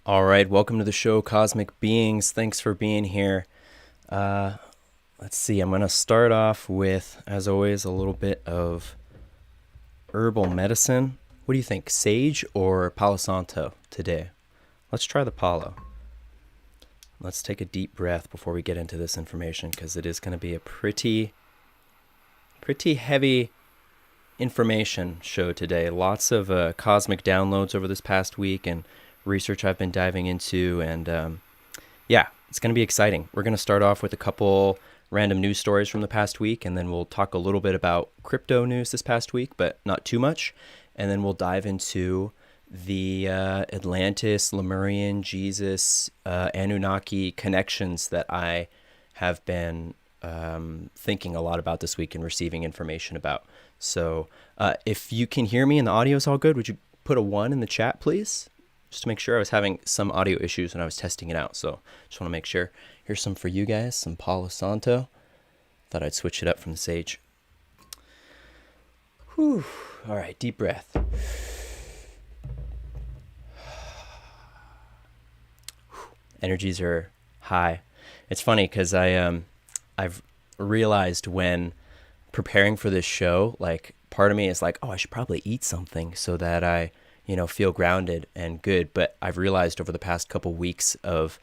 All right, welcome to the show, Cosmic Beings. Thanks for being here. Let's see, I'm going to start off with, as always, a little bit of herbal medicine. What do you think, sage or Palo Santo today? Let's try the Palo. Let's take a deep breath before we get into this information, because it is going to be a pretty heavy information show today. Lots of cosmic downloads over this past week and research I've been diving into, and yeah, it's going to be exciting. We're going to start off with a couple random news stories from the past week, and then we'll talk a little bit about crypto news this past week, but not too much. And then we'll dive into the Atlantis, Lemurian, Jesus, Annunaki connections that I have been thinking a lot about this week and receiving information about. So if you can hear me and the audio is all good, would you put a 1 in the chat, please? Just to make sure. I was having some audio issues when I was testing it out, so just want to make sure. Here's some for you guys, some Palo Santo. Thought I'd switch it up from the sage. Whew. All right, deep breath. Energies are high. It's funny because I've realized when preparing for this show, like part of me is like, oh, I should probably eat something so that I feel grounded and good. But I've realized over the past couple weeks of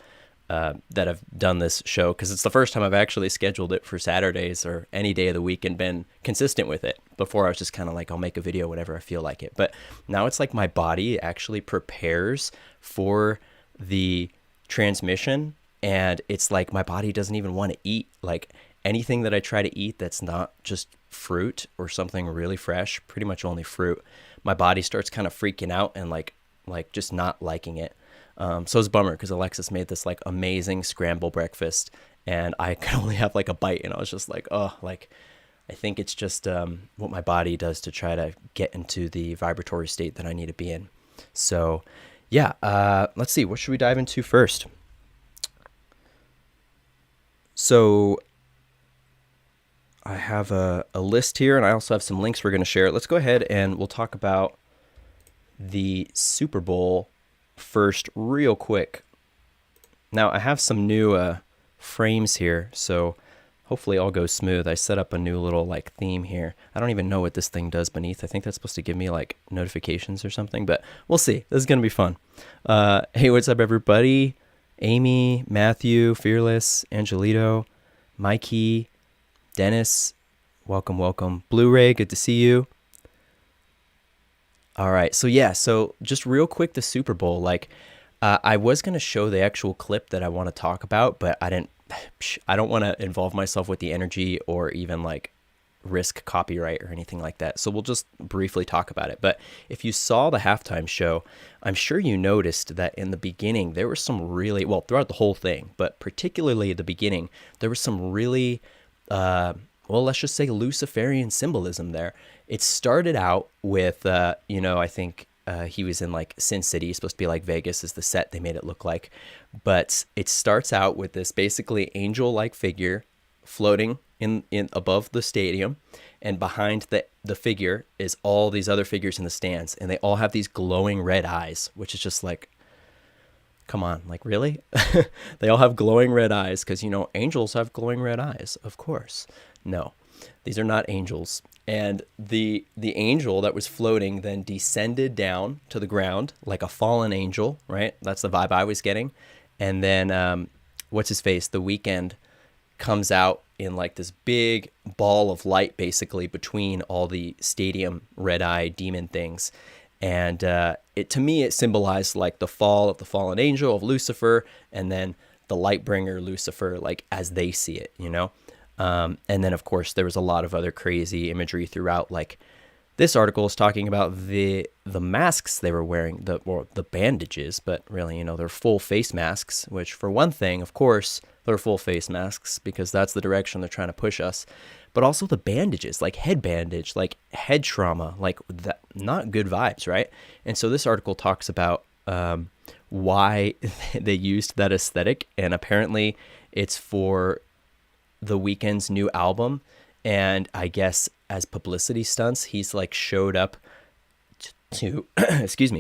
that I've done this show, because it's the first time I've actually scheduled it for Saturdays or any day of the week and been consistent with it. Before I was just kind of like, I'll make a video whenever I feel like it. But now it's like my body actually prepares for the transmission, and it's like my body doesn't even want to eat. Like anything that I try to eat that's not just fruit or something really fresh, pretty much only fruit, my body starts kind of freaking out and like just not liking it. So it's a bummer because Alexis made this like amazing scramble breakfast and I could only have like a bite, and I was just like, oh, like I think it's just what my body does to try to get into the vibratory state that I need to be in. So yeah, let's see, what should we dive into first? So I have a list here, and I also have some links we're going to share. Let's go ahead and we'll talk about the Super Bowl first real quick. Now, I have some new frames here, so hopefully all goes smooth. I set up a new little like theme here. I don't even know what this thing does beneath. I think that's supposed to give me like notifications or something, but we'll see. This is going to be fun. Hey, what's up, everybody? Amy, Matthew, Fearless, Angelito, Mikey, Dennis, welcome. Blu-ray, good to see you. All right, so yeah, so just real quick, the Super Bowl, like I was going to show the actual clip that I want to talk about, but I don't want to involve myself with the energy or even like risk copyright or anything like that. So we'll just briefly talk about it. But if you saw the halftime show, I'm sure you noticed that in the beginning, there were some really, well, throughout the whole thing, but particularly at the beginning, there was some really let's just say Luciferian symbolism there. It started out with, I think he was in like Sin City. It's supposed to be like Vegas is the set they made it look like. But it starts out with this basically angel-like figure floating in above the stadium. And behind the figure is all these other figures in the stands. And they all have these glowing red eyes, which is just like, come on, like really? They all have glowing red eyes because, angels have glowing red eyes, of course. No, these are not angels. And the angel that was floating then descended down to the ground like a fallen angel, right? That's the vibe I was getting. And then what's his face? The Weeknd comes out in like this big ball of light basically between all the stadium red eye demon things. And to me, it symbolized like the fall of the fallen angel of Lucifer, and then the light bringer Lucifer, like as they see it, and then of course there was a lot of other crazy imagery throughout. Like this article is talking about the masks they were wearing, the bandages, but really, they're full face masks. Which for one thing, of course, they're full face masks because that's the direction they're trying to push us. But also the bandages, like head bandage, like head trauma, like that, not good vibes, right? And so this article talks about why they used that aesthetic, and apparently it's for the Weeknd's new album. And I guess as publicity stunts, he's like showed up to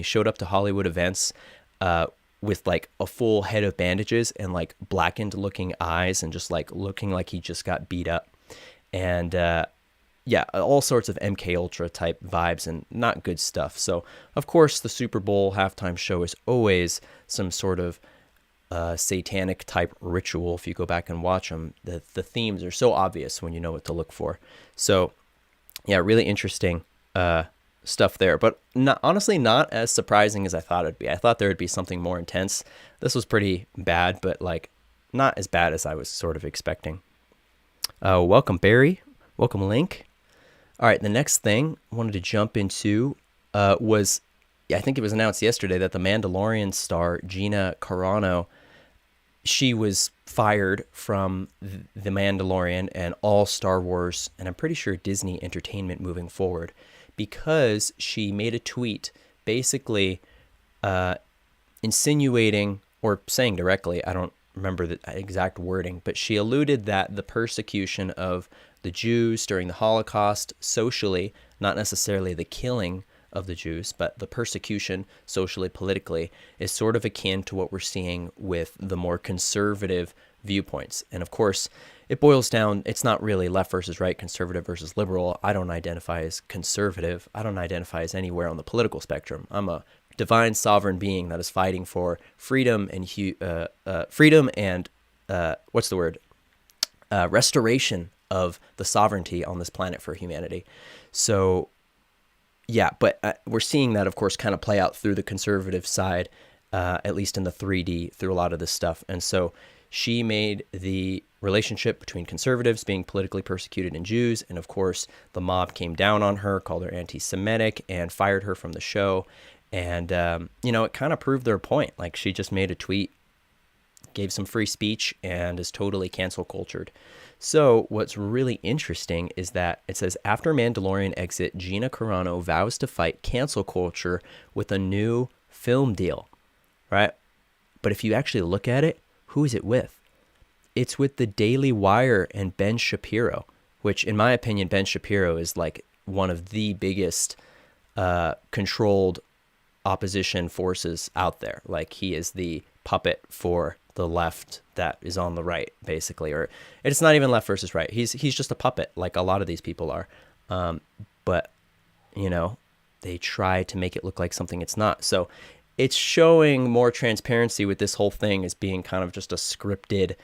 showed up to Hollywood events with like a full head of bandages and like blackened looking eyes and just like looking like he just got beat up. And yeah, all sorts of MK Ultra type vibes and not good stuff. So of course the Super Bowl halftime show is always some sort of satanic type ritual. If you go back and watch them, the themes are so obvious when you know what to look for. So yeah, really interesting stuff there, but honestly not as surprising as I thought it'd be. I thought there would be something more intense. This was pretty bad, but like not as bad as I was sort of expecting. Welcome Barry, welcome Link. All right, the next thing I wanted to jump into was, I think it was announced yesterday that the Mandalorian star Gina Carano, she was fired from The Mandalorian and all Star Wars, and I'm pretty sure Disney Entertainment moving forward, because she made a tweet basically insinuating or saying directly, I don't remember the exact wording, but she alluded that the persecution of the Jews during the Holocaust socially, not necessarily the killing of the Jews, but the persecution socially, politically, is sort of akin to what we're seeing with the more conservative viewpoints. And of course, it boils down, it's not really left versus right, conservative versus liberal. I don't identify as conservative. I don't identify as anywhere on the political spectrum. I'm a divine sovereign being that is fighting for freedom and restoration of the sovereignty on this planet for humanity. So yeah, but we're seeing that, of course, kind of play out through the conservative side, at least in the 3D, through a lot of this stuff. And so she made the relationship between conservatives being politically persecuted and Jews, and of course, the mob came down on her, called her anti-Semitic, and fired her from the show. And, it kind of proved their point. Like, she just made a tweet, gave some free speech, and is totally cancel cultured. So what's really interesting is that it says, after Mandalorian exit, Gina Carano vows to fight cancel culture with a new film deal, right? But if you actually look at it, who is it with? It's with the Daily Wire and Ben Shapiro, which in my opinion, Ben Shapiro is like one of the biggest controlled opposition forces out there. Like, he is the puppet for the left that is on the right, basically. Or it's not even left versus right. He's just a puppet, like a lot of these people are. But they try to make it look like something it's not. So it's showing more transparency with this whole thing as being kind of just a scripted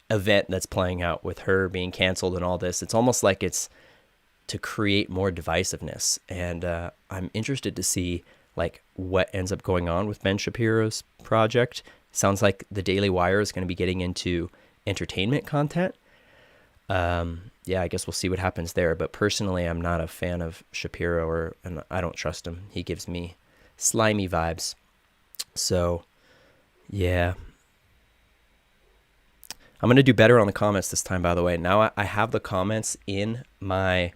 event that's playing out with her being canceled and all this. It's almost like it's to create more divisiveness. And I'm interested to see like what ends up going on with Ben Shapiro's project. Sounds like the Daily Wire is going to be getting into entertainment content. Yeah, I guess we'll see what happens there. But personally, I'm not a fan of Shapiro, and I don't trust him. He gives me slimy vibes. So, yeah. I'm going to do better on the comments this time, by the way. Now I have the comments in my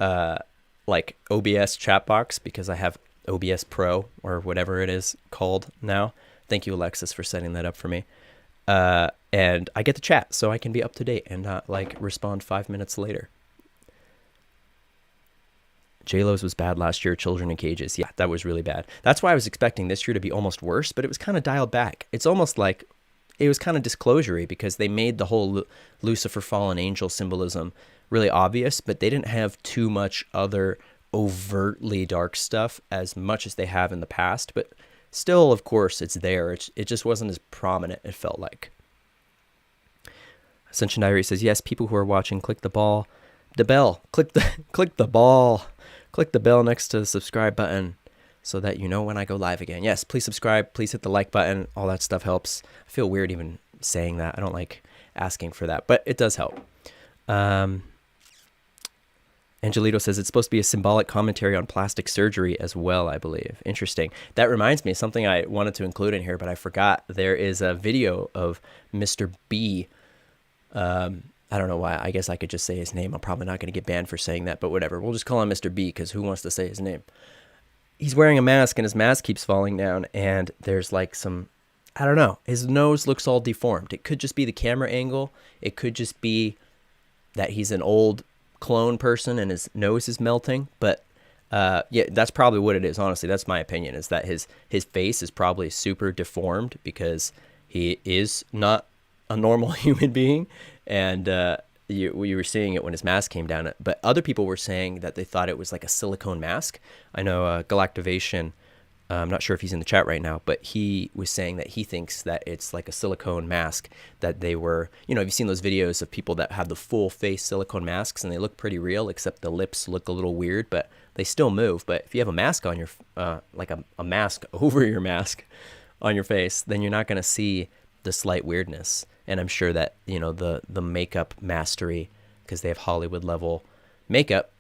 OBS chat box, because I have OBS Pro or whatever it is called now. Thank you, Alexis, for setting that up for me. And I get to chat, so I can be up to date and not respond 5 minutes later. J-Lo's was bad last year. Children in Cages. Yeah, that was really bad. That's why I was expecting this year to be almost worse, but it was kind of dialed back. It's almost like it was kind of disclosure-y, because they made the whole Lucifer fallen angel symbolism really obvious, but they didn't have too much other overtly dark stuff as much as they have in the past. But still, of course, it's there. It just wasn't as prominent, it felt like. Ascension Diary says, yes, people who are watching, click the bell. Click the ball. Click the bell next to the subscribe button so that you know when I go live again. Yes, please subscribe. Please hit the like button. All that stuff helps. I feel weird even saying that. I don't like asking for that, but it does help. Angelito says it's supposed to be a symbolic commentary on plastic surgery as well, I believe. Interesting. That reminds me of something I wanted to include in here, but I forgot. There is a video of Mr. B. I don't know why. I guess I could just say his name. I'm probably not going to get banned for saying that, but whatever. We'll just call him Mr. B, because who wants to say his name? He's wearing a mask, and his mask keeps falling down, and there's like some, I don't know. His nose looks all deformed. It could just be the camera angle. It could just be that he's an old clone person and his nose is melting, but Yeah, that's probably what it is. Honestly, that's my opinion. Is that his face is probably super deformed because he is not a normal human being, and you were seeing it when his mask came down. But other people were saying that they thought it was like a silicone mask. I know Galactivation. I'm not sure if he's in the chat right now, but he was saying that he thinks that it's like a silicone mask that they were, have you seen those videos of people that have the full face silicone masks and they look pretty real, except the lips look a little weird, but they still move. But if you have a mask on your, like a mask over your mask on your face, then you're not going to see the slight weirdness. And I'm sure that, the makeup mastery, because they have Hollywood level makeup,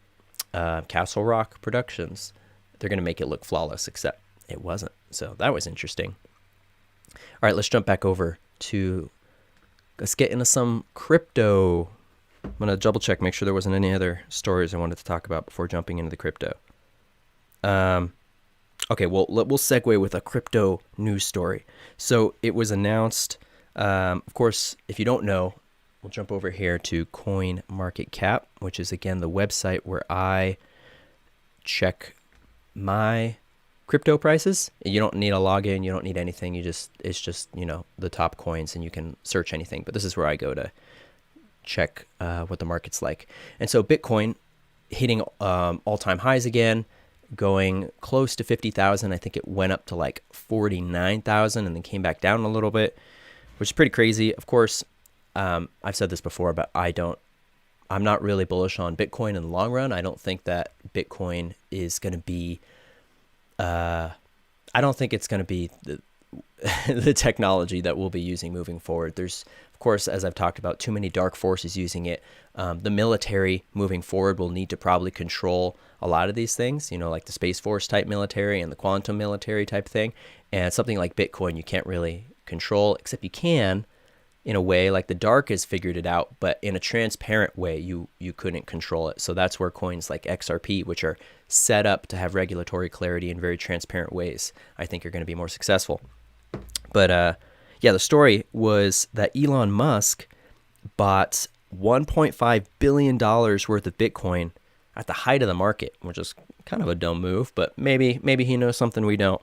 Castle Rock Productions, they're going to make it look flawless, except it wasn't. So that was interesting. All right, let's jump back over let's get into some crypto. I'm going to double check, make sure there wasn't any other stories I wanted to talk about before jumping into the crypto. Okay, well, we'll segue with a crypto news story. So it was announced, of course, if you don't know, we'll jump over here to CoinMarketCap, which is, again, the website where I check my crypto prices. You don't need a login. You don't need anything. It's just, the top coins, and you can search anything. But this is where I go to check what the market's like. And so Bitcoin hitting all-time highs again, going close to 50,000. I think it went up to like 49,000 and then came back down a little bit, which is pretty crazy. Of course, I've said this before, but I'm not really bullish on Bitcoin in the long run. I don't think that Bitcoin is going to be I don't think it's going to be the technology that we'll be using moving forward. There's, of course, as I've talked about, too many dark forces using it. The military moving forward will need to probably control a lot of these things, like the Space Force type military and the quantum military type thing. And something like Bitcoin, you can't really control, except you can in a way, like the dark has figured it out, but in a transparent way, you couldn't control it. So that's where coins like XRP, which are set up to have regulatory clarity in very transparent ways, I think are going to be more successful. But the story was that Elon Musk bought $1.5 billion worth of Bitcoin at the height of the market, which is kind of a dumb move, but maybe he knows something we don't.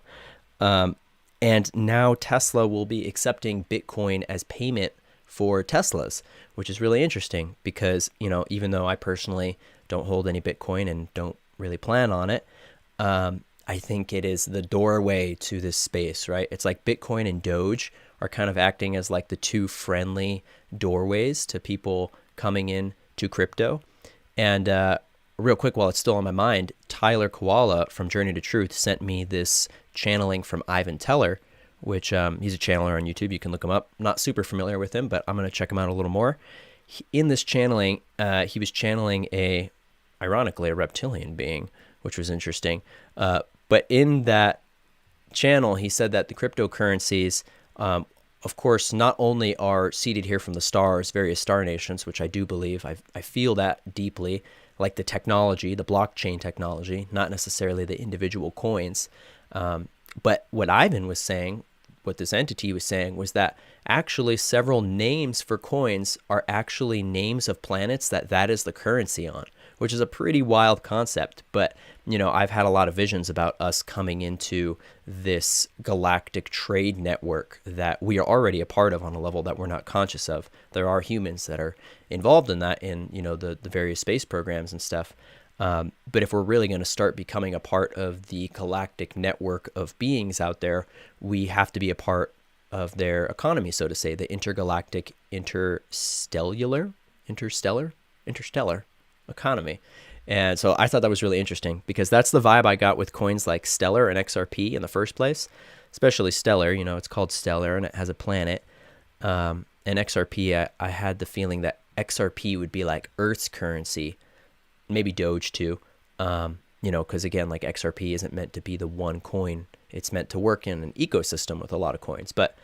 And now Tesla will be accepting Bitcoin as payment for Teslas, which is really interesting because, even though I personally don't hold any Bitcoin and don't really plan on it, I think it is the doorway to this space, right? It's like Bitcoin and Doge are kind of acting as like the two friendly doorways to people coming in to crypto. And real quick, while it's still on my mind, Tyler Koala from Journey to Truth sent me this channeling from Ivan Teller, which he's a channeler on YouTube. You can look him up. Not super familiar with him, but I'm going to check him out a little more. In this channeling, he was channeling ironically, a reptilian being, which was interesting. But in that channel, he said that the cryptocurrencies, of course, not only are seeded here from the stars, various star nations, which I do believe, I feel that deeply, like the technology, the blockchain technology, not necessarily the individual coins. But what Ivan was saying, what this entity was saying, was that actually several names for coins are actually names of planets that is the currency on, which is a pretty wild concept. But, I've had a lot of visions about us coming into this galactic trade network that we are already a part of on a level that we're not conscious of. There are humans that are involved in that in, the various space programs and stuff. But if we're really going to start becoming a part of the galactic network of beings out there, we have to be a part of their economy, so to say, the intergalactic, interstellar economy. And so I thought that was really interesting because that's the vibe I got with coins like Stellar and XRP in the first place, especially Stellar. It's called Stellar and it has a planet. And XRP, I had the feeling that XRP would be like Earth's currency, maybe Doge too, because again, like XRP isn't meant to be the one coin. It's meant to work in an ecosystem with a lot of coins. But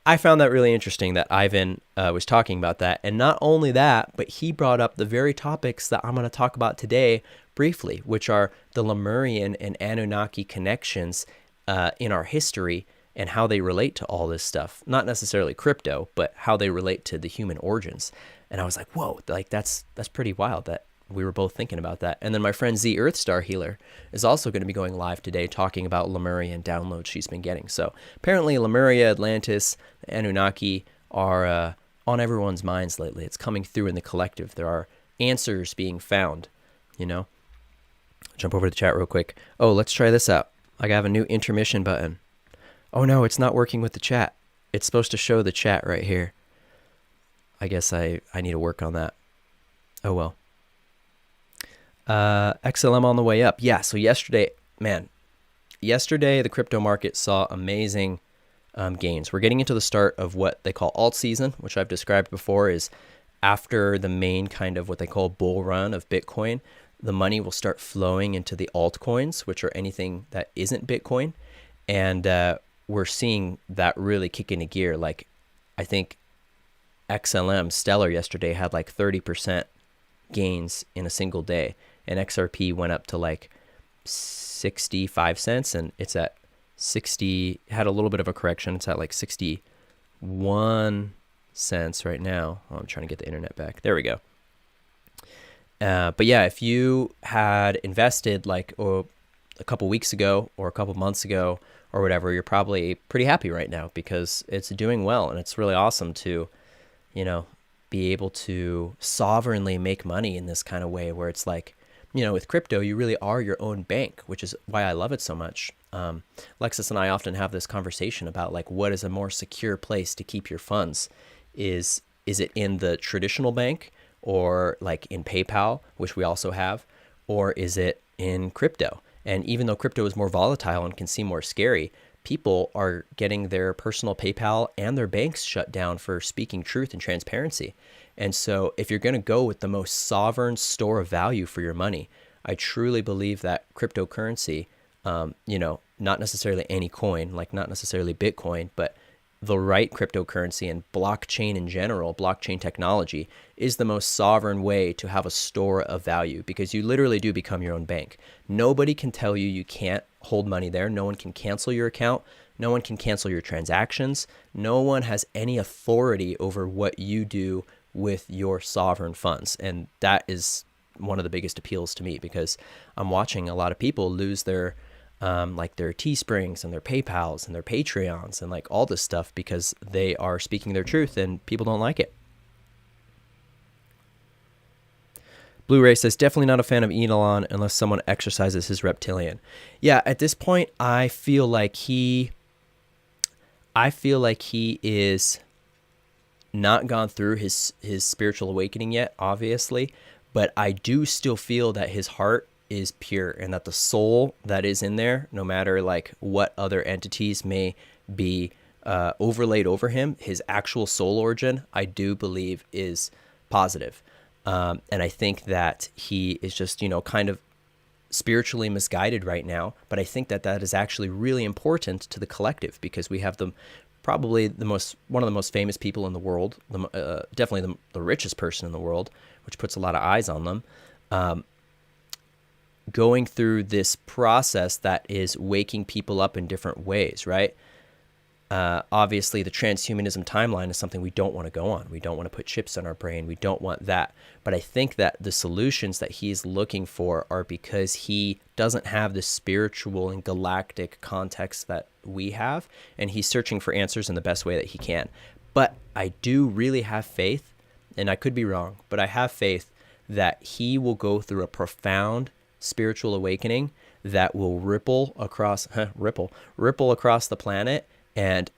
I found that really interesting that Ivan was talking about that. And not only that, but he brought up the very topics that I'm going to talk about today briefly, which are the Lemurian and Annunaki connections in our history and how they relate to all this stuff. Not necessarily crypto, but how they relate to the human origins. And I was like, whoa, like that's pretty wild that we were both thinking about that. And then my friend Z Earthstar Healer is also going to be going live today talking about Lemurian downloads she's been getting. So apparently Lemuria, Atlantis, the Annunaki are on everyone's minds lately. It's coming through in the collective. There are answers being found, you know. Jump over to the chat real quick. Oh, let's try this out. I have a new intermission button. Oh no, it's not working with the chat. It's supposed to show the chat right here. I guess I need to work on that. Oh well. XLM on the way up. Yeah, so yesterday the crypto market saw amazing gains. We're getting into the start of what they call Altseason, which I've described before is after the main kind of what they call bull run of Bitcoin, the money will start flowing into the altcoins, which are anything that isn't Bitcoin. And we're seeing that really kick into gear. Like, I think XLM Stellar yesterday had like 30% gains in a single day. And XRP went up to like 65 cents, and it's at 60, had a little bit of a correction. It's at like 61 cents right now. Oh, I'm trying to get the internet back. There we go. But yeah, if you had invested like a couple weeks ago or a couple months ago or whatever, you're probably pretty happy right now because it's doing well. And it's really awesome to, you know, be able to sovereignly make money in this kind of way where it's like, you know, with crypto, you really are your own bank, which is why I love it so much. Lexus and I often have this conversation about like, what is a more secure place to keep your funds? Is it in the traditional bank or like in PayPal, which we also have, or is it in crypto? And even though crypto is more volatile and can seem more scary, people are getting their personal PayPal and their banks shut down for speaking truth and transparency. And so if you're going to go with the most sovereign store of value for your money, I truly believe that cryptocurrency, you know, not necessarily any coin, like not necessarily Bitcoin, but the right cryptocurrency and blockchain in general, blockchain technology is the most sovereign way to have a store of value because you literally do become your own bank. Nobody can tell you can't hold money there. No one can cancel your account. No one can cancel your transactions. No one has any authority over what you do with your sovereign funds. And that is one of the biggest appeals to me because I'm watching a lot of people lose their like their Teesprings and their PayPals and their Patreons and like all this stuff because they are speaking their truth and people don't like it. Blu-ray says, definitely not a fan of Elon unless someone exercises his reptilian. Yeah, at this point, I feel like he is not gone through his spiritual awakening yet, obviously, but I do still feel that his heart is pure and that the soul that is in there, no matter like what other entities may be overlaid over him, his actual soul origin, I do believe is positive. And I think that he is just, you know, kind of spiritually misguided right now. But I think that that is actually really important to the collective because we have probably one of the most famous people in the world, definitely the richest person in the world, which puts a lot of eyes on them. Going through this process that is waking people up in different ways, right? Obviously, the transhumanism timeline is something we don't want to go on. We don't want to put chips in our brain. We don't want that. But I think that the solutions that he's looking for are because he doesn't have the spiritual and galactic context that we have, and he's searching for answers in the best way that he can. But I do really have faith, and I could be wrong, but I have faith that he will go through a profound spiritual awakening that will ripple across the planet and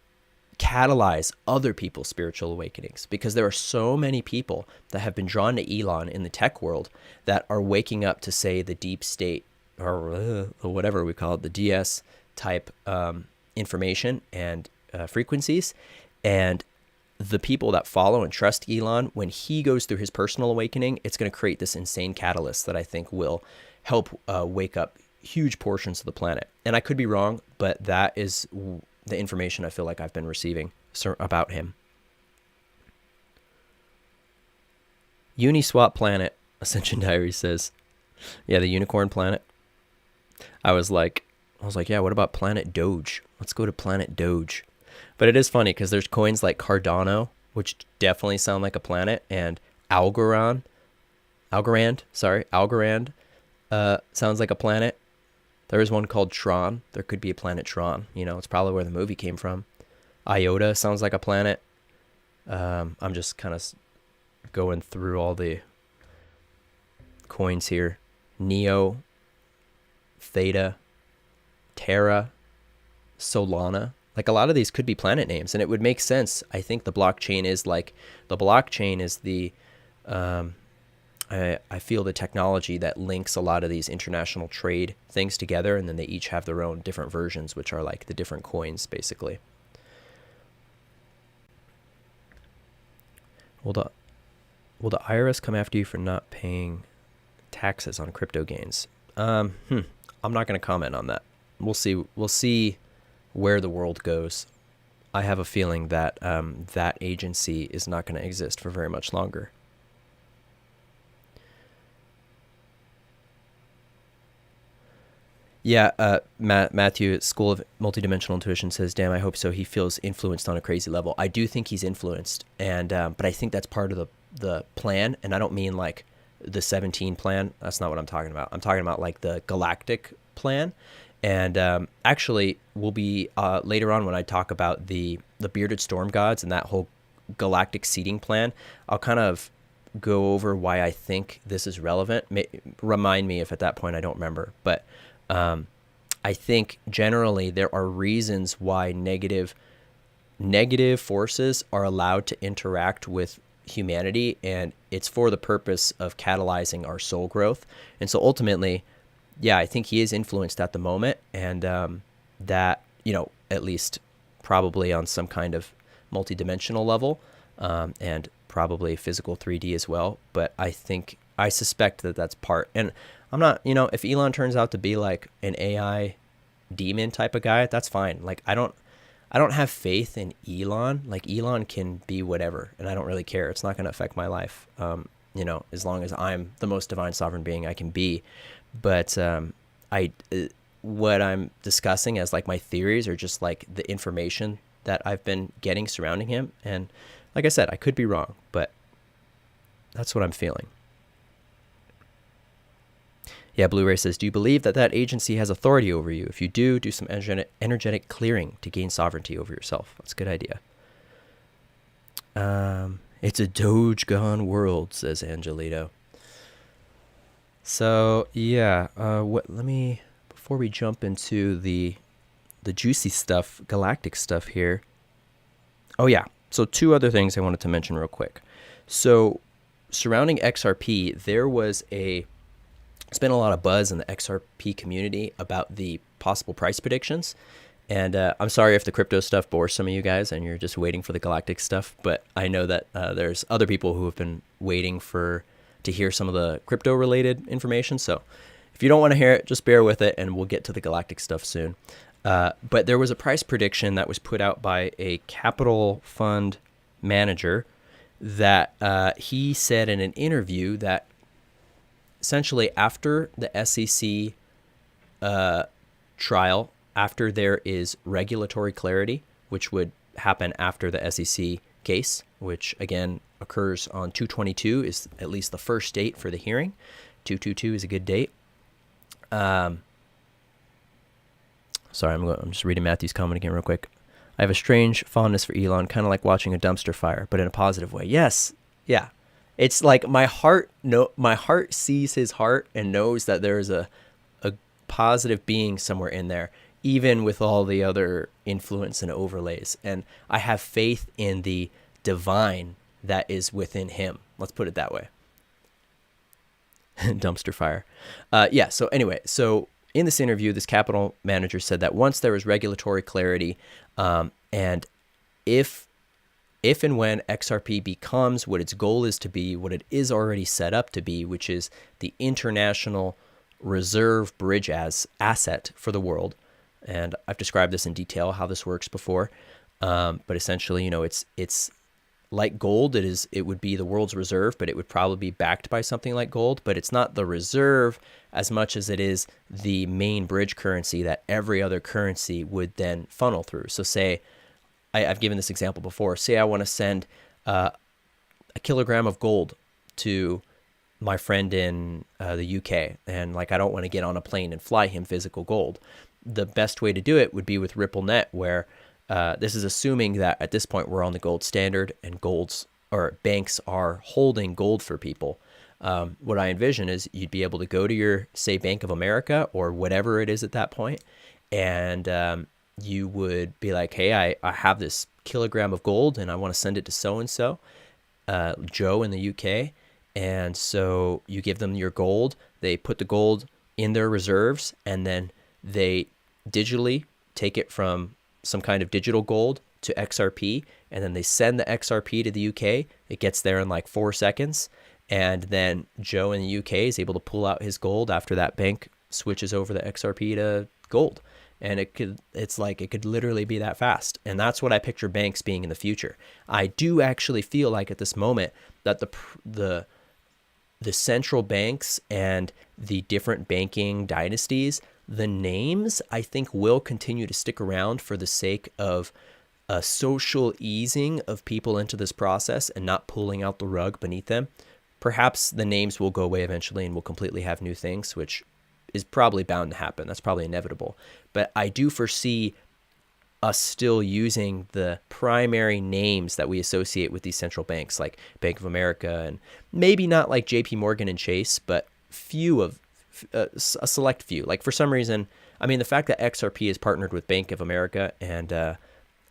catalyze other people's spiritual awakenings, because there are so many people that have been drawn to Elon in the tech world that are waking up to, say, the deep state or whatever we call it, the DS type information and frequencies. And the people that follow and trust Elon, when he goes through his personal awakening, it's going to create this insane catalyst that I think will help wake up huge portions of the planet. And I could be wrong, but that is the information I feel like I've been receiving about him. Uniswap Planet, Ascension Diary says, yeah, the unicorn planet. I was like, yeah, what about Planet Doge? Let's go to Planet Doge. But it is funny because there's coins like Cardano, which definitely sound like a planet, and Algorand, Algorand, sorry, Algorand sounds like a planet. There is one called Tron. There could be a planet Tron. You know, it's probably where the movie came from. Iota sounds like a planet. I'm just kind of going through all the coins here. Neo, Theta, Terra, Solana. Like a lot of these could be planet names, and it would make sense. I think the blockchain is the I feel the technology that links a lot of these international trade things together, and then they each have their own different versions, which are like the different coins, basically. Will the IRS come after you for not paying taxes on crypto gains? I'm not going to comment on that. We'll see. We'll see where the world goes. I have a feeling that that agency is not going to exist for very much longer. Yeah, Matthew at School of Multidimensional Intuition says, "Damn, I hope so. He feels influenced on a crazy level." I do think he's influenced, and but I think that's part of the plan. And I don't mean like the 17 plan. That's not what I'm talking about. I'm talking about like the galactic plan. And actually, we'll be later on when I talk about the bearded storm gods and that whole galactic seeding plan. I'll kind of go over why I think this is relevant. Remind me if at that point I don't remember, but. I think generally there are reasons why negative forces are allowed to interact with humanity, and it's for the purpose of catalyzing our soul growth. And so ultimately, yeah, I think he is influenced at the moment, and that, you know, at least probably on some kind of multidimensional level, and probably physical 3D as well. But I suspect that that's part. And I'm not, you know, if Elon turns out to be like an AI demon type of guy, that's fine. Like I don't have faith in Elon. Like Elon can be whatever, and I don't really care. It's not going to affect my life. You know, as long as I'm the most divine sovereign being I can be. But what I'm discussing as like my theories are just like the information that I've been getting surrounding him. And like I said, I could be wrong, but that's what I'm feeling. Yeah, Blu-ray says, do you believe that that agency has authority over you? If you do, do some energetic clearing to gain sovereignty over yourself. That's a good idea. It's a Doge gone world, says Angelito. So, yeah, before we jump into the juicy stuff, galactic stuff here. Oh, yeah. So 2 other things I wanted to mention real quick. So surrounding XRP, there's been a lot of buzz in the XRP community about the possible price predictions. And I'm sorry if the crypto stuff bores some of you guys and you're just waiting for the galactic stuff, but I know that there's other people who have been waiting to hear some of the crypto related information. So if you don't want to hear it, just bear with it and we'll get to the galactic stuff soon. But there was a price prediction that was put out by a capital fund manager that he said in an interview that essentially after the SEC trial, after there is regulatory clarity, which would happen after the SEC case, which again occurs on 2/22 is at least the first date for the hearing. 2/22 is a good date. Sorry, I'm just reading Matthew's comment again real quick. I have a strange fondness for Elon, kind of like watching a dumpster fire, but in a positive way. Yes, yeah. It's like my heart sees his heart and knows that there is a positive being somewhere in there, even with all the other influence and overlays. And I have faith in the divine that is within him. Let's put it that way. Dumpster fire. Yeah. So anyway, so in this interview, this capital manager said that once there was regulatory clarity, and if and when XRP becomes what its goal is to be, what it is already set up to be, which is the international reserve bridge as asset for the world. And I've described this in detail, how this works before. But essentially, you know, it's like gold. It would be the world's reserve, but it would probably be backed by something like gold. But it's not the reserve as much as it is the main bridge currency that every other currency would then funnel through. So say, I've given this example before. Say I want to send a kilogram of gold to my friend in the UK, and like I don't want to get on a plane and fly him physical gold. The best way to do it would be with RippleNet, where this is assuming that at this point we're on the gold standard and banks are holding gold for people. What I envision is you'd be able to go to your, say, Bank of America or whatever it is at that point, and you would be like, hey, I have this kilogram of gold and I want to send it to so-and-so, Joe in the UK. And so you give them your gold, they put the gold in their reserves, and then they digitally take it from some kind of digital gold to XRP, and then they send the XRP to the UK. It gets there in like 4 seconds, and then Joe in the UK is able to pull out his gold after that bank switches over the XRP to gold. And it could literally be that fast. And that's what I picture banks being in the future. I do actually feel like at this moment that the central banks and the different banking dynasties, the names I think will continue to stick around for the sake of a social easing of people into this process and not pulling out the rug beneath them. Perhaps the names will go away eventually and we'll completely have new things, which is probably bound to happen. That's probably inevitable. But I do foresee us still using the primary names that we associate with these central banks, like Bank of America, and maybe not like JP Morgan and Chase, but a select few. Like for some reason, I mean, the fact that XRP is partnered with Bank of America and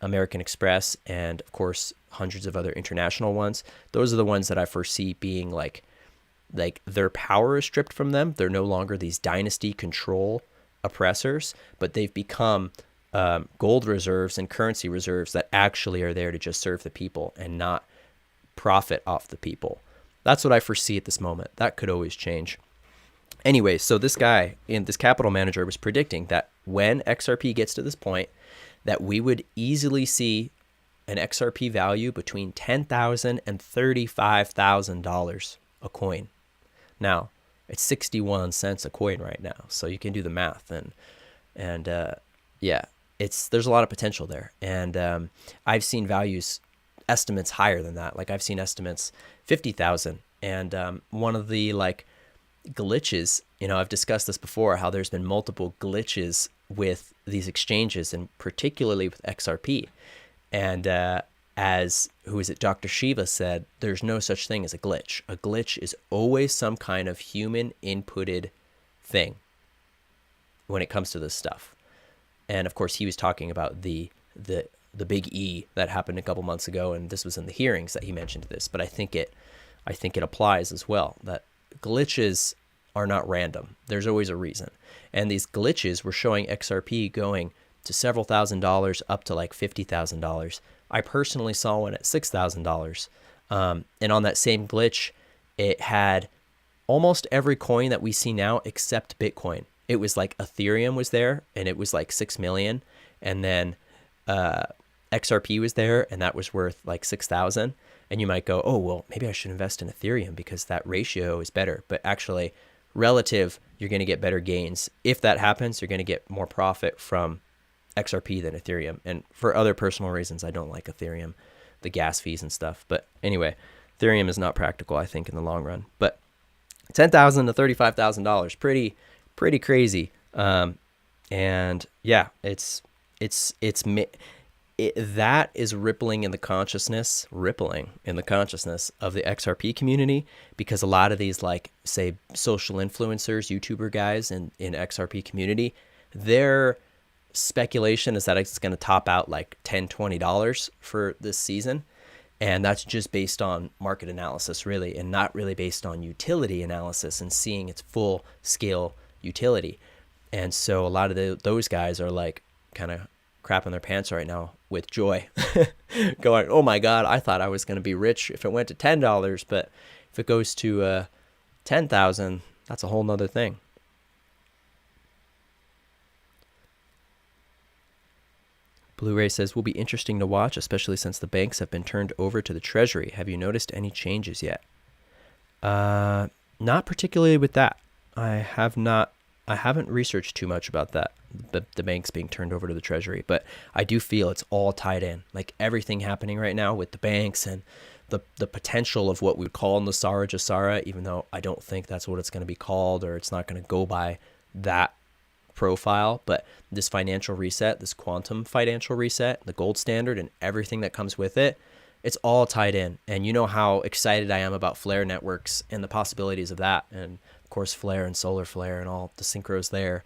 American Express, and of course hundreds of other international ones, those are the ones that I foresee being like their power is stripped from them. They're no longer these dynasty control oppressors, but they've become gold reserves and currency reserves that actually are there to just serve the people and not profit off the people. That's what I foresee at this moment. That could always change. Anyway, so this guy in this capital manager was predicting that when XRP gets to this point, that we would easily see an XRP value between $10,000 and $35,000 a coin. Now, it's 61 cents a coin right now, so you can do the math, and yeah, there's a lot of potential there. And I've seen estimates higher than that. Like I've seen estimates 50,000, and one of the like glitches, I've discussed this before, how there's been multiple glitches with these exchanges, and particularly with XRP. And Dr. Shiva said, there's no such thing as a glitch. A glitch is always some kind of human inputted thing when it comes to this stuff. And of course, he was talking about the big E that happened a couple months ago, and this was in the hearings that he mentioned this. But I think it applies as well, that glitches are not random. There's always a reason. And these glitches were showing XRP going to several $1,000s up to like $50,000. I personally saw one at $6,000. And on that same glitch, it had almost every coin that we see now except Bitcoin. It was like Ethereum was there, and it was like 6 million. And then XRP was there, and that was worth like 6,000. And you might go, oh, well, maybe I should invest in Ethereum because that ratio is better. But actually, relative, you're going to get better gains. If that happens, you're going to get more profit from XRP than Ethereum. And for other personal reasons, I don't like Ethereum, the gas fees and stuff. But anyway, Ethereum is not practical, I think, in the long run. But $10,000 to $35,000, pretty crazy. And yeah, that is rippling in the consciousness of the XRP community, because a lot of these, like, say, social influencers, YouTuber guys in XRP community, their speculation is that it's going to top out like $10, $20 for this season. And that's just based on market analysis, really, and not really based on utility analysis and seeing its full scale utility. And so a lot of those guys are like kind of crapping their pants right now with joy, going, oh my God, I thought I was going to be rich if it went to $10, but if it goes to 10,000, that's a whole nother thing. Blu-ray says, will be interesting to watch, especially since the banks have been turned over to the Treasury. Have you noticed any changes yet? Not particularly with that. I haven't researched too much about that, the banks being turned over to the Treasury, but I do feel it's all tied in. Like everything happening right now with the banks and the potential of what we would call Nasara Jasara, even though I don't think that's what it's going to be called, or it's not going to go by that profile. But this financial reset, this quantum financial reset, the gold standard and everything that comes with it, it's all tied in. And you know how excited I am about flare networks and the possibilities of that. And of course, flare and solar flare and all the synchros there.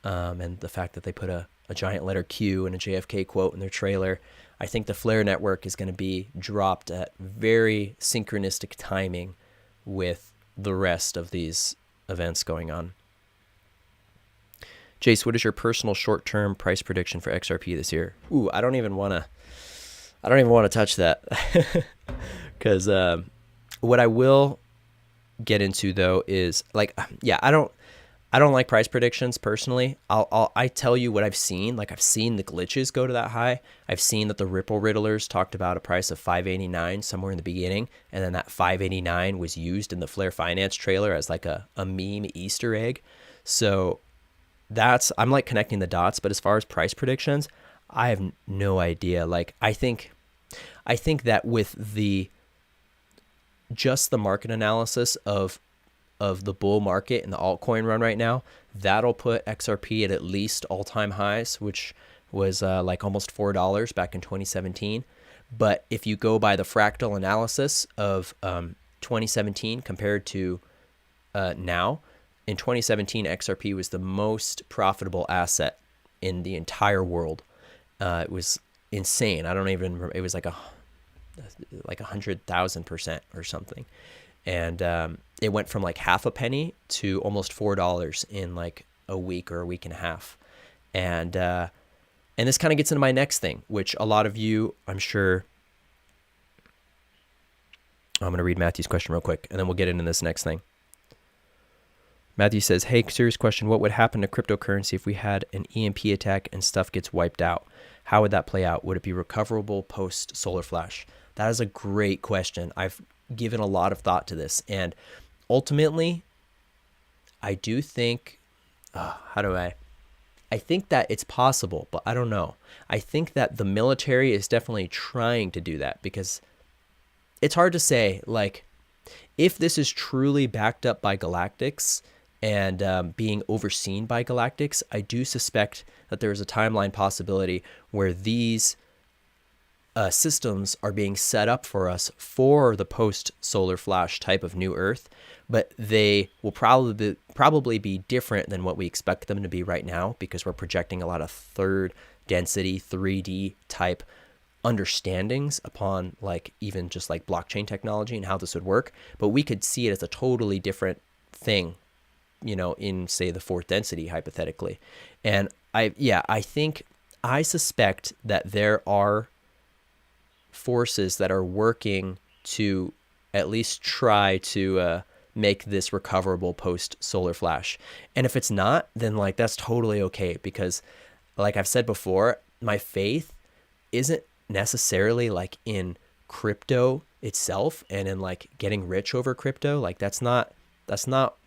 And the fact that they put a giant letter Q and a JFK quote in their trailer. I think the flare network is going to be dropped at very synchronistic timing with the rest of these events going on. Jace, what is your personal short-term price prediction for XRP this year? Ooh, I don't even want to touch that. Because what I will get into though is like, yeah, I don't like price predictions personally. I tell you what I've seen. Like I've seen the glitches go to that high. I've seen that the Ripple Riddlers talked about a price of 589 somewhere in the beginning, and then that 589 was used in the Flare Finance trailer as like a meme Easter egg. So I'm like connecting the dots. But as far as price predictions, I have no idea. Like I think that with just the market analysis of the bull market and the altcoin run right now, that'll put XRP at least all-time highs, which was like almost $4 back in 2017. But if you go by the fractal analysis of 2017 compared to now, in 2017, XRP was the most profitable asset in the entire world. It was insane. I don't even remember. It was like 100,000% or something. And it went from like half a penny to almost $4 in like a week or a week and a half. And this kind of gets into my next thing, which a lot of you, I'm sure, I'm going to read Matthew's question real quick, and then we'll get into this next thing. Matthew says, hey, serious question. What would happen to cryptocurrency if we had an EMP attack and stuff gets wiped out? How would that play out? Would it be recoverable post solar flash? That is a great question. I've given a lot of thought to this. And ultimately, I do think, I think that it's possible, but I don't know. I think that the military is definitely trying to do that, because it's hard to say, like, if this is truly backed up by galactics and being overseen by galactics, I do suspect that there is a timeline possibility where these systems are being set up for us for the post-solar flash type of new Earth, but they will probably be different than what we expect them to be right now, because we're projecting a lot of third density 3D type understandings upon like even just like blockchain technology and how this would work. But we could see it as a totally different thing, you know, in say the fourth density hypothetically. And I suspect that there are forces that are working to at least try to make this recoverable post solar flash. And if it's not, then like that's totally okay, because like I've said before, my faith isn't necessarily like in crypto itself and in like getting rich over crypto. Like that's not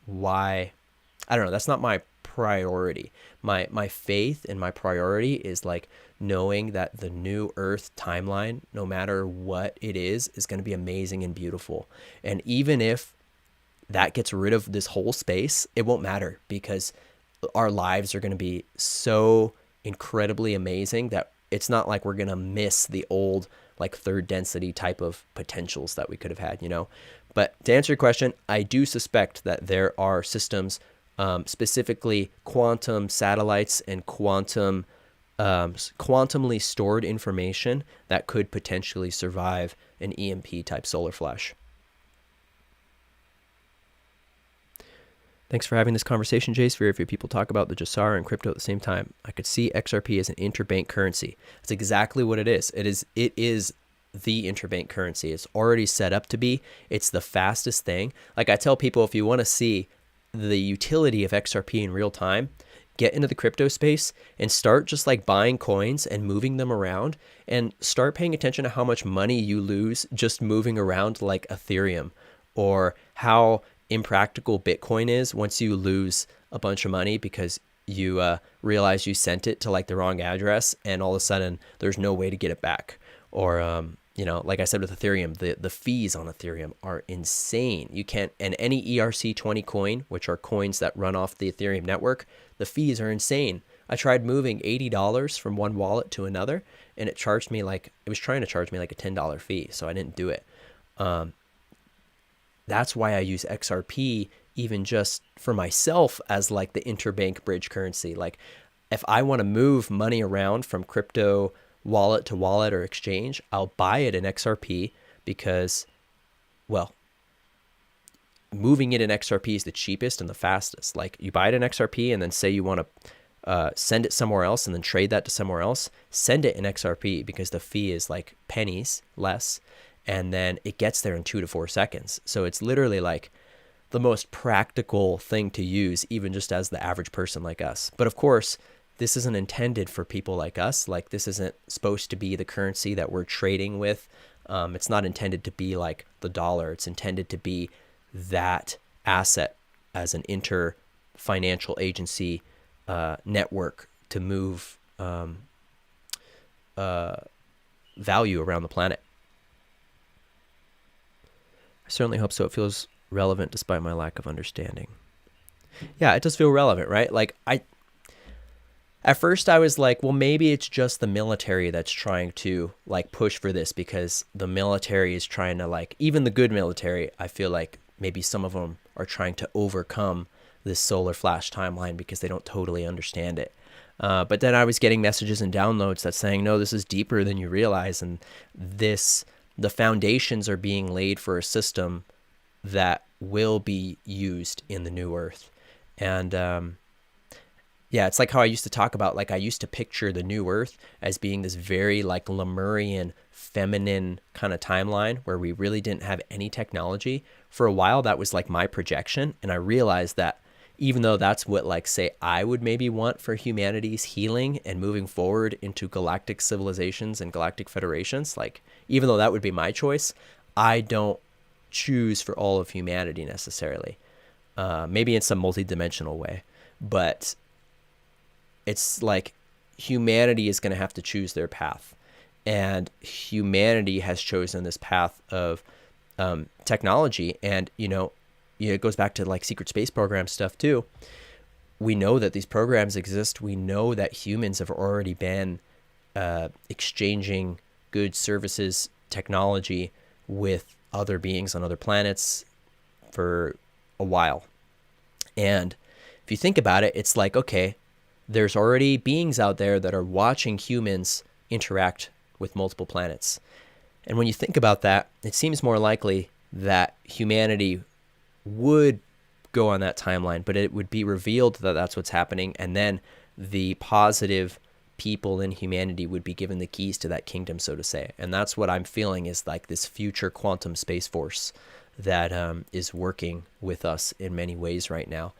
why, I don't know, that's not my priority. My faith and my priority is like knowing that the new Earth timeline, no matter what it is going to be amazing and beautiful. And even if that gets rid of this whole space, it won't matter, because our lives are going to be so incredibly amazing that it's not like we're going to miss the old like third density type of potentials that we could have had, you know. But to answer your question, I do suspect that there are systems, specifically quantum satellites and quantumly stored information that could potentially survive an EMP type solar flash. Thanks for having this conversation, Jace. Very few people talk about the Jasara and crypto at the same time. I could see XRP as an interbank currency. That's exactly what it is. It is the interbank currency. It's already set up to be. It's the fastest thing. Like I tell people, if you want to see the utility of XRP in real time, get into the crypto space and start just like buying coins and moving them around, and start paying attention to how much money you lose just moving around like Ethereum, or how impractical Bitcoin is once you lose a bunch of money because you realize you sent it to like the wrong address and all of a sudden there's no way to get it back. Or like I said with Ethereum, the fees on Ethereum are insane. You can't, and any ERC20 coin, which are coins that run off the Ethereum network, the fees are insane. I tried moving $80 from one wallet to another, and it was trying to charge me like a $10 fee, so I didn't do it. That's why I use XRP even just for myself as like the interbank bridge currency. Like if I want to move money around from crypto wallet to wallet or exchange, I'll buy it in XRP because, well, moving it in XRP is the cheapest and the fastest. Like you buy it in XRP and then say you want to send it somewhere else and then trade that to somewhere else, send it in XRP because the fee is like pennies less, and then it gets there in 2 to 4 seconds. So it's literally like the most practical thing to use, even just as the average person like us. But of course, this isn't intended for people like us. Like this isn't supposed to be the currency that we're trading with. It's not intended to be like the dollar. It's intended to be that asset as an inter-financial agency network to move value around the planet. I certainly hope so. It feels relevant despite my lack of understanding. Yeah, it does feel relevant, right? Like at first I was like, well, maybe it's just the military that's trying to like push for this, because the military is trying to like, even the good military, I feel like maybe some of them are trying to overcome this solar flash timeline because they don't totally understand it. But then I was getting messages and downloads that saying, no, this is deeper than you realize. And the foundations are being laid for a system that will be used in the new earth. And yeah, it's like how I used to talk about, like I used to picture the new earth as being this very like Lemurian feminine kind of timeline where we really didn't have any technology. For a while, that was like my projection. And I realized that even though that's what like, say, I would maybe want for humanity's healing and moving forward into galactic civilizations and galactic federations, like even though that would be my choice, I don't choose for all of humanity necessarily. Maybe in some multidimensional way, but it's like humanity is going to have to choose their path, and humanity has chosen this path of technology. And it goes back to like secret space program stuff too. We know that these programs exist. We know that humans have already been exchanging goods, services, technology with other beings on other planets for a while. And if you think about it, it's like, okay, there's already beings out there that are watching humans interact with multiple planets. And when you think about that, it seems more likely that humanity would go on that timeline, but it would be revealed that that's what's happening. And then the positive people in humanity would be given the keys to that kingdom, so to say. And that's what I'm feeling is like this future quantum space force that is working with us in many ways right now.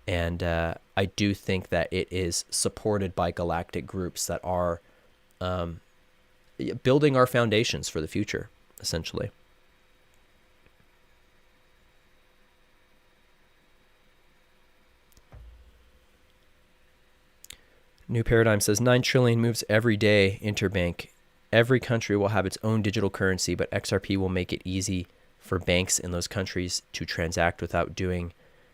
And I do think that it is supported by galactic groups that are building our foundations for the future, essentially. New Paradigm says 9 trillion moves every day, interbank. Every country will have its own digital currency, but XRP will make it easy for banks in those countries to transact without doing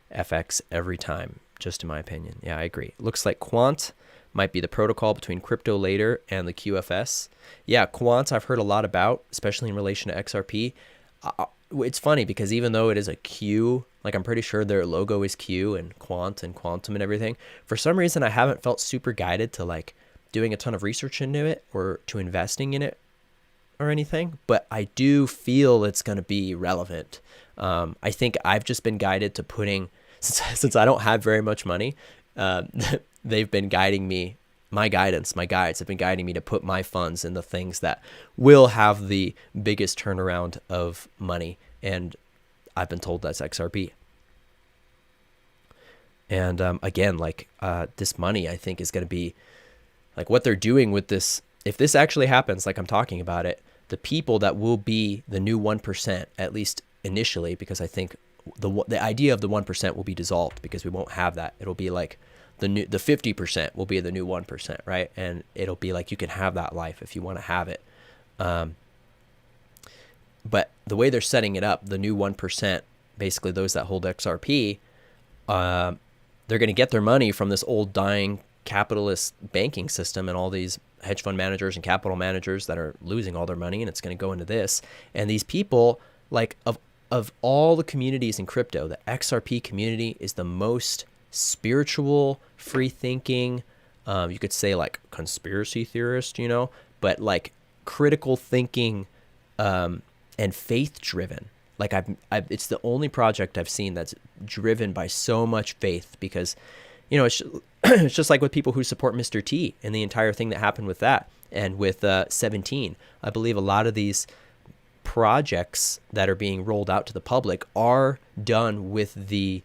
FX every time, just in my opinion. Yeah, I agree. Looks like Quant might be the protocol between crypto later and the QFS. Yeah, Quant I've heard a lot about, especially in relation to XRP. It's funny because even though it is a Q, like I'm pretty sure their logo is Q and Quant and Quantum and everything, for some reason I haven't felt super guided to like doing a ton of research into it or to investing in it or anything, but I do feel it's going to be relevant. I think I've just been guided to putting, since I don't have very much money, they've been guiding me, my guides have been guiding me to put my funds in the things that will have the biggest turnaround of money. And I've been told that's XRP. And again, like this money, I think is going to be like what they're doing with this. If this actually happens, like I'm talking about it, the people that will be the new 1%, at least initially, because I think the idea of the 1% will be dissolved because we won't have that. It'll be like the 50% will be the new 1%, right? And it'll be like you can have that life if you want to have it. But the way they're setting it up, the new 1%, basically those that hold XRP, they're going to get their money from this old dying capitalist banking system and all these hedge fund managers and capital managers that are losing all their money, and it's going to go into this. And these people, like, of all the communities in crypto, the XRP community is the most spiritual, free thinking, you could say like conspiracy theorist, you know, but like critical thinking, and faith driven. Like it's the only project I've seen that's driven by so much faith, because, you know, it's just like with people who support Mr. T and the entire thing that happened with that, and with 17. I believe a lot of these projects that are being rolled out to the public are done with the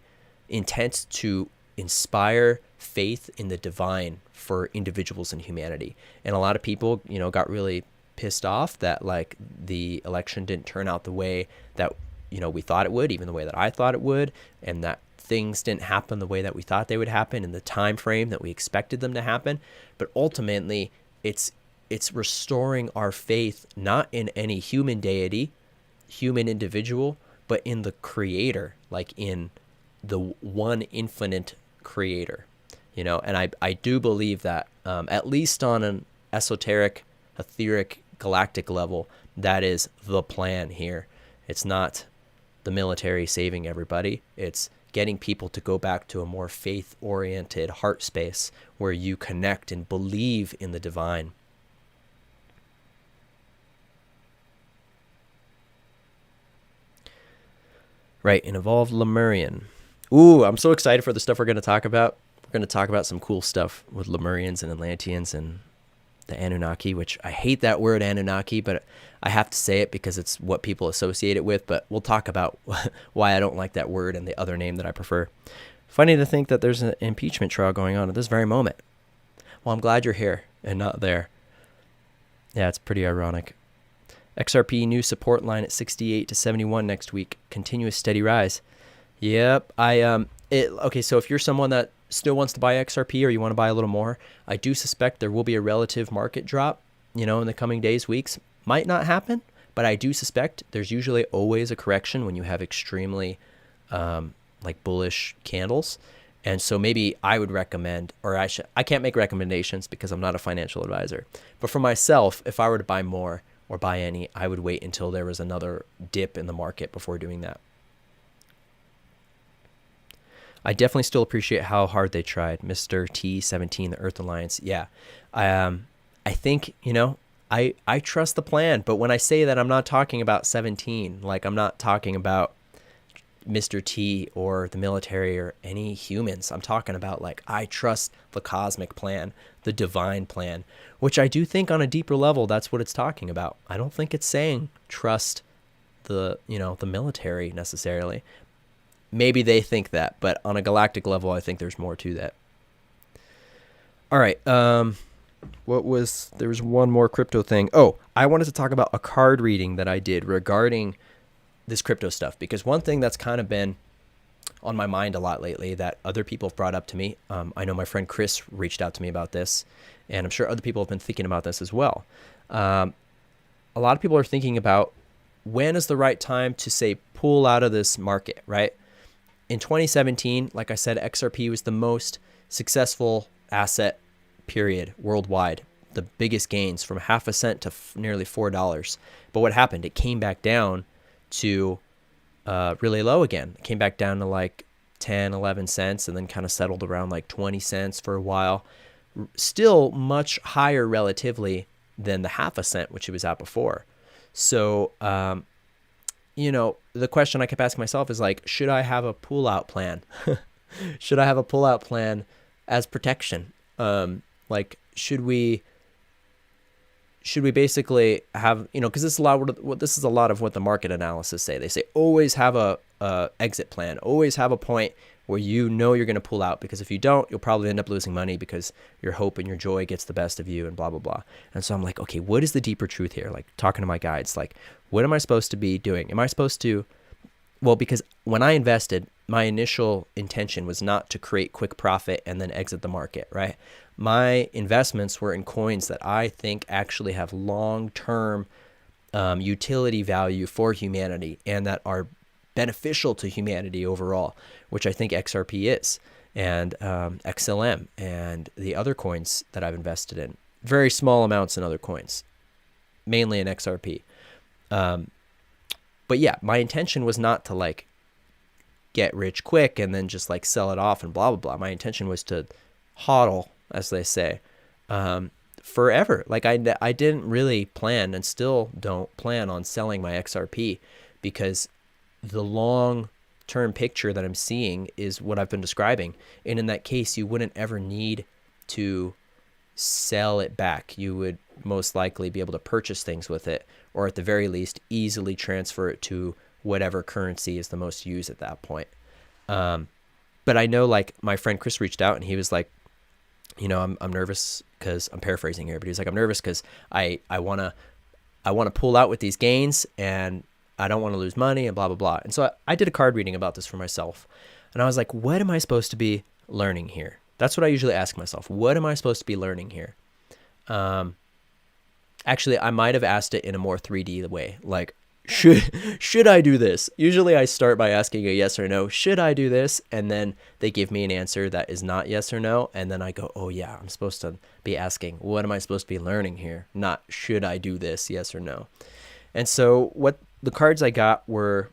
intent to inspire faith in the divine for individuals in humanity. And a lot of people, you know, got really pissed off that like the election didn't turn out the way that, you know, we thought it would, even the way that I thought it would, and that things didn't happen the way that we thought they would happen in the time frame that we expected them to happen. But ultimately, it's restoring our faith not in any human deity, human individual, but in the creator, like in the one infinite creator, you know. And I do believe that, at least on an esoteric, etheric, galactic level, that is the plan here. It's not the military saving everybody. It's getting people to go back to a more faith-oriented heart space where you connect and believe in the divine. Right, an evolved Lemurian. Ooh, I'm so excited for the stuff we're going to talk about. We're going to talk about some cool stuff with Lemurians and Atlanteans and the Annunaki, which I hate that word Annunaki, but I have to say it because it's what people associate it with. But we'll talk about why I don't like that word and the other name that I prefer. Funny to think that there's an impeachment trial going on at this very moment. Well, I'm glad you're here and not there. Yeah, it's pretty ironic. XRP new support line at 68 to 71 next week. Continuous steady rise. Yep. Okay, so if you're someone that still wants to buy XRP, or you want to buy a little more, I do suspect there will be a relative market drop, you know, in the coming days, weeks. Might not happen, but I do suspect there's usually always a correction when you have extremely like bullish candles. And so maybe I would recommend, or I can't make recommendations because I'm not a financial advisor, but for myself, if I were to buy more or buy any, I would wait until there was another dip in the market before doing that. I definitely still appreciate how hard they tried. Mr. T17, the Earth Alliance. Yeah. I think, you know, I trust the plan, but when I say that, I'm not talking about 17. Like, I'm not talking about Mr. T or the military or any humans. I'm talking about, like, I trust the cosmic plan, the divine plan, which I do think on a deeper level, that's what it's talking about. I don't think it's saying trust the, you know, the military necessarily. Maybe they think that, but on a galactic level, I think there's more to that. All right. There was one more crypto thing. Oh, I wanted to talk about a card reading that I did regarding this crypto stuff, because one thing that's kind of been on my mind a lot lately that other people have brought up to me. I know my friend Chris reached out to me about this, and I'm sure other people have been thinking about this as well. A lot of people are thinking about when is the right time to, say, pull out of this market, right? In 2017, like I said, XRP was the most successful asset, period, worldwide. The biggest gains from half a cent to nearly $4. But what happened? It came back down to really low again. It came back down to like 10, 11 cents and then kind of settled around like 20 cents for a while. Still much higher relatively than the half a cent, which it was at before. So, you know, the question I kept asking myself is like, should I have a pull out plan? Should I have a pull out plan as protection? Like, should we basically have, you know, because this is a lot of what the market analysis say. They say always have a exit plan, always have a point where you know you're going to pull out, because if you don't, you'll probably end up losing money because your hope and your joy gets the best of you and blah, blah, blah. And so I'm like, okay, what is the deeper truth here? Like, talking to my guides, like, what am I supposed to be doing? Am I supposed to, well, because when I invested, my initial intention was not to create quick profit and then exit the market, right? My investments were in coins that I think actually have long-term utility value for humanity and that are beneficial to humanity overall, which I think XRP is, and XLM and the other coins that I've invested in. Very small amounts in other coins, mainly in XRP. But yeah, my intention was not to like get rich quick and then just like sell it off and blah, blah, blah. My intention was to hodl, as they say, forever. Like I didn't really plan and still don't plan on selling my XRP, because the long-term picture that I'm seeing is what I've been describing. And in that case, you wouldn't ever need to sell it back. You would most likely be able to purchase things with it, or at the very least, easily transfer it to whatever currency is the most used at that point. But I know, like, my friend Chris reached out and he was like, you know, I'm nervous because I'm paraphrasing here, but he's like, I'm nervous because I want to pull out with these gains and I don't want to lose money and blah, blah, blah. And so I did a card reading about this for myself. And I was like, what am I supposed to be learning here? That's what I usually ask myself. What am I supposed to be learning here? Actually, I might have asked it in a more 3D way. Like, should I do this? Usually I start by asking a yes or no. Should I do this? And then they give me an answer that is not yes or no. And then I go, oh yeah, I'm supposed to be asking, what am I supposed to be learning here? Not should I do this? Yes or no. And so what the cards I got were,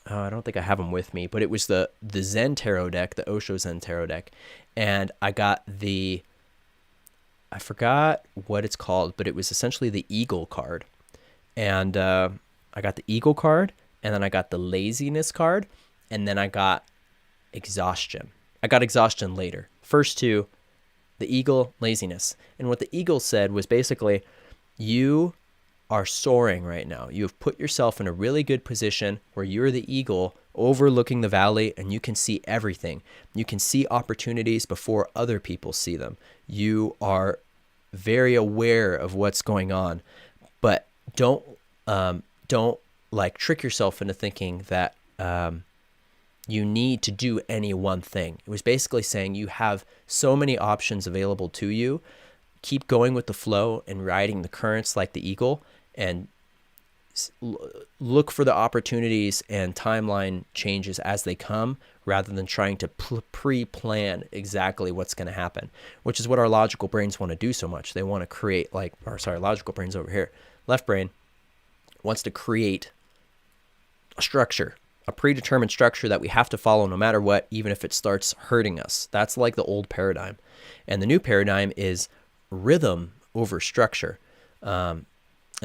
I don't think I have them with me, but it was the Zen Tarot deck, the Osho Zen Tarot deck. And I got I forgot what it's called, but it was essentially the Eagle card. And I got the Eagle card, and then I got the Laziness card, and then I got Exhaustion. I got Exhaustion later. First two, the Eagle, Laziness. And what the Eagle said was basically, you are soaring right now. You have put yourself in a really good position where you're the eagle overlooking the valley and you can see everything. You can see opportunities before other people see them. You are very aware of what's going on, but don't like trick yourself into thinking that you need to do any one thing. It was basically saying you have so many options available to you. Keep going with the flow and riding the currents like the eagle, and look for the opportunities and timeline changes as they come, rather than trying to pre-plan exactly what's going to happen, which is what our logical brains want to do so much. They want to create logical brains over here. Left brain wants to create a structure, a predetermined structure that we have to follow no matter what, even if it starts hurting us. That's like the old paradigm. And the new paradigm is rhythm over structure. And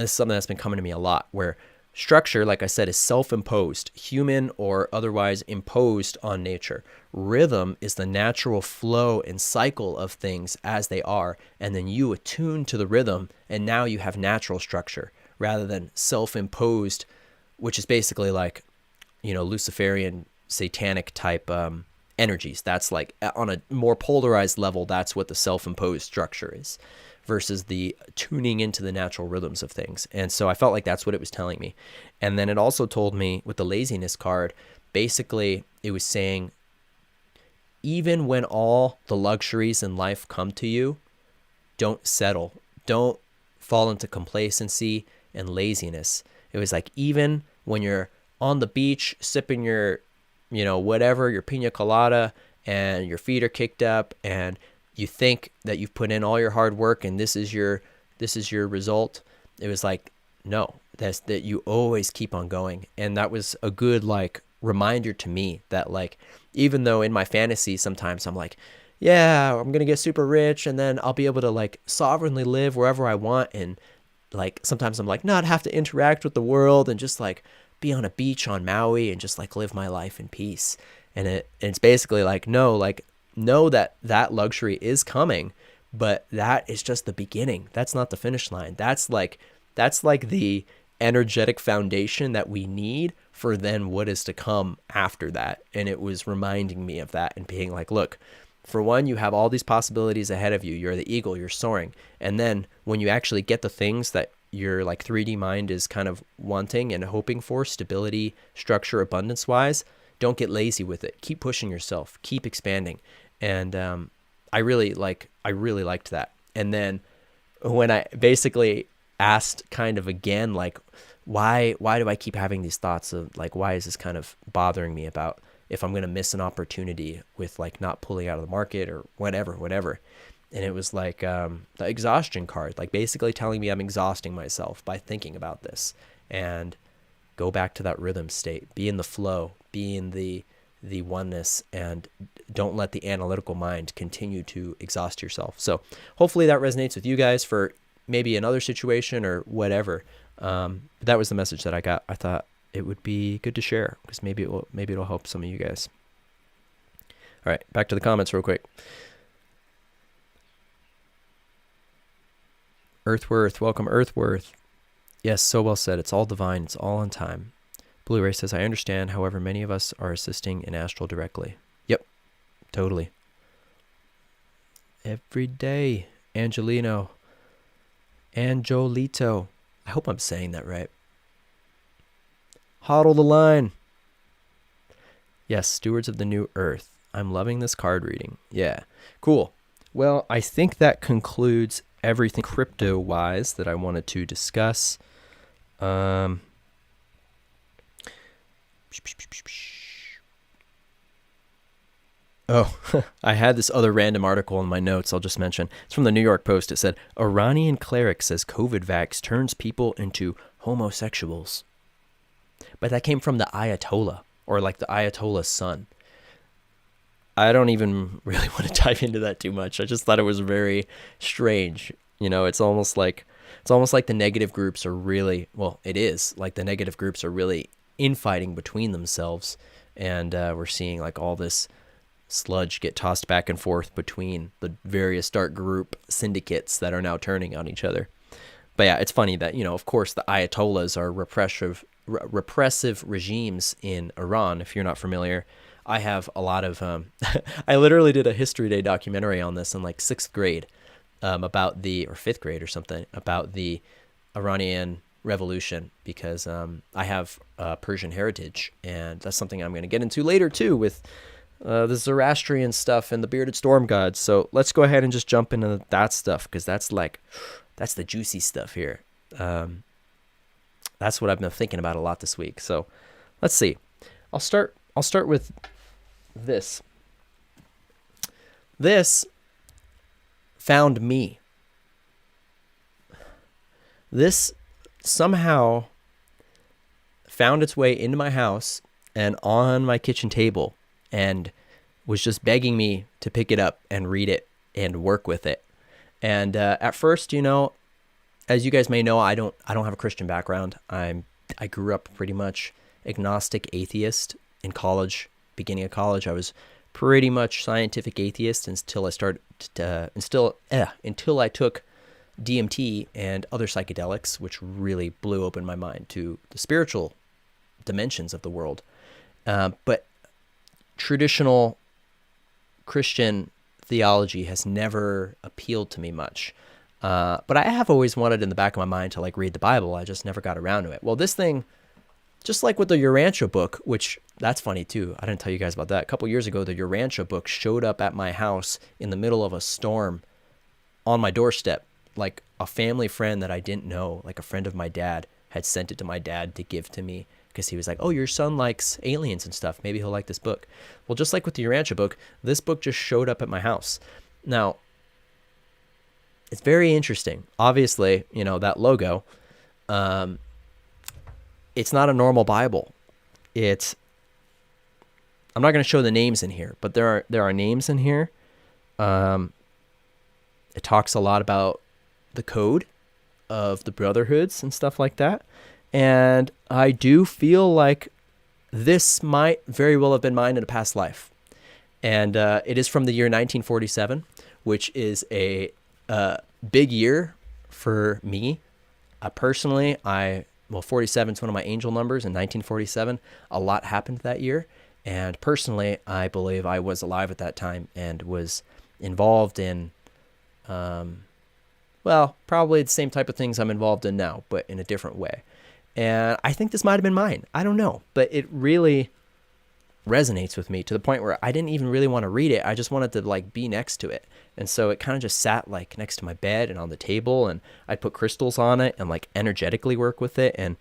this is something that's been coming to me a lot, where structure, like I said, is self-imposed, human or otherwise imposed on nature. Rhythm is the natural flow and cycle of things as they are, and then you attune to the rhythm, and now you have natural structure rather than self-imposed, which is basically like, you know, Luciferian satanic type energies. That's like on a more polarized level, that's what the self-imposed structure is, versus the tuning into the natural rhythms of things. And so I felt like that's what it was telling me. And then it also told me with the Laziness card, basically it was saying, even when all the luxuries in life come to you, don't settle. Don't fall into complacency and laziness. It was like, even when you're on the beach sipping your, you know, whatever, your pina colada, and your feet are kicked up, and you think that you've put in all your hard work and this is your result. It was like, no, that you always keep on going. And that was a good like reminder to me that, like, even though in my fantasy sometimes I'm like, yeah, I'm going to get super rich and then I'll be able to like sovereignly live wherever I want. And like, sometimes I'm like, not have to interact with the world and just like be on a beach on Maui and just like live my life in peace. And it's basically like, no, like, know that luxury is coming, but that is just the beginning. That's not the finish line. That's like the energetic foundation that we need for then what is to come after that. And it was reminding me of that and being like, look, for one, you have all these possibilities ahead of you. You're the eagle, you're soaring. And then when you actually get the things that your like 3D mind is kind of wanting and hoping for, stability, structure, abundance wise, don't get lazy with it. Keep pushing yourself, keep expanding. And I really liked that. And then when I basically asked kind of again, like, why do I keep having these thoughts of like, why is this kind of bothering me about if I'm going to miss an opportunity with like not pulling out of the market or whatever. And it was like the exhaustion card, like basically telling me I'm exhausting myself by thinking about this. And go back to that rhythm state, be in the flow, be in the oneness, and don't let the analytical mind continue to exhaust yourself. So hopefully that resonates with you guys for maybe another situation or whatever. But that was the message that I got. I thought it would be good to share because maybe it'll help some of you guys. All right, back to the comments real quick. Earthworth, welcome Earthworth. Yes, so well said. It's all divine. It's all on time. Blue Ray says, I understand. However, many of us are assisting in astral directly. Yep, totally. Every day. Angelito. I hope I'm saying that right. Hodl the line. Yes, stewards of the new earth. I'm loving this card reading. Yeah, cool. Well, I think that concludes everything crypto-wise that I wanted to discuss. Oh, I had this other random article in my notes I'll just mention. It's from the New York Post. It said, Iranian cleric says COVID vax turns people into homosexuals. But that came from the Ayatollah, or like the Ayatollah's son. I don't even really want to dive into that too much. I just thought it was very strange. You know, it's almost like the negative groups are really, well, it is like the negative groups are really infighting between themselves. And we're seeing like all this sludge get tossed back and forth between the various dark group syndicates that are now turning on each other. But yeah, it's funny that, you know, of course, the Ayatollahs are repressive regimes in Iran, if you're not familiar. I have a lot of, I literally did a History Day documentary on this in like 6th grade about or 5th grade or something, about the Iranian Revolution, because I have Persian heritage, and that's something I'm going to get into later too with the Zoroastrian stuff and the bearded storm gods. So let's go ahead and just jump into that stuff, because that's the juicy stuff here. That's what I've been thinking about a lot this week. So let's see. I'll start with this. This found me. This somehow found its way into my house and on my kitchen table and was just begging me to pick it up and read it and work with it. And at first, you know, as you guys may know, I don't have a Christian background. I grew up pretty much agnostic atheist in college. Beginning of college, I was pretty much scientific atheist until I took DMT and other psychedelics, which really blew open my mind to the spiritual dimensions of the world. But traditional Christian theology has never appealed to me much. But I have always wanted in the back of my mind to like read the Bible. I just never got around to it. Well, this thing, just like with the Urantia book, which that's funny too. I didn't tell you guys about that. A couple years ago, the Urantia book showed up at my house in the middle of a storm on my doorstep. Like a family friend that I didn't know, like a friend of my dad, had sent it to my dad to give to me because he was like, oh, your son likes aliens and stuff. Maybe he'll like this book. Well, just like with the Urantia book, this book just showed up at my house. Now, it's very interesting. Obviously, you know, that logo, it's not a normal Bible. I'm not going to show the names in here, but there are names in here. It talks a lot about the code of the brotherhoods and stuff like that. And I do feel like this might very well have been mine in a past life. And it is from the year 1947, which is a big year for me. Personally, 47 is one of my angel numbers in 1947. A lot happened that year. And personally, I believe I was alive at that time and was involved in, probably the same type of things I'm involved in now, but in a different way. And I think this might have been mine. I don't know. But it really resonates with me to the point where I didn't even really want to read it. I just wanted to like be next to it. And so it kind of just sat like next to my bed and on the table, and I'd put crystals on it and like energetically work with it. And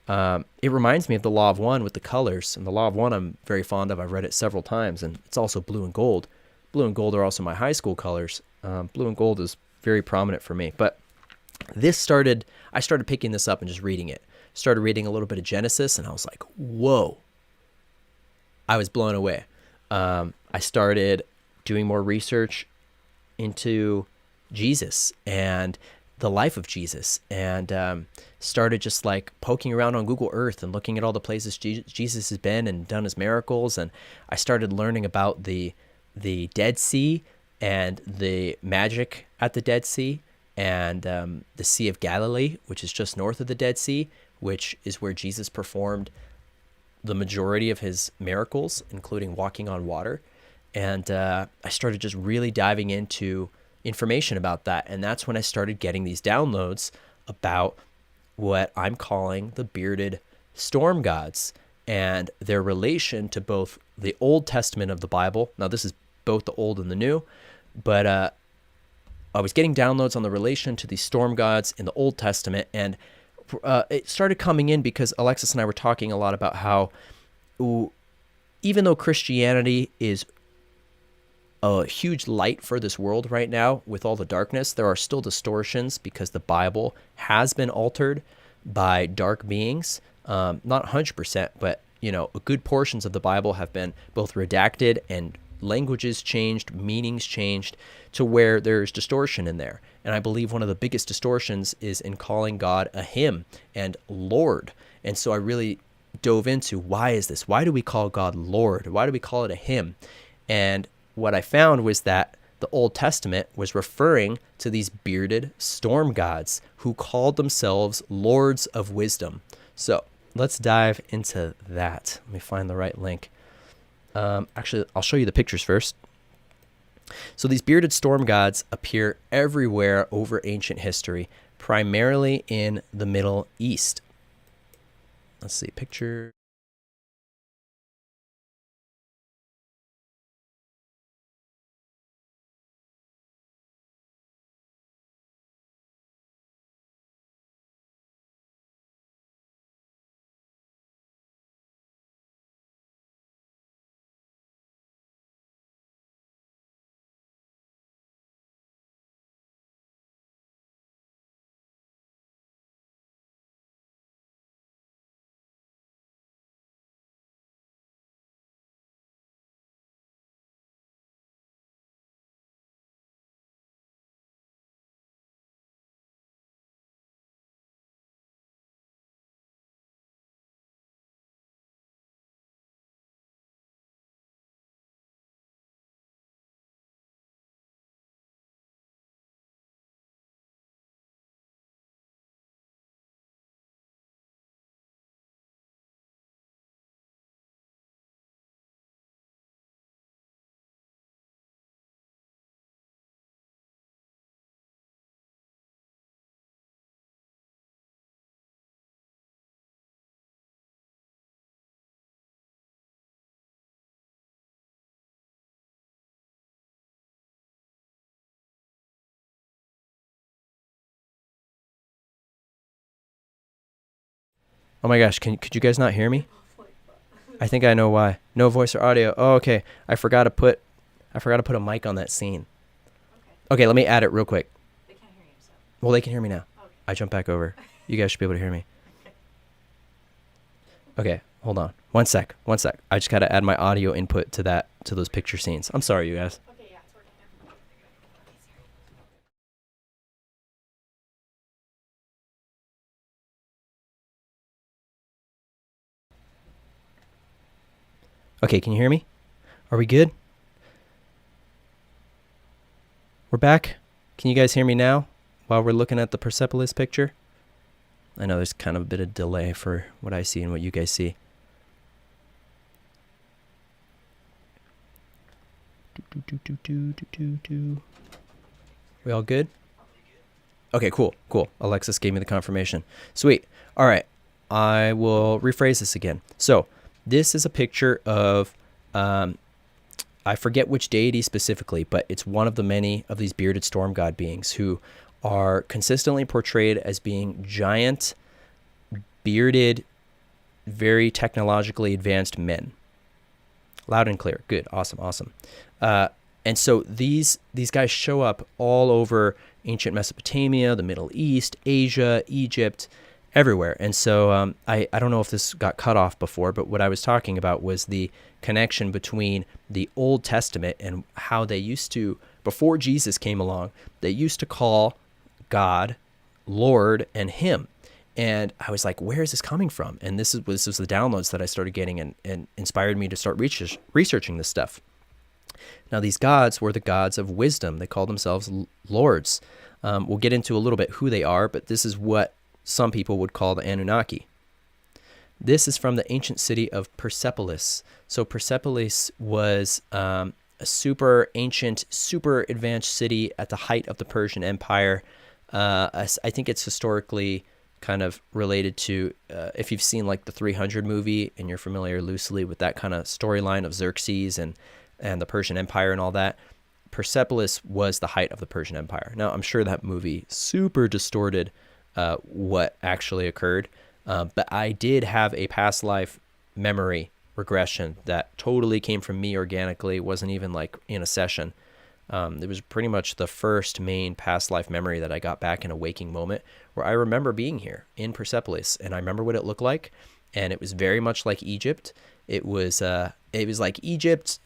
it reminds me of the Law of One with the colors. And the Law of One I'm very fond of. I've read it several times, and it's also blue and gold. Blue and gold are also my high school colors. Blue and gold is very prominent for me. But I started picking this up and just reading it. Started reading a little bit of Genesis, and I was like, whoa. I was blown away. I started doing more research into Jesus and the life of Jesus, and started just like poking around on Google Earth and looking at all the places Jesus has been and done his miracles. And I started learning about the Dead Sea and the magic at the Dead Sea, and the Sea of Galilee, which is just north of the Dead Sea, which is where Jesus performed the majority of his miracles, including walking on water. And I started just really diving into information about that. And that's when I started getting these downloads about what I'm calling the bearded storm gods and their relation to both the Old Testament of the Bible. Now, this is both the Old and the New, but I was getting downloads on the relation to these storm gods in the Old Testament. And it started coming in because Alexis and I were talking a lot about how even though Christianity is a huge light for this world right now with all the darkness, there are still distortions because the Bible has been altered by dark beings. Not 100%, but good portions of the Bible have been both redacted and languages changed, meanings changed to where there's distortion in there. And I believe one of the biggest distortions is in calling God a him and Lord. And so I really dove into, why is this? Why do we call God Lord? Why do we call it a him? And what I found was that the Old Testament was referring to these bearded storm gods who called themselves lords of wisdom. So let's dive into that. Let me find the right link. Actually, I'll show you the pictures first. So these bearded storm gods appear everywhere over ancient history, primarily in the Middle East. Let's see, picture. Oh my gosh, could you guys not hear me? I think I know why. No voice or audio. Oh, okay. I forgot to put a mic on that scene. Okay, let me add it real quick. They can't hear you, so. Well, they can hear me now. Okay. I jump back over. You guys should be able to hear me. Okay, hold on. One sec. I just got to add my audio input to those picture scenes. I'm sorry, you guys. Okay, yeah, it's working now. Okay, can you hear me? Are we good? We're back. Can you guys hear me now while we're looking at the Persepolis picture? I know there's kind of a bit of delay for what I see and what you guys see. We all good? Okay, cool. Alexis gave me the confirmation. Sweet. All right. I will rephrase this again. So This is a picture of, I forget which deity specifically, but it's one of the many of these bearded storm god beings who are consistently portrayed as being giant, bearded, very technologically advanced men. Loud and clear. Good. Awesome. Awesome. And so these guys show up all over ancient Mesopotamia, the Middle East, Asia, Egypt, everywhere. And so I don't know if this got cut off before, but what I was talking about was the connection between the Old Testament and how they used to, before Jesus came along, they used to call God Lord and Him. And I was like, where is this coming from? And this was the downloads that I started getting and inspired me to start researching this stuff. Now, these gods were the gods of wisdom. They called themselves lords. We'll get into a little bit who they are, but this is what some people would call the Anunnaki. This is from the ancient city of Persepolis. So Persepolis was a super ancient, super advanced city at the height of the Persian Empire. I think it's historically kind of related to, if you've seen like the 300 movie and you're familiar loosely with that kind of storyline of Xerxes and the Persian Empire and all that, Persepolis was the height of the Persian Empire. Now, I'm sure that movie super distorted what actually occurred, but I did have a past life memory regression that totally came from me organically. It wasn't even like in a session. It was pretty much the first main past life memory that I got back in a waking moment, where I remember being here in Persepolis, and I remember what it looked like, and it was very much like Egypt. It was like Egypt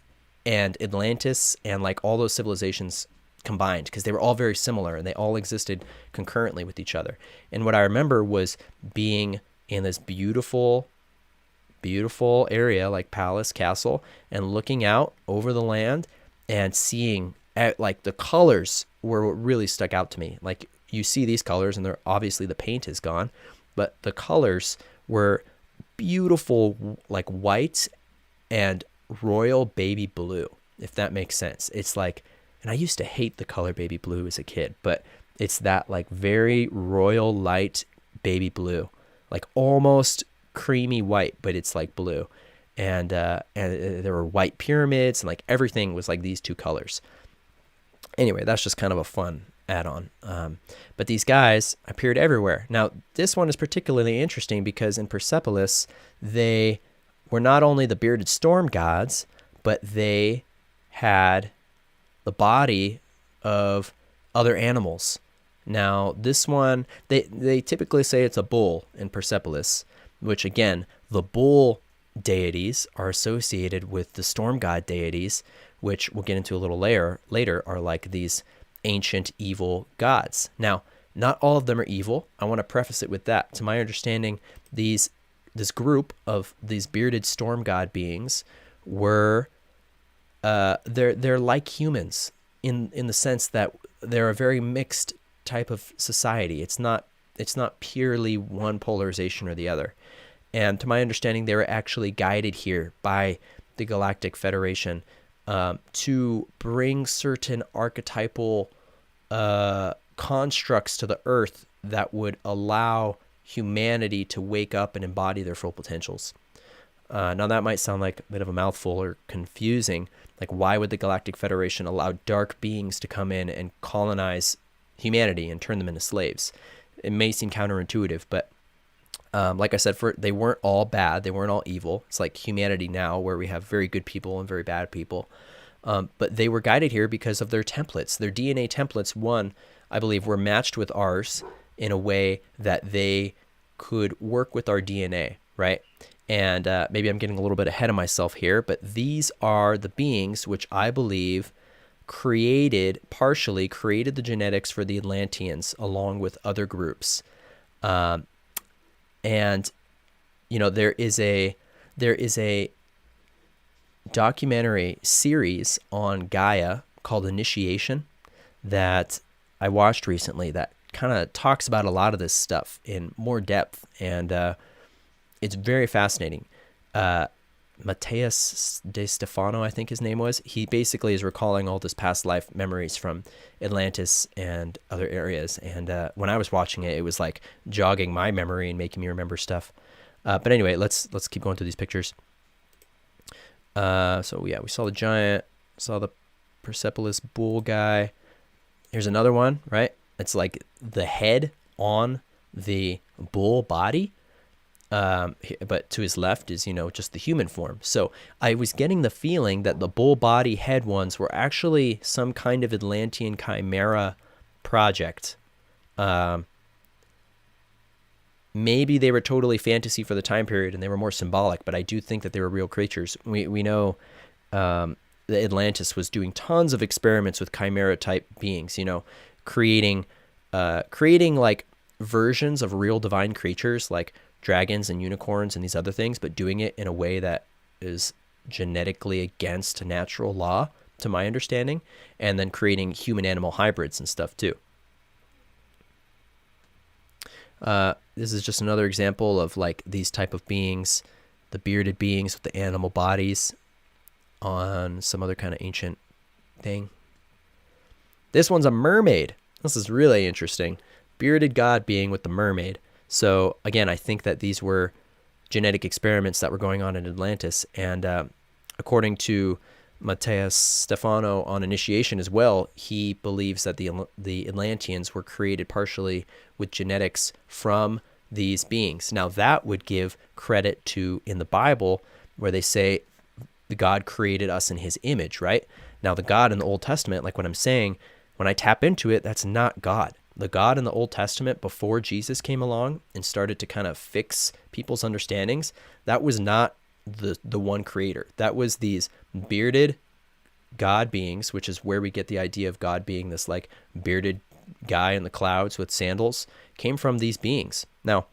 and Atlantis and like all those civilizations combined, because they were all very similar and they all existed concurrently with each other. And what I remember was being in this beautiful area, like palace, castle, and looking out over the land and seeing like the colors were what really stuck out to me. Like, you see these colors and they're obviously, the paint is gone, but the colors were beautiful, like white and royal baby blue, if that makes sense. It's like, and I used to hate the color baby blue as a kid, but it's that like very royal light baby blue, like almost creamy white, but it's like blue. And there were white pyramids, and like everything was like these two colors. Anyway, that's just kind of a fun add-on. But these guys appeared everywhere. Now, this one is particularly interesting because in Persepolis, they were not only the bearded storm gods, but they had the body of other animals. Now, this one, they typically say it's a bull in Persepolis, which again, the bull deities are associated with the storm god deities, which we'll get into a little later, are like these ancient evil gods. Now, not all of them are evil. I want to preface it with that. To my understanding, this group of these bearded storm god beings were they're like humans in the sense that they're a very mixed type of society. It's not purely one polarization or the other. And to my understanding, they were actually guided here by the Galactic Federation to bring certain archetypal constructs to the Earth that would allow humanity to wake up and embody their full potentials. Now, that might sound like a bit of a mouthful or confusing. Like, why would the Galactic Federation allow dark beings to come in and colonize humanity and turn them into slaves? It may seem counterintuitive, but like I said, they weren't all bad. They weren't all evil. It's like humanity now, where we have very good people and very bad people. But they were guided here because of their templates. Their DNA templates, I believe, were matched with ours in a way that they could work with our DNA, right? And maybe I'm getting a little bit ahead of myself here, but these are the beings which I believe partially created the genetics for the Atlanteans along with other groups. And there is a documentary series on Gaia called Initiation that I watched recently that kind of talks about a lot of this stuff in more depth, and it's very fascinating. Mateus De Stefano, I think his name was. He basically is recalling all this past life memories from Atlantis and other areas. And when I was watching it, it was like jogging my memory and making me remember stuff. But anyway, let's keep going through these pictures. So yeah, we saw the giant, saw the Persepolis bull guy. Here's another one, right? It's like the head on the bull body. But to his left is, just the human form. So I was getting the feeling that the bull body head ones were actually some kind of Atlantean chimera project. Maybe they were totally fantasy for the time period and they were more symbolic, but I do think that they were real creatures. We know the Atlantis was doing tons of experiments with chimera type beings, creating like versions of real divine creatures like dragons and unicorns and these other things, but doing it in a way that is genetically against natural law, to my understanding, and then creating human animal hybrids and stuff too. This is just another example of like these type of beings, the bearded beings with the animal bodies on some other kind of ancient thing. This one's a mermaid. This is really interesting. Bearded god being with the mermaid. So again, I think that these were genetic experiments that were going on in Atlantis. And according to Matthias Stefano on Initiation as well, he believes that the Atlanteans were created partially with genetics from these beings. Now that would give credit to in the Bible where they say the God created us in his image, right? Now the God in the Old Testament, like what I'm saying, when I tap into it, that's not God. The God in the Old Testament before Jesus came along and started to kind of fix people's understandings, that was not the one creator. That was these bearded God beings, which is where we get the idea of God being this like bearded guy in the clouds with sandals, came from these beings. Now,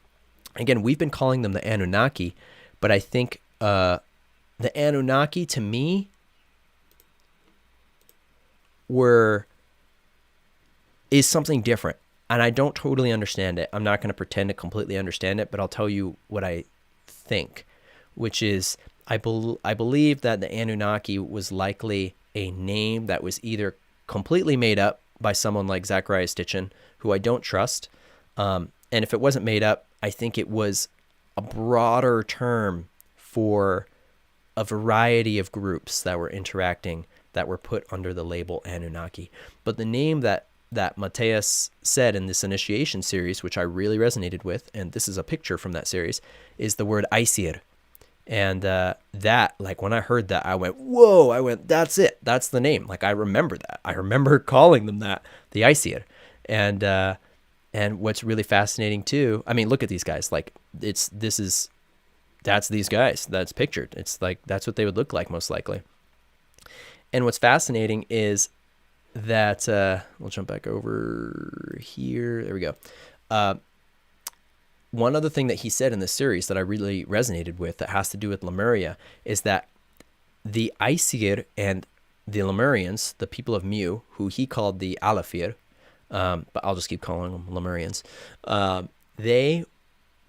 again, we've been calling them the Anunnaki, but I think the Anunnaki to me is something different. And I don't totally understand it. I'm not going to pretend to completely understand it, but I'll tell you what I think, which is I believe that the Anunnaki was likely a name that was either completely made up by someone like Zachariah Stitchin, who I don't trust. And if it wasn't made up, I think it was a broader term for a variety of groups that were interacting that were put under the label Anunnaki. But the name that Matthias said in this initiation series, which I really resonated with, and this is a picture from that series, is the word Aesir. And that, like, when I heard that, I went, whoa, that's it. That's the name. Like, I remember that. I remember calling them that, the Aesir. And what's really fascinating, too, I mean, look at these guys. Like, that's these guys that's pictured. It's like, that's what they would look like, most likely. And what's fascinating is that, we'll jump back over here. There we go. One other thing that he said in this series that I really resonated with that has to do with Lemuria is that the Aesir and the Lemurians, the people of Mu, who he called the Alafir, but I'll just keep calling them Lemurians,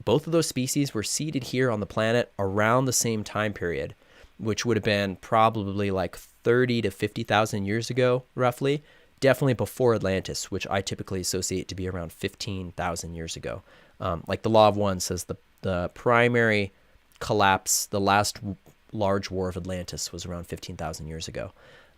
both of those species were seeded here on the planet around the same time period, which would have been probably like 30 to 50,000 years ago, roughly. Definitely before Atlantis, which I typically associate to be around 15,000 years ago. Like the Law of One says the primary collapse, the last large war of Atlantis was around 15,000 years ago.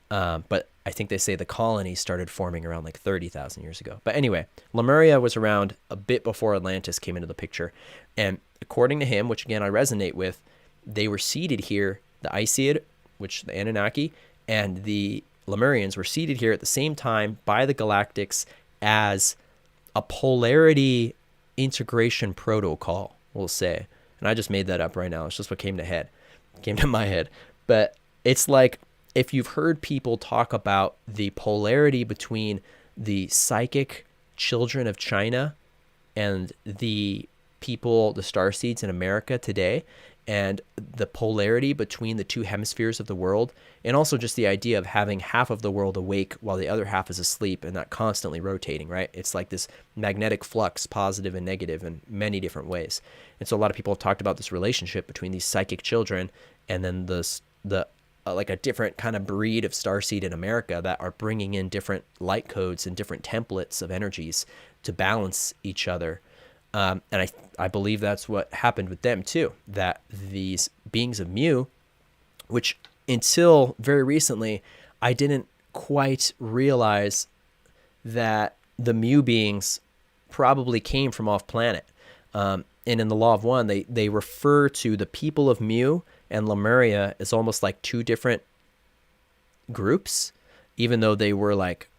But I think they say the colony started forming around like 30,000 years ago. But anyway, Lemuria was around a bit before Atlantis came into the picture. And according to him, which again I resonate with, they were seeded here, the Aesir, which the Anunnaki, and the Lemurians were seeded here at the same time by the Galactics as a polarity integration protocol, we'll say. And I just made that up right now. It's just what came to my head. But it's like if you've heard people talk about the polarity between the psychic children of China and the people, the starseeds in America today, and the polarity between the two hemispheres of the world, and also just the idea of having half of the world awake while the other half is asleep and not constantly rotating, right? It's like this magnetic flux, positive and negative in many different ways. And so a lot of people have talked about this relationship between these psychic children and then the like a different kind of breed of starseed in America that are bringing in different light codes and different templates of energies to balance each other. And I believe that's what happened with them too, that these beings of Mu, which until very recently, I didn't quite realize that the Mu beings probably came from off planet. And in the Law of One, they refer to the people of Mu and Lemuria as almost like two different groups, even though they were like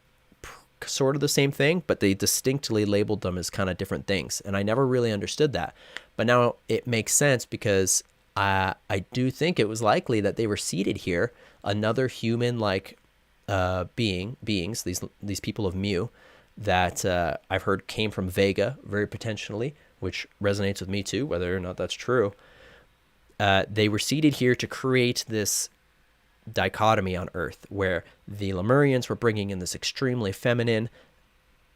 sort of the same thing, but they distinctly labeled them as kind of different things. And I never really understood that. But now it makes sense because I do think it was likely that they were seated here, another human-like beings, these people of Mu, that I've heard came from Vega, very potentially, which resonates with me too, whether or not that's true. They were seated here to create this dichotomy on Earth, where the Lemurians were bringing in this extremely feminine,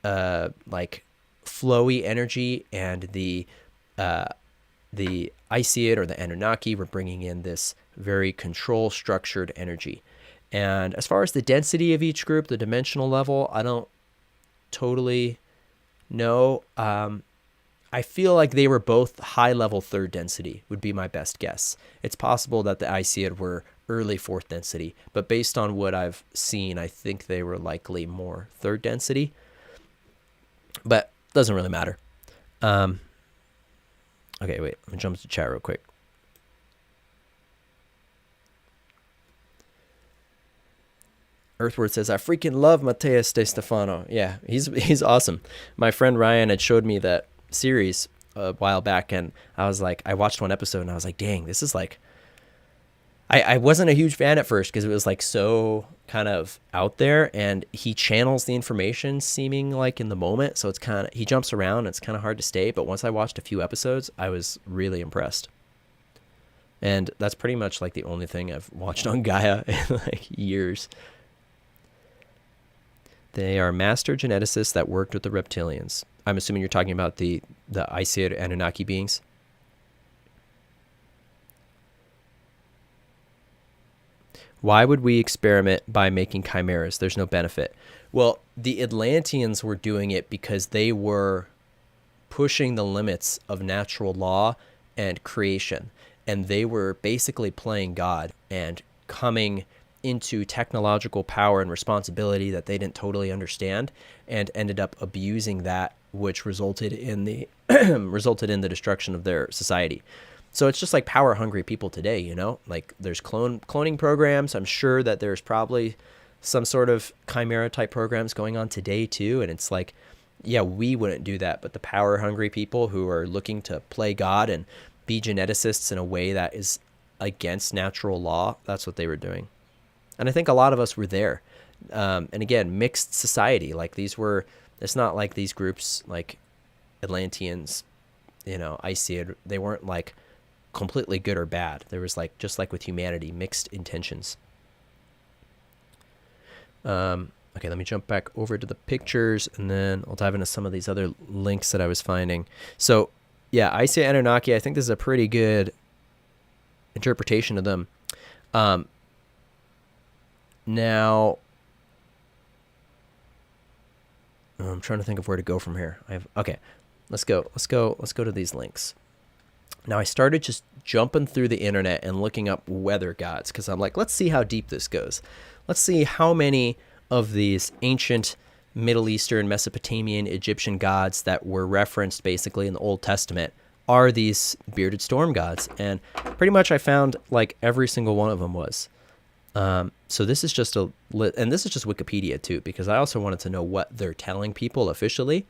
like flowy energy, and the Iseid or the Annunaki were bringing in this very control-structured energy. And as far as the density of each group, the dimensional level, I don't totally know. I feel like they were both high-level third density would be my best guess. It's possible that the Iseid were early fourth density, but based on what I've seen, I think they were likely more third density. But doesn't really matter. Okay, wait. Let me jump to chat real quick. Earthward says, I freaking love Mateus De Stefano. Yeah, he's awesome. My friend Ryan had showed me that series a while back, and I was like, I watched one episode and I was like, dang, this is like, I wasn't a huge fan at first because it was like so kind of out there, and he channels the information seeming like in the moment, so it's kind of, he jumps around and it's kind of hard to stay. But once I watched a few episodes, I was really impressed. And that's pretty much like the only thing I've watched on Gaia in like years. They are master geneticists that worked with the reptilians. I'm assuming you're talking about the Iseid Anunnaki beings. Why would we experiment by making chimeras? There's no benefit. Well, the Atlanteans were doing it because they were pushing the limits of natural law and creation. And they were basically playing God and coming into technological power and responsibility that they didn't totally understand, and ended up abusing that, which resulted in the destruction of their society. So it's just like power hungry people today, you know, like there's cloning programs. I'm sure that there's probably some sort of chimera type programs going on today too. And it's like, yeah, we wouldn't do that, but the power hungry people who are looking to play God and be geneticists in a way that is against natural law, that's what they were doing. And I think a lot of us were there. And again, mixed society. Like it's not like these groups like Atlanteans, you know, Iseid, they weren't like completely good or bad. There was like, just like with humanity, mixed intentions. Okay, let me jump back over to the pictures, and then I'll dive into some of these other links that I was finding. So yeah, Iseid Anunnaki, I think this is a pretty good interpretation of them. Now, I'm trying to think of where to go from here. Okay, let's go to these links. Now, I started just jumping through the internet and looking up weather gods, because I'm like, let's see how deep this goes. Let's see how many of these ancient Middle Eastern, Mesopotamian, Egyptian gods that were referenced basically in the Old Testament are these bearded storm gods. And pretty much I found like every single one of them was. So this is just and this is just Wikipedia too, because I also wanted to know what they're telling people officially.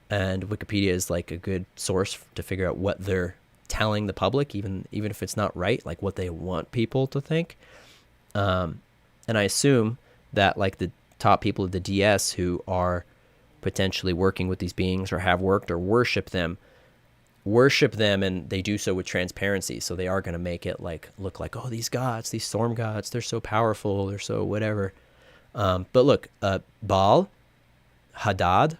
And Wikipedia is like a good source to figure out what they're telling the public, even if it's not right, like what they want people to think. And I assume that like the top people of the DS who are potentially working with these beings or have worked or worship them, and they do so with transparency. So they are going to make it like look like, oh, these gods, these storm gods, they're so powerful, they're so whatever. But look, Baal, Hadad,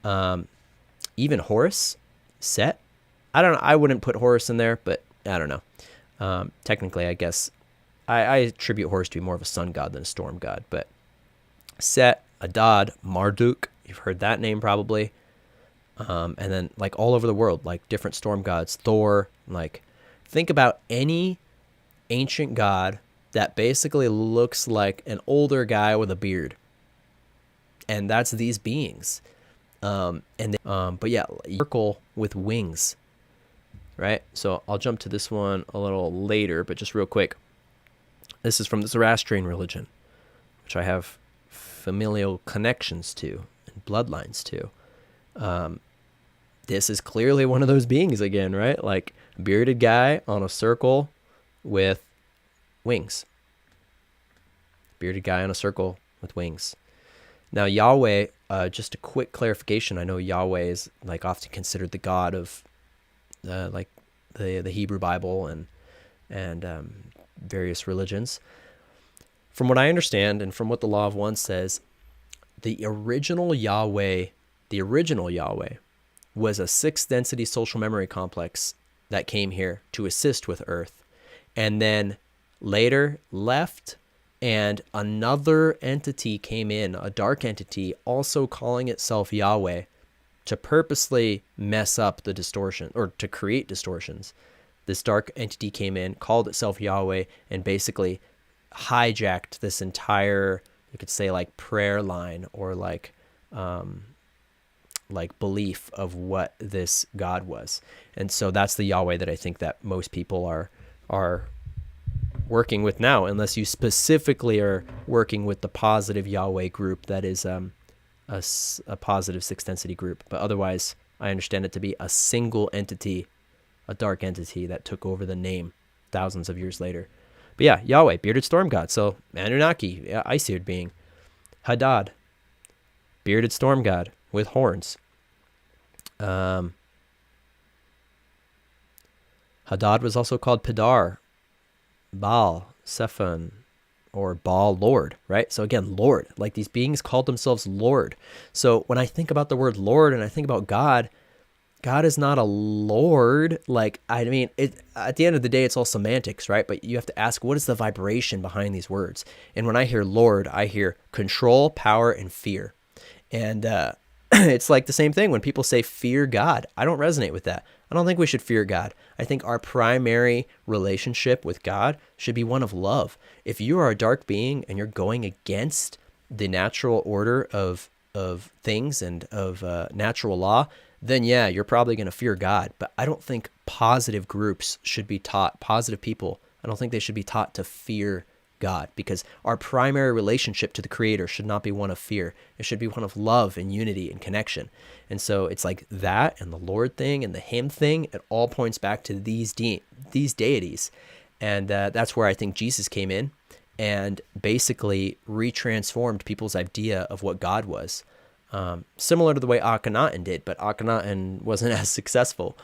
even Horus, Set. I don't know. I wouldn't put Horus in there, but I don't know. Technically, I guess I attribute Horus to be more of a sun god than a storm god. But Set, Adad, Marduk, you've heard that name probably. And then like all over the world, like different storm gods, Thor, like think about any ancient god that basically looks like an older guy with a beard. And that's these beings. But yeah, circle with wings, right? So I'll jump to this one a little later, but just real quick. This is from the Zoroastrian religion, which I have familial connections to and bloodlines to. This is clearly one of those beings again, right? Like a bearded guy on a circle with wings. Bearded guy on a circle with wings. Now Yahweh, just a quick clarification. I know Yahweh is like often considered the God of like the Hebrew Bible and various religions. From what I understand and from what the Law of One says, the original Yahweh was a sixth density social memory complex that came here to assist with Earth, and then later left, and another entity came in, a dark entity, also calling itself Yahweh, to purposely mess up the distortion, or to create distortions. This dark entity came in, called itself Yahweh, and basically hijacked this entire, you could say, like prayer line, or like belief of what this God was. And so that's the Yahweh that I think that most people are working with now, unless you specifically are working with the positive Yahweh group that is a positive sixth density group. But otherwise, I understand it to be a single entity, a dark entity that took over the name thousands of years later. But yeah, Yahweh, bearded storm god. So Annunaki, ice-eared being. Hadad, bearded storm god with horns. Hadad was also called Pedar, Baal, Sephon, or Baal, Lord, right? So again, Lord, like these beings called themselves Lord. So when I think about the word Lord and I think about God, God is not a Lord. Like, I mean, at the end of the day, it's all semantics, right? But you have to ask, what is the vibration behind these words? And when I hear Lord, I hear control, power, and fear. And it's like the same thing when people say fear God. I don't resonate with that. I don't think we should fear God. I think our primary relationship with God should be one of love. If you are a dark being and you're going against the natural order of things and of natural law, then yeah, you're probably going to fear God. But I don't think positive groups should be taught, positive people, I don't think they should be taught to fear God, because our primary relationship to the Creator should not be one of fear. It should be one of love and unity and connection. And so it's like that and the Lord thing and the Him thing, it all points back to these deities. And that's where I think Jesus came in and basically retransformed people's idea of what God was. Similar to the way Akhenaten did, but Akhenaten wasn't as successful.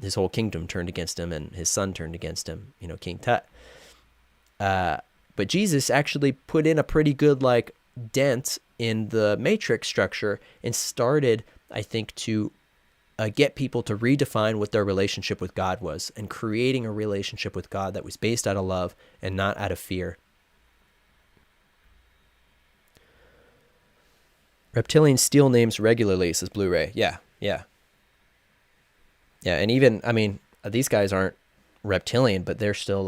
His whole kingdom turned against him and his son turned against him, King Tut. But Jesus actually put in a pretty good dent in the matrix structure and started, I think, to get people to redefine what their relationship with God was, and creating a relationship with God that was based out of love and not out of fear. Reptilians steal names regularly, says Blu-ray. Yeah. And even, I mean, these guys aren't reptilian, but they're still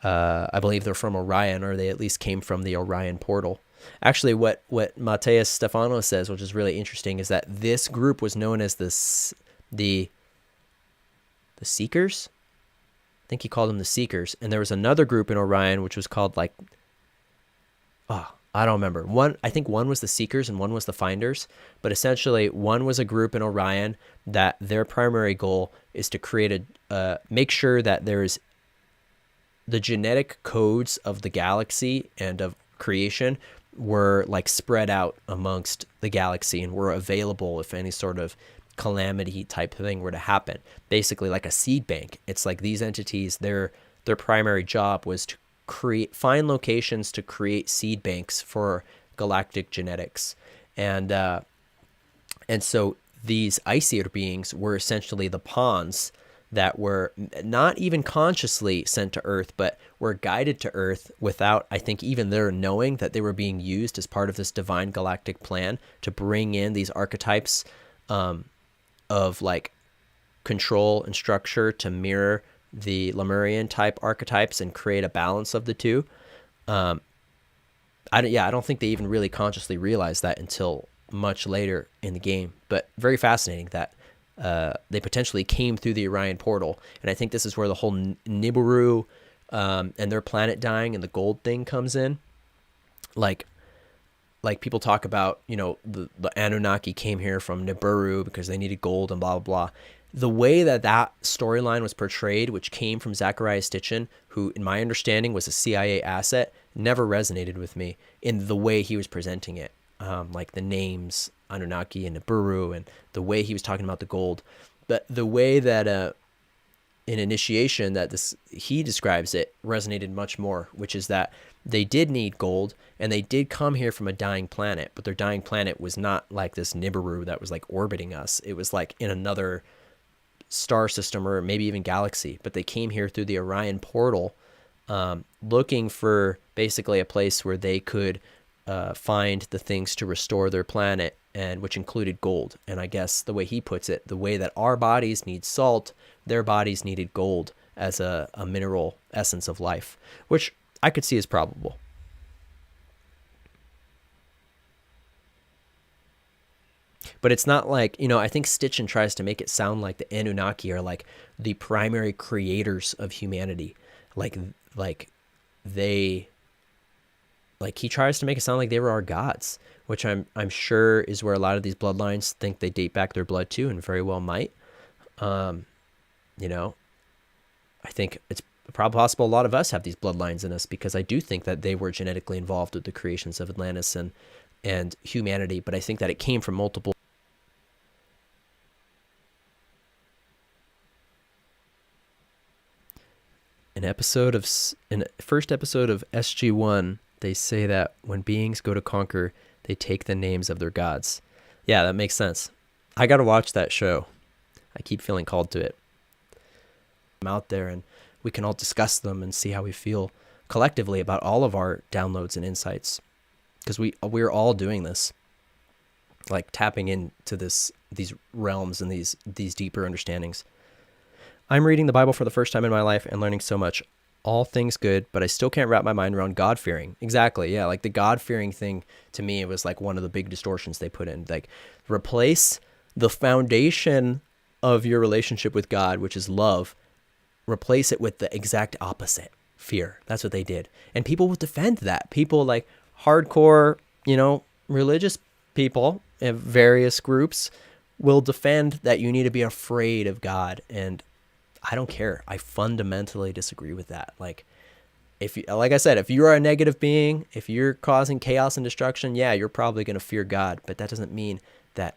I believe they're from Orion, or they at least came from the Orion portal. Actually, what Mateus Stefano says, which is really interesting, is that this group was known as the Seekers. I think he called them the Seekers. And there was another group in Orion which was called I don't remember. I think one was the Seekers and one was the Finders. But essentially, one was a group in Orion that their primary goal is to create make sure that there's the genetic codes of the galaxy and of creation were spread out amongst the galaxy and were available if any sort of calamity type thing were to happen. Basically like a seed bank. It's like these entities, their primary job was to find locations to create seed banks for galactic genetics. And so these Ice-Eater beings were essentially the pawns that were not even consciously sent to Earth, but were guided to Earth without, I think, even their knowing that they were being used as part of this divine galactic plan to bring in these archetypes of control and structure to mirror the Lemurian type archetypes and create a balance of the two. I don't think they even really consciously realized that until much later in the game. But very fascinating that they potentially came through the Orion portal, and I think this is where the whole Nibiru and their planet dying and the gold thing comes in. Like people talk about, the Annunaki came here from Nibiru because they needed gold and blah, blah, blah. The way that storyline was portrayed, which came from Zachariah Stitchin, who, in my understanding, was a CIA asset, never resonated with me in the way he was presenting it. Like the names, Annunaki and Nibiru, and the way he was talking about the gold. But the way that in Initiation that he describes it resonated much more, which is that they did need gold, and they did come here from a dying planet, but their dying planet was not like this Nibiru that was like orbiting us. It was like in another star system or maybe even galaxy, but they came here through the Orion portal, looking for basically a place where they could find the things to restore their planet, and which included gold. And I guess the way he puts it, the way that our bodies need salt, their bodies needed gold as a mineral essence of life, which I could see as probable. But it's not like, I think Stitchin tries to make it sound like the Anunnaki are like the primary creators of humanity. Like he tries to make it sound like they were our gods, which I'm sure is where a lot of these bloodlines think they date back their blood to, and very well might. I think it's probably possible a lot of us have these bloodlines in us, because I do think that they were genetically involved with the creations of Atlantis and humanity, but I think that it came from multiple. In the first episode of SG-1, they say that when beings go to conquer, they take the names of their gods. Yeah, that makes sense. I got to watch that show. I keep feeling called to it. I'm out there, and we can all discuss them and see how we feel collectively about all of our downloads and insights, because we're all doing this, like tapping into these realms and these deeper understandings. I'm reading the Bible for the first time in my life and learning so much. All things good, but I still can't wrap my mind around God-fearing. Exactly, yeah. Like the God-fearing thing, to me, it was like one of the big distortions they put in. Like, replace the foundation of your relationship with God, which is love, replace it with the exact opposite, fear. That's what they did. And people will defend that. People like hardcore, religious people in various groups will defend that you need to be afraid of God. And I don't care. I fundamentally disagree with that. Like I said, if you're a negative being, if you're causing chaos and destruction, yeah, you're probably going to fear God. But that doesn't mean that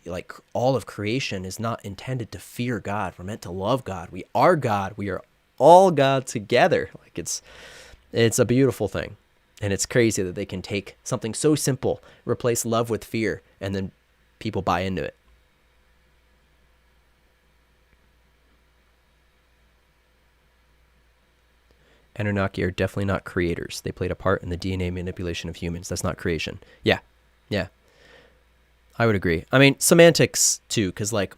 like all of creation is not intended to fear God. We're meant to love God. We are God. We are all God together. Like it's a beautiful thing. And it's crazy that they can take something so simple, replace love with fear, and then people buy into it. Anunnaki are definitely not creators. They played a part in the DNA manipulation of humans. That's not creation. Yeah. I would agree. I mean, semantics too, because I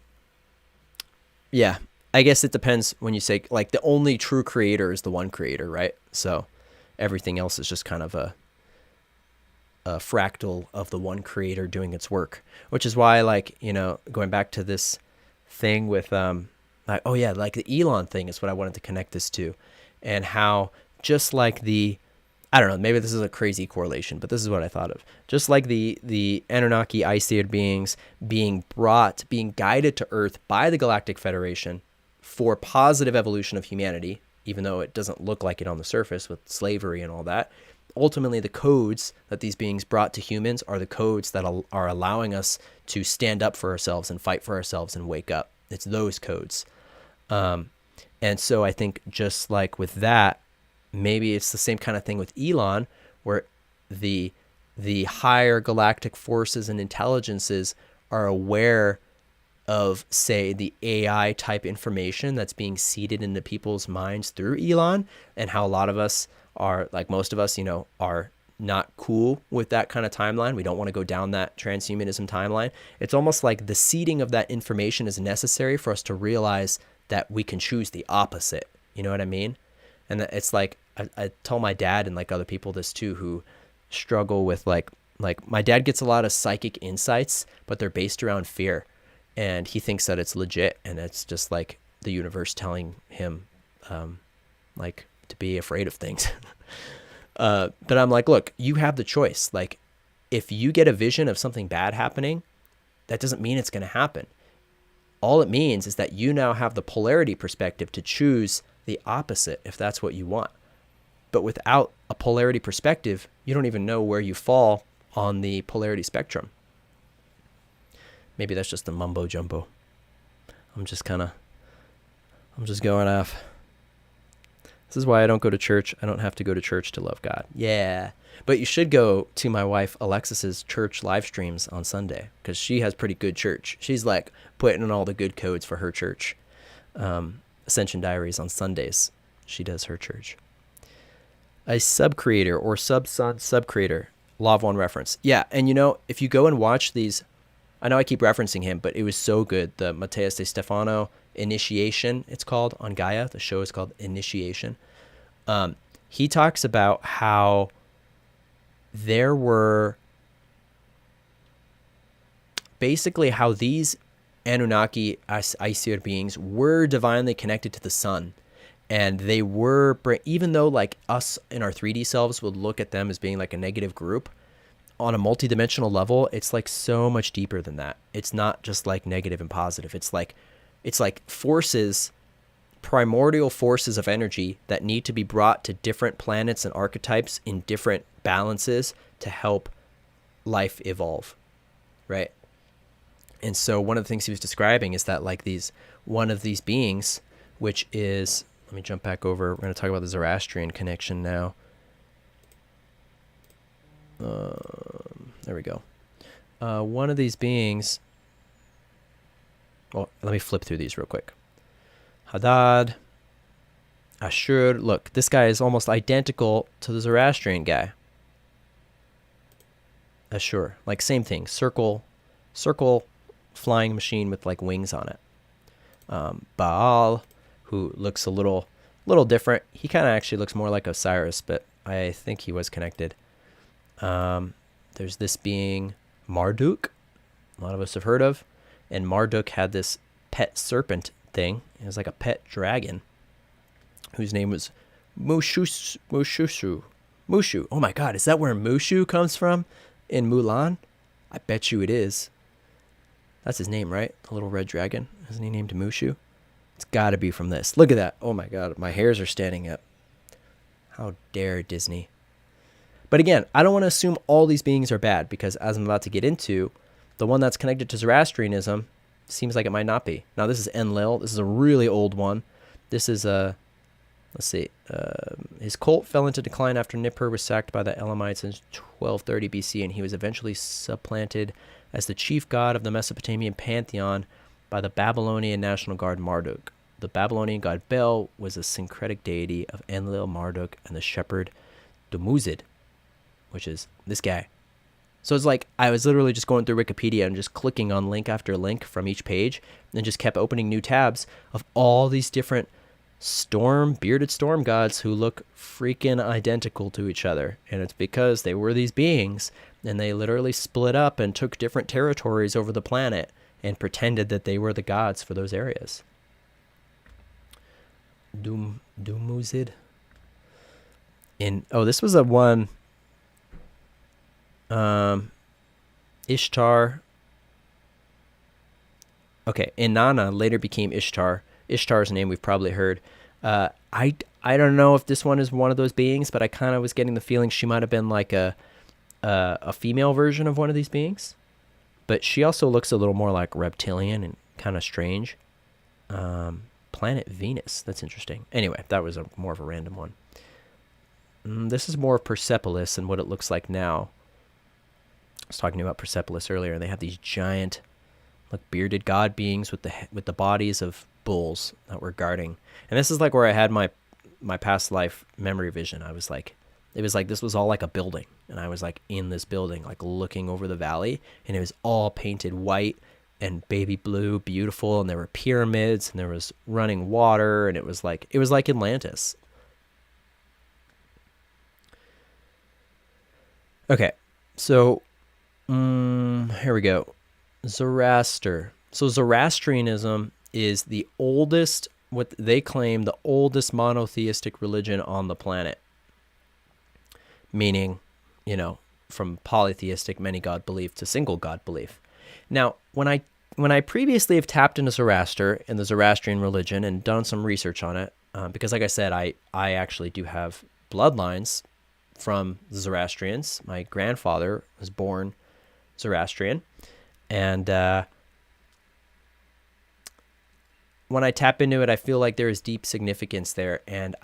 guess it depends when you say, like, the only true creator is the one creator, right? So everything else is just kind of a fractal of the one creator doing its work, which is why, going back to this thing with, like the Elon thing is what I wanted to connect this to. And how just like I don't know, maybe this is a crazy correlation, but this is what I thought of. Just like the Anunnaki Ice-Age beings being guided to Earth by the Galactic Federation for positive evolution of humanity, even though it doesn't look like it on the surface with slavery and all that, ultimately the codes that these beings brought to humans are the codes that are allowing us to stand up for ourselves and fight for ourselves and wake up. It's those codes. And so I think just like with that, maybe it's the same kind of thing with Elon, where the higher galactic forces and intelligences are aware of, say, the AI type information that's being seeded into people's minds through Elon, and how a lot of us are, like most of us, are not cool with that kind of timeline. We don't want to go down that transhumanism timeline. It's almost like the seeding of that information is necessary for us to realize that we can choose the opposite. You know what I mean? And it's like, I tell my dad and like other people this too, who struggle with like my dad gets a lot of psychic insights, but they're based around fear. And he thinks that it's legit, and it's just like the universe telling him, like, to be afraid of things. But I'm like, look, you have the choice. Like, if you get a vision of something bad happening, that doesn't mean it's going to happen. All it means is that you now have the polarity perspective to choose the opposite if that's what you want. But without a polarity perspective, you don't even know where you fall on the polarity spectrum. Maybe that's just the mumbo jumbo. I'm just going off. This is why I don't go to church. I don't have to go to church to love God. Yeah. But you should go to my wife Alexis's church live streams on Sunday, because she has pretty good church. She's like putting in all the good codes for her church. Ascension Diaries on Sundays. She does her church. A sub-creator or sub-sun sub-creator. Law of One reference. Yeah, and you know, if you go and watch these, I know I keep referencing him, but it was so good. The Matthias de Stefano Initiation, it's called, on Gaia. The show is called Initiation. He talks about how there were basically how these Anunnaki Aesir beings were divinely connected to the sun. And they were, even though like us in our 3D selves would look at them as being like a negative group, on a multidimensional level, it's like so much deeper than that. It's not just like negative and positive. It's like forces, primordial forces of energy that need to be brought to different planets and archetypes in different balances to help life evolve, right? And so one of the things he was describing is that like one of these beings, which is, let me jump back over. We're going to talk about the Zoroastrian connection now. There we go. One of these beings. Well, let me flip through these real quick. Hadad, Ashur. Look, this guy is almost identical to the Zoroastrian guy. Ashur, like same thing. Circle, flying machine with like wings on it. Baal, who looks a little different. He kind of actually looks more like Osiris, but I think he was connected. There's this being Marduk, a lot of us have heard of, and Marduk had this pet serpent thing. It was like a pet dragon whose name was Mushu. Mushu. Oh my God, is that where Mushu comes from in Mulan? I bet you it is. That's his name, right? The little red dragon. Isn't he named Mushu? It's got to be from this. Look at that. Oh my God, my hairs are standing up. How dare Disney? But again, I don't want to assume all these beings are bad, because as I'm about to get into, the one that's connected to Zoroastrianism seems like it might not be. Now, this is Enlil. This is a really old one. This is let's see. His cult fell into decline after Nippur was sacked by the Elamites in 1230 BC, and he was eventually supplanted as the chief god of the Mesopotamian pantheon by the Babylonian National Guard Marduk. The Babylonian god Bel was a syncretic deity of Enlil, Marduk, and the shepherd Dumuzid, which is this guy. So it's like I was literally just going through Wikipedia and just clicking on link after link from each page, and just kept opening new tabs of all these different bearded storm gods who look freaking identical to each other. And it's because they were these beings, and they literally split up and took different territories over the planet and pretended that they were the gods for those areas. Dumuzid. This was a one. Ishtar. Okay, Inanna later became Ishtar. Ishtar's name we've probably heard. I don't know if this one is one of those beings, but I kind of was getting the feeling she might have been like a female version of one of these beings. But she also looks a little more like reptilian and kind of strange. Planet Venus. That's interesting. Anyway, that was more of a random one. This is more of Persepolis and what it looks like now. I was talking about Persepolis earlier, and they have these giant, like bearded god beings with the bodies of bulls that were guarding. And this is like where I had my past life memory vision. It was like this was all like a building, and I was like in this building, like looking over the valley, and it was all painted white and baby blue, beautiful, and there were pyramids and there was running water, and it was like Atlantis. Okay, so here we go. Zoroaster. So Zoroastrianism is the oldest, what they claim, the oldest monotheistic religion on the planet. Meaning, from polytheistic many god belief to single god belief. Now, when I previously have tapped into Zoroaster and the Zoroastrian religion and done some research on it, because like I said, I actually do have bloodlines from the Zoroastrians. My grandfather was born Zoroastrian, and when I tap into it, I feel like there is deep significance there, and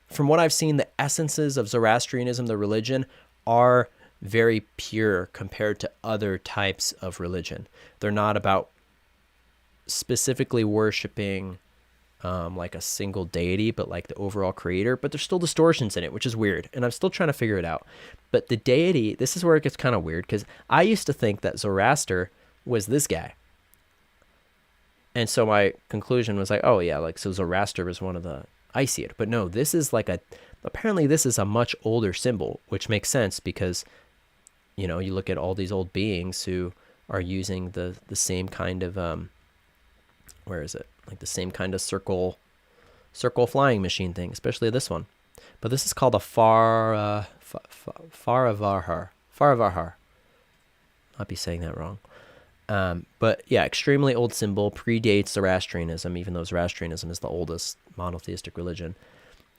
from what I've seen, the essences of Zoroastrianism, the religion, are very pure compared to other types of religion. They're not about specifically worshiping like a single deity, but like the overall creator. But there's still distortions in it, which is weird, and I'm still trying to figure it out. But the deity, this is where it gets kind of weird, because I used to think that Zoroaster was this guy. And so my conclusion was like, oh yeah, like, so Zoroaster was one of the Isiad. But no, this is apparently this is a much older symbol, which makes sense because, you look at all these old beings who are using the same kind of, where is it? Like the same kind of circle flying machine thing, especially this one. But this is called a Faravarhar. Might be saying that wrong. But yeah, extremely old symbol, predates Zoroastrianism, even though Zoroastrianism is the oldest monotheistic religion.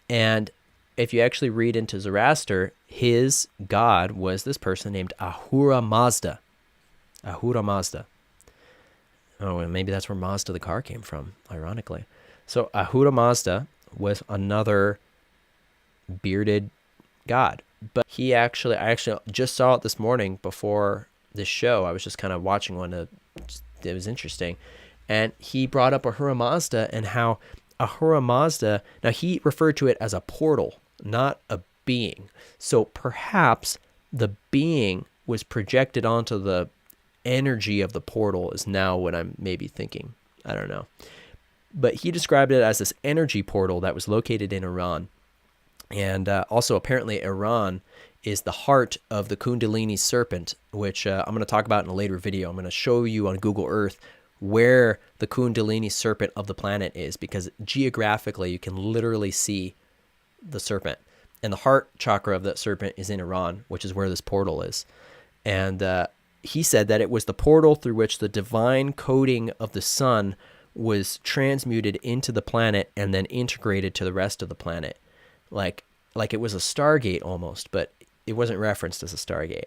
And if you actually read into Zoroaster, his god was this person named Ahura Mazda. Ahura Mazda. Oh, and maybe that's where Mazda the car came from, ironically. So Ahura Mazda was another bearded god. But I actually just saw it this morning before this show. I was just kind of watching one. It was interesting. And he brought up Ahura Mazda and how Ahura Mazda, now he referred to it as a portal, not a being. So perhaps the being was projected onto the energy of the portal is now what I'm maybe thinking. I don't know. But he described it as this energy portal that was located in Iran. And also apparently Iran is the heart of the Kundalini serpent, which I'm going to talk about in a later video. I'm going to show you on Google Earth where the Kundalini serpent of the planet is, because geographically you can literally see the serpent. And the heart chakra of that serpent is in Iran, which is where this portal is. And he said that it was the portal through which the divine coding of the sun was transmuted into the planet and then integrated to the rest of the planet. Like it was a Stargate almost, but it wasn't referenced as a Stargate.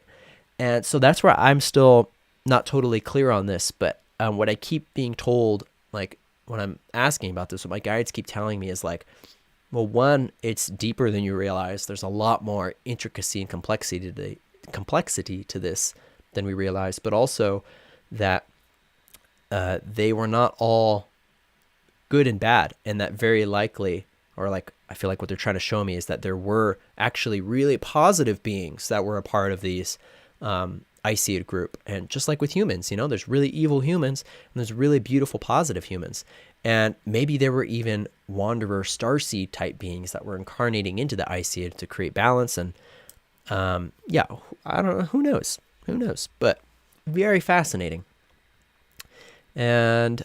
And so that's where I'm still not totally clear on this, but what I keep being told, like when I'm asking about this, what my guides keep telling me is like, well, one, it's deeper than you realize. There's a lot more intricacy and complexity to this than we realize, but also that they were not all good and bad, and that very likely, or like I feel like what they're trying to show me is that there were actually really positive beings that were a part of these Isiad group. And just like with humans, there's really evil humans and there's really beautiful positive humans. And maybe there were even wanderer starseed type beings that were incarnating into the Isiad to create balance. And yeah, I don't know. Who knows? But very fascinating. And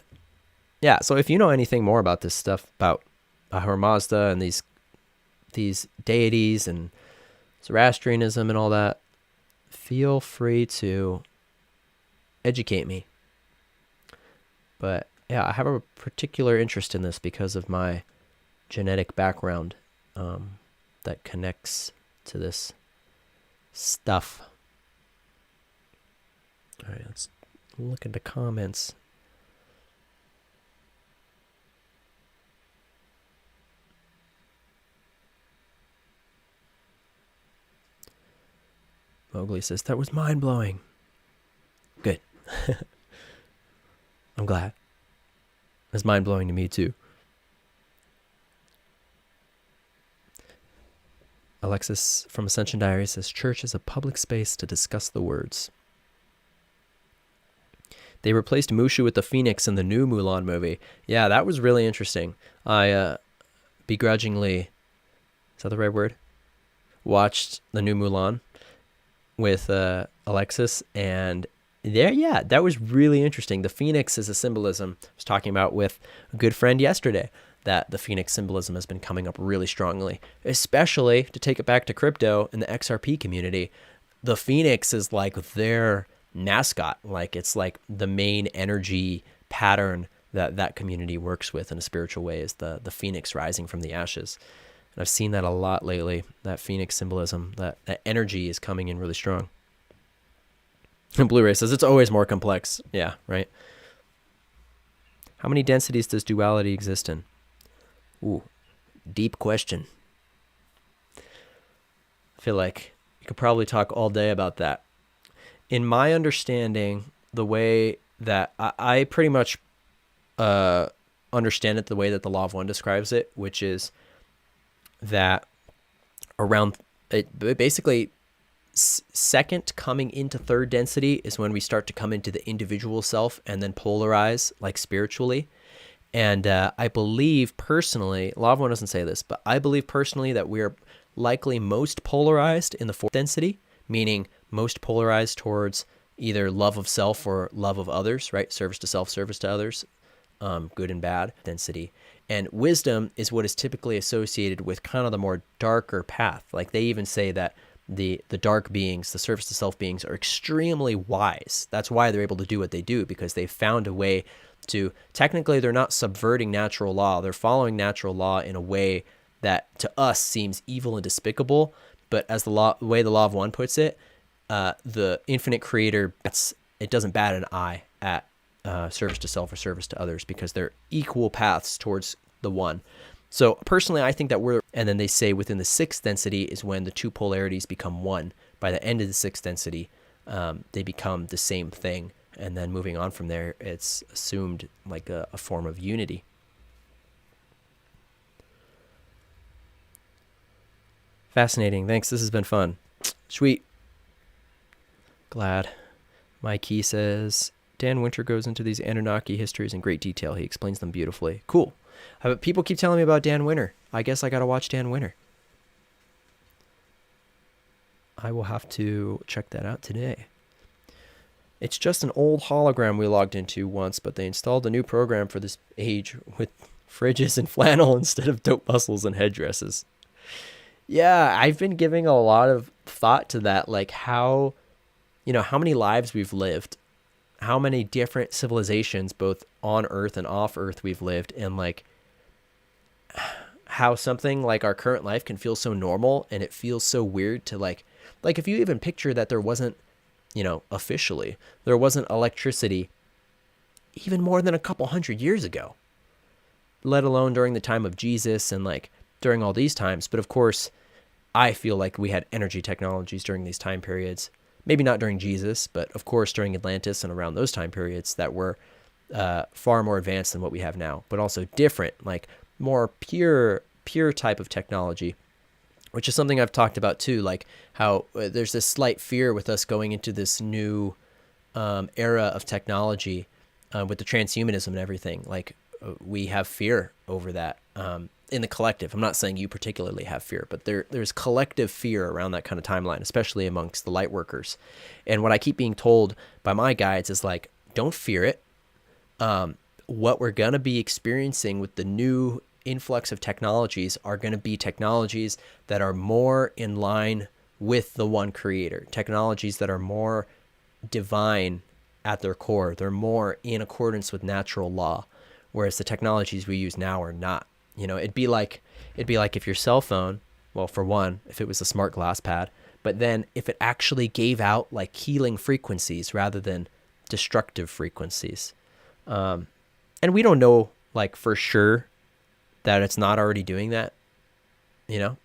yeah, so if you know anything more about this stuff, about Ahura Mazda and these deities and Zoroastrianism and all that, feel free to educate me. But yeah, I have a particular interest in this because of my genetic background that connects to this stuff. All right, let's look at the comments. Mowgli says, that was mind-blowing. Good. I'm glad. It's mind-blowing to me, too. Alexis from Ascension Diary says, church is a public space to discuss the words. They replaced Mushu with the Phoenix in the new Mulan movie. Yeah, that was really interesting. I begrudgingly, is that the right word? Watched the new Mulan with Alexis, and there, yeah, that was really interesting. The Phoenix is a symbolism. I was talking about with a good friend yesterday that the Phoenix symbolism has been coming up really strongly, especially to take it back to crypto in the XRP community. The Phoenix is like their mascot. Like it's like the main energy pattern that that community works with in a spiritual way is the Phoenix rising from the ashes. And I've seen that a lot lately, that Phoenix symbolism, that energy is coming in really strong. And Blu-ray says it's always more complex. Yeah, right. How many densities does duality exist in? Ooh, deep question. I feel like you could probably talk all day about that. In my understanding, the way that I pretty much understand it the way that the Law of One describes it, which is that around it basically second coming into third density is when we start to come into the individual self and then polarize like spiritually. And I believe personally, Law of One doesn't say this, but I believe personally that we're likely most polarized in the fourth density, meaning most polarized towards either love of self or love of others, right? Service to self, service to others, good and bad density. And wisdom is what is typically associated with kind of the more darker path. Like they even say that the dark beings, the service to self beings are extremely wise. That's why they're able to do what they do, because they've found a way to, technically they're not subverting natural law. They're following natural law in a way that to us seems evil and despicable. But as the way the Law of One puts it, the infinite creator, it doesn't bat an eye at service to self or service to others, because they're equal paths towards the one. So personally, I think that and then they say within the sixth density is when the two polarities become one. By the end of the sixth density, they become the same thing. And then moving on from there, it's assumed like a form of unity. Fascinating. Thanks. This has been fun. Sweet. Glad. Mikey says, Dan Winter goes into these Annunaki histories in great detail. He explains them beautifully. Cool. People keep telling me about Dan Winter. I guess I got to watch Dan Winter. I will have to check that out today. It's just an old hologram we logged into once, but they installed a new program for this age with fridges and flannel instead of dope muscles and headdresses. Yeah, I've been giving a lot of thought to that, like how many lives we've lived, how many different civilizations, both on Earth and off Earth, we've lived, and like how something like our current life can feel so normal, and it feels so weird to like if you even picture that there wasn't, officially, there wasn't electricity even more than a couple hundred years ago, let alone during the time of Jesus and like during all these times. But of course, I feel like we had energy technologies during these time periods. Maybe not during Jesus, but of course during Atlantis and around those time periods that were far more advanced than what we have now, but also different, like more pure type of technology, which is something I've talked about too, like how there's this slight fear with us going into this new era of technology with the transhumanism and everything. Like we have fear over that in the collective. I'm not saying you particularly have fear, but there's collective fear around that kind of timeline, especially amongst the light workers. And what I keep being told by my guides is like, don't fear it. What we're going to be experiencing with the new influx of technologies are going to be technologies that are more in line with the one creator, technologies that are more divine at their core. They're more in accordance with natural law, whereas the technologies we use now are not. It'd be like if your cell phone, well, for one, if it was a smart glass pad, but then if it actually gave out like healing frequencies rather than destructive frequencies. And we don't know like for sure that it's not already doing that.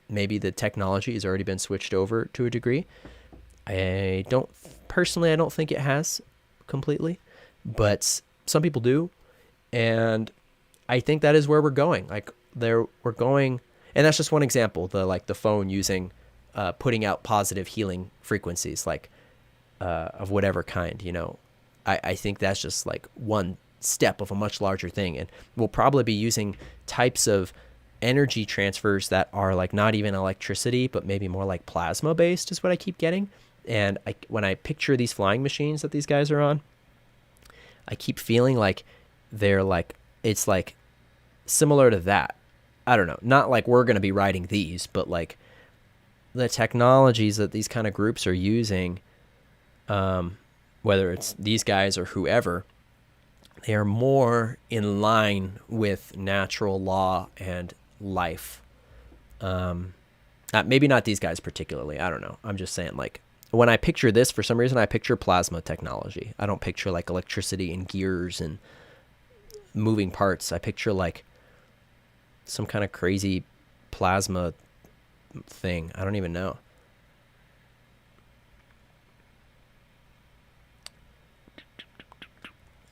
Maybe the technology has already been switched over to a degree. I don't think it has completely, but some people do. And I think that is where we're going. Like we're going, and that's just one example, the phone using, putting out positive healing frequencies, like, of whatever kind, I think that's just like one step of a much larger thing. And we'll probably be using types of energy transfers that are like not even electricity, but maybe more like plasma based is what I keep getting. And when I picture these flying machines that these guys are on, I keep feeling like they're like, it's like similar to that. I don't know. Not like we're going to be riding these, but like the technologies that these kind of groups are using, whether it's these guys or whoever, they are more in line with natural law and life. Maybe not these guys particularly. I don't know. I'm just saying, like, when I picture this, for some reason, I picture plasma technology. I don't picture like electricity and gears and moving parts. I picture like some kind of crazy plasma thing. I don't even know.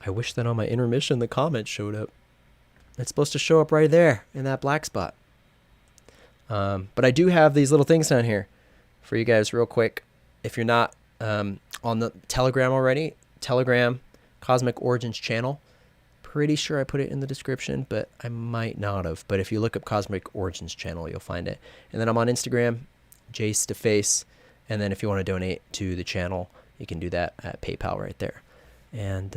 I wish that on my intermission the comments showed up. It's supposed to show up right there in that black spot. But I do have these little things down here for you guys real quick. If you're not on the Telegram already, Telegram Cosmic Origins channel. Pretty sure I put it in the description, but I might not have. But if you look up Cosmic Origins channel, you'll find it. And then I'm on Instagram, JaceToFace. And then if you want to donate to the channel, you can do that at PayPal right there. And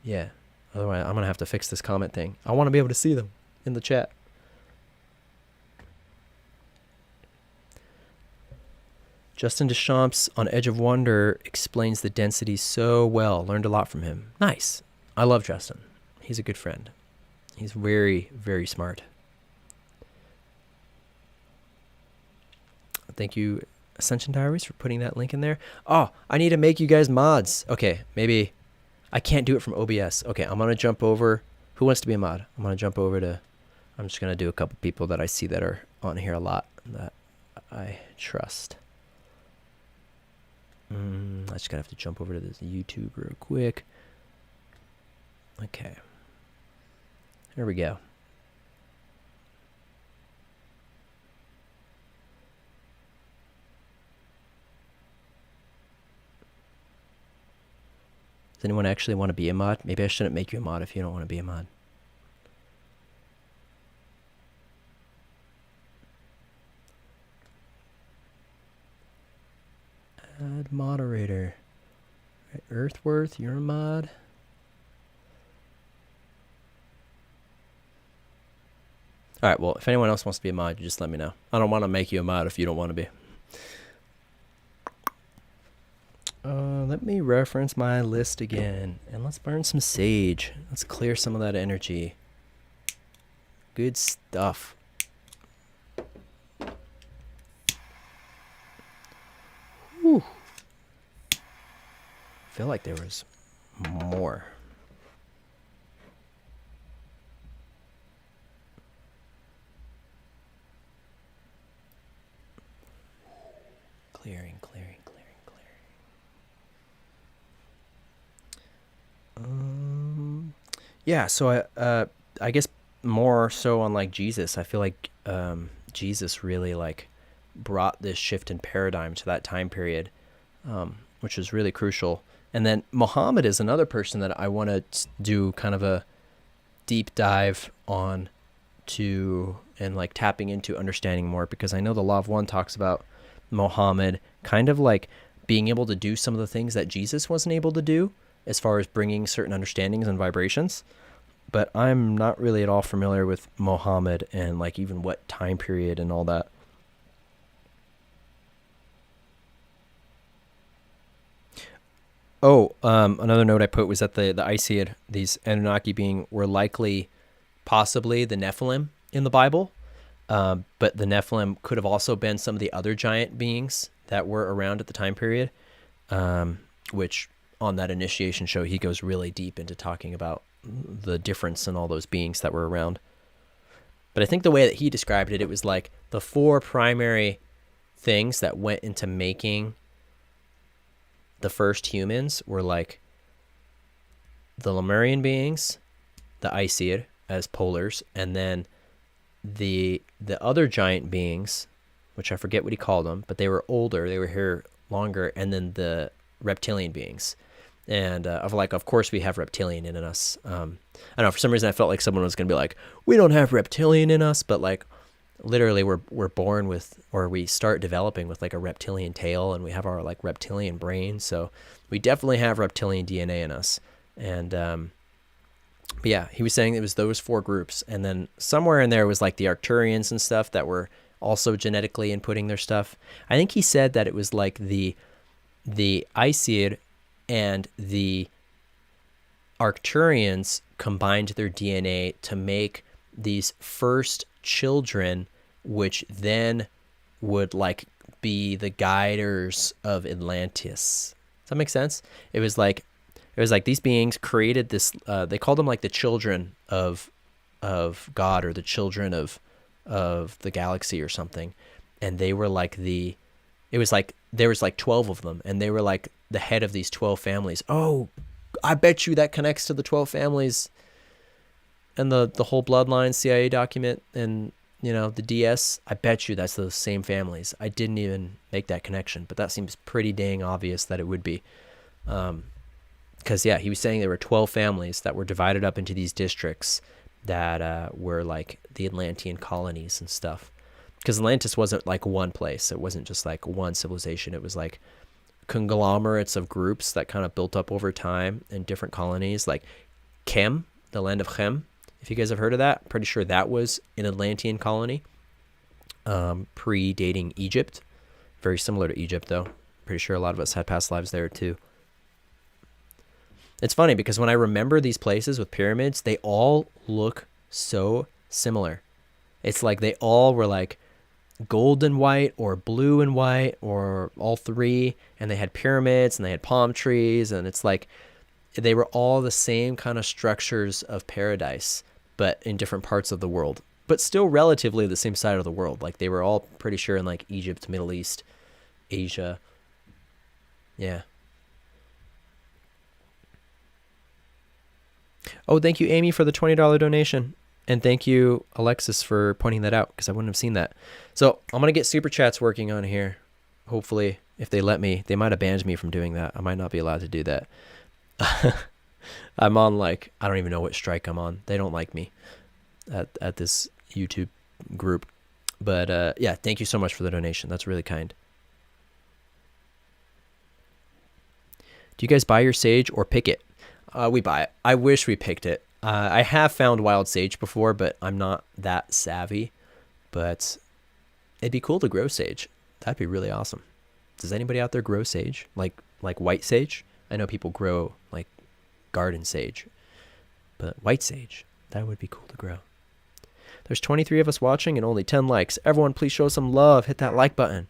yeah, otherwise I'm going to have to fix this comment thing. I want to be able to see them in the chat. Justin Deschamps on Edge of Wonder explains the density so well. Learned a lot from him. Nice. I love Justin. He's a good friend. He's very, very smart. Thank you, Ascension Diaries, for putting that link in there. Oh, I need to make you guys mods. Okay, maybe I can't do it from OBS. Okay, I'm going to jump over. Who wants to be a mod? I'm going to jump over to, I'm just going to do a couple people that I see that are on here a lot that I trust. I just gotta have to jump over to this YouTube real quick. Okay. Here we go. Does anyone actually want to be a mod? Maybe I shouldn't make you a mod if you don't want to be a mod. Add moderator. Right, Earthworth, you're a mod. All right, well, if anyone else wants to be a mod, you just let me know. I don't want to make you a mod if you don't want to be. Let me reference my list again, and let's burn some sage. Let's clear some of that energy. Good stuff. Whew. I feel like there was more. Clearing. Yeah, so I guess more so on like Jesus. I feel like Jesus really like brought this shift in paradigm to that time period, which was really crucial. And then Muhammad is another person that I want to do kind of a deep dive on to and like tapping into understanding more, because I know the Law of One talks about Muhammad kind of like being able to do some of the things that Jesus wasn't able to do as far as bringing certain understandings and vibrations. But I'm not really at all familiar with Muhammad and like even what time period and all that. Oh, another note I put was that the Aesir, these Annunaki being, were likely possibly the Nephilim in the Bible. But the Nephilim could have also been some of the other giant beings that were around at the time period, which on that initiation show, he goes really deep into talking about the difference in all those beings that were around. But I think the way that he described it, it was like the four primary things that went into making the first humans were like the Lemurian beings, the Aesir as polars, and then the other giant beings, which I forget what he called them, but they were older, they were here longer, and then the reptilian beings. And of like, of course we have reptilian in us. I don't know, for some reason I felt like someone was going to be like, we don't have reptilian in us, but like literally we're born with, or we start developing with like a reptilian tail, and we have our like reptilian brain. So we definitely have reptilian DNA in us. And but yeah, he was saying it was those 4 groups, and then somewhere in there was like the Arcturians and stuff that were also genetically inputting their stuff. I think he said that it was like the Aesir and the Arcturians combined their DNA to make these first children, which then would like be the guiders of Atlantis. Does that make sense? It was like these beings created this. They called them like the children of God, or the children of the galaxy or something, and they were like it was like there was like 12 of them, and they were like the head of these 12 families. Oh, I bet you that connects to the 12 families and the whole bloodline CIA document, and the DS. I bet you that's those same families. I didn't even make that connection, but that seems pretty dang obvious that it would be. Because yeah, he was saying there were 12 families that were divided up into these districts that were like the Atlantean colonies and stuff. Because Atlantis wasn't like one place. It wasn't just like one civilization. It was like conglomerates of groups that kind of built up over time in different colonies, like Chem, the land of Chem. If you guys have heard of that, pretty sure that was an Atlantean colony, predating Egypt. Very similar to Egypt, though. Pretty sure a lot of us had past lives there too. It's funny because when I remember these places with pyramids, they all look so similar. It's like they all were like gold and white, or blue and white, or all 3, and they had pyramids and they had palm trees, and it's like they were all the same kind of structures of paradise, but in different parts of the world, but still relatively the same side of the world. Like they were all pretty sure in like Egypt, Middle East, Asia. Yeah. Oh, thank you, Amy, for the $20 donation. And thank you, Alexis, for pointing that out, because I wouldn't have seen that. So I'm going to get Super Chats working on here. Hopefully, if they let me. They might have banned me from doing that. I might not be allowed to do that. I'm on like, I don't even know what strike I'm on. They don't like me at this YouTube group. But yeah, thank you so much for the donation. That's really kind. Do you guys buy your sage or pick it? We buy it. I wish we picked it. I have found wild sage before, but I'm not that savvy. But it'd be cool to grow sage. That'd be really awesome. Does anybody out there grow sage? Like white sage? I know people grow like garden sage. But white sage, that would be cool to grow. There's 23 of us watching and only 10 likes. Everyone, please show some love. Hit that like button.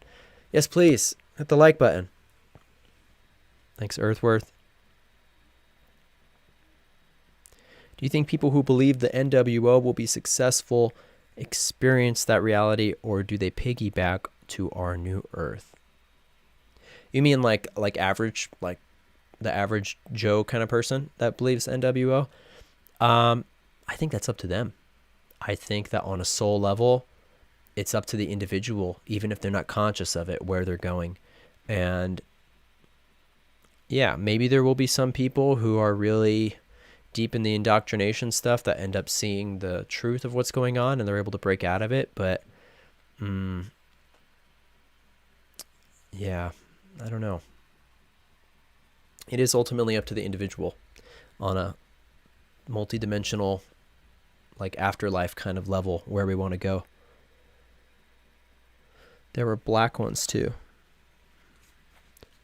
Yes, please. Hit the like button. Thanks, Earthworth. Do you think people who believe the NWO will be successful experience that reality, or do they piggyback to our new Earth? You mean like average, like the average Joe kind of person that believes NWO? I think that's up to them. I think that on a soul level, it's up to the individual, even if they're not conscious of it, where they're going. And yeah, maybe there will be some people who are really deep in the indoctrination stuff that end up seeing the truth of what's going on and they're able to break out of it. But yeah, I don't know. It is ultimately up to the individual on a multidimensional, like afterlife kind of level, where we want to go. There were black ones too.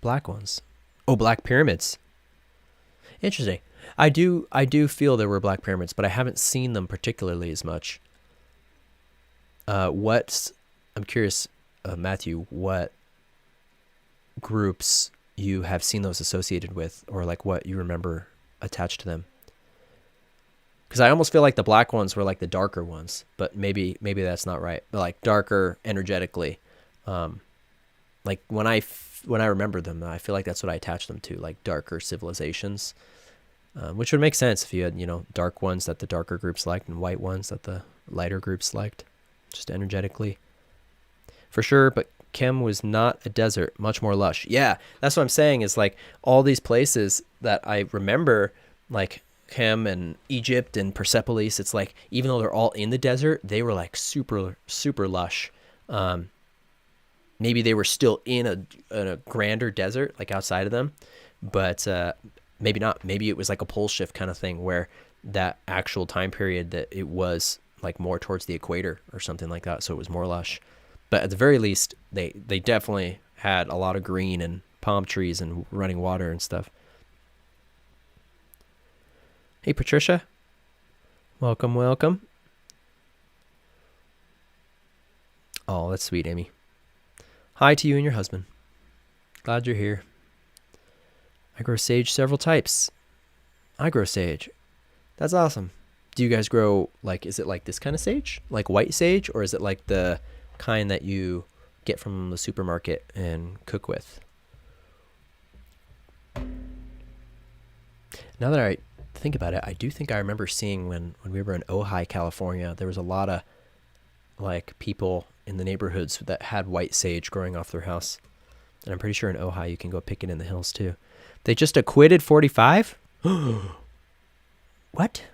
Black ones. Oh, black pyramids. Interesting. I do feel there were black pyramids, but I haven't seen them particularly as much. I'm curious, Matthew, what groups you have seen those associated with, or like what you remember attached to them? Because I almost feel like the black ones were like the darker ones, but maybe that's not right. But like darker energetically, like when I remember them, I feel like that's what I attached them to, like darker civilizations, which would make sense if you had dark ones that the darker groups liked and white ones that the lighter groups liked, just energetically, for sure. But Kem was not a desert, much more lush. Yeah, that's what I'm saying is like all these places that I remember, like Kem and Egypt and Persepolis, it's like even though they're all in the desert, they were like super, super lush. Maybe they were still in a grander desert, like outside of them, but maybe not. Maybe it was like a pole shift kind of thing where that actual time period that it was like more towards the equator or something like that, so it was more lush. But at the very least, they definitely had a lot of green and palm trees and running water and stuff. Hey, Patricia. Welcome, welcome. Oh, that's sweet, Amy. Hi to you and your husband. Glad you're here. I grow sage several types. I grow sage. That's awesome. Do you guys grow, like, is it like this kind of sage? Like white sage? Or is it like the kind that you get from the supermarket and cook with? Now that I think about it, I do think I remember seeing when we were in Ojai, California, there was a lot of like people in the neighborhoods that had white sage growing off their house. And I'm pretty sure in Ojai you can go pick it in the hills too. They just acquitted 45? What?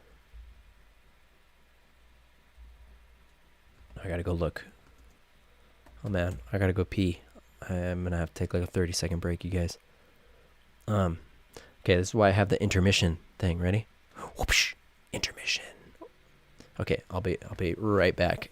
I gotta go look. Oh man, I gotta go pee. I'm gonna have to take like a 30-second break, you guys. Okay, this is why I have the intermission thing. Ready? Whoopsh, intermission. Okay, I'll be right back.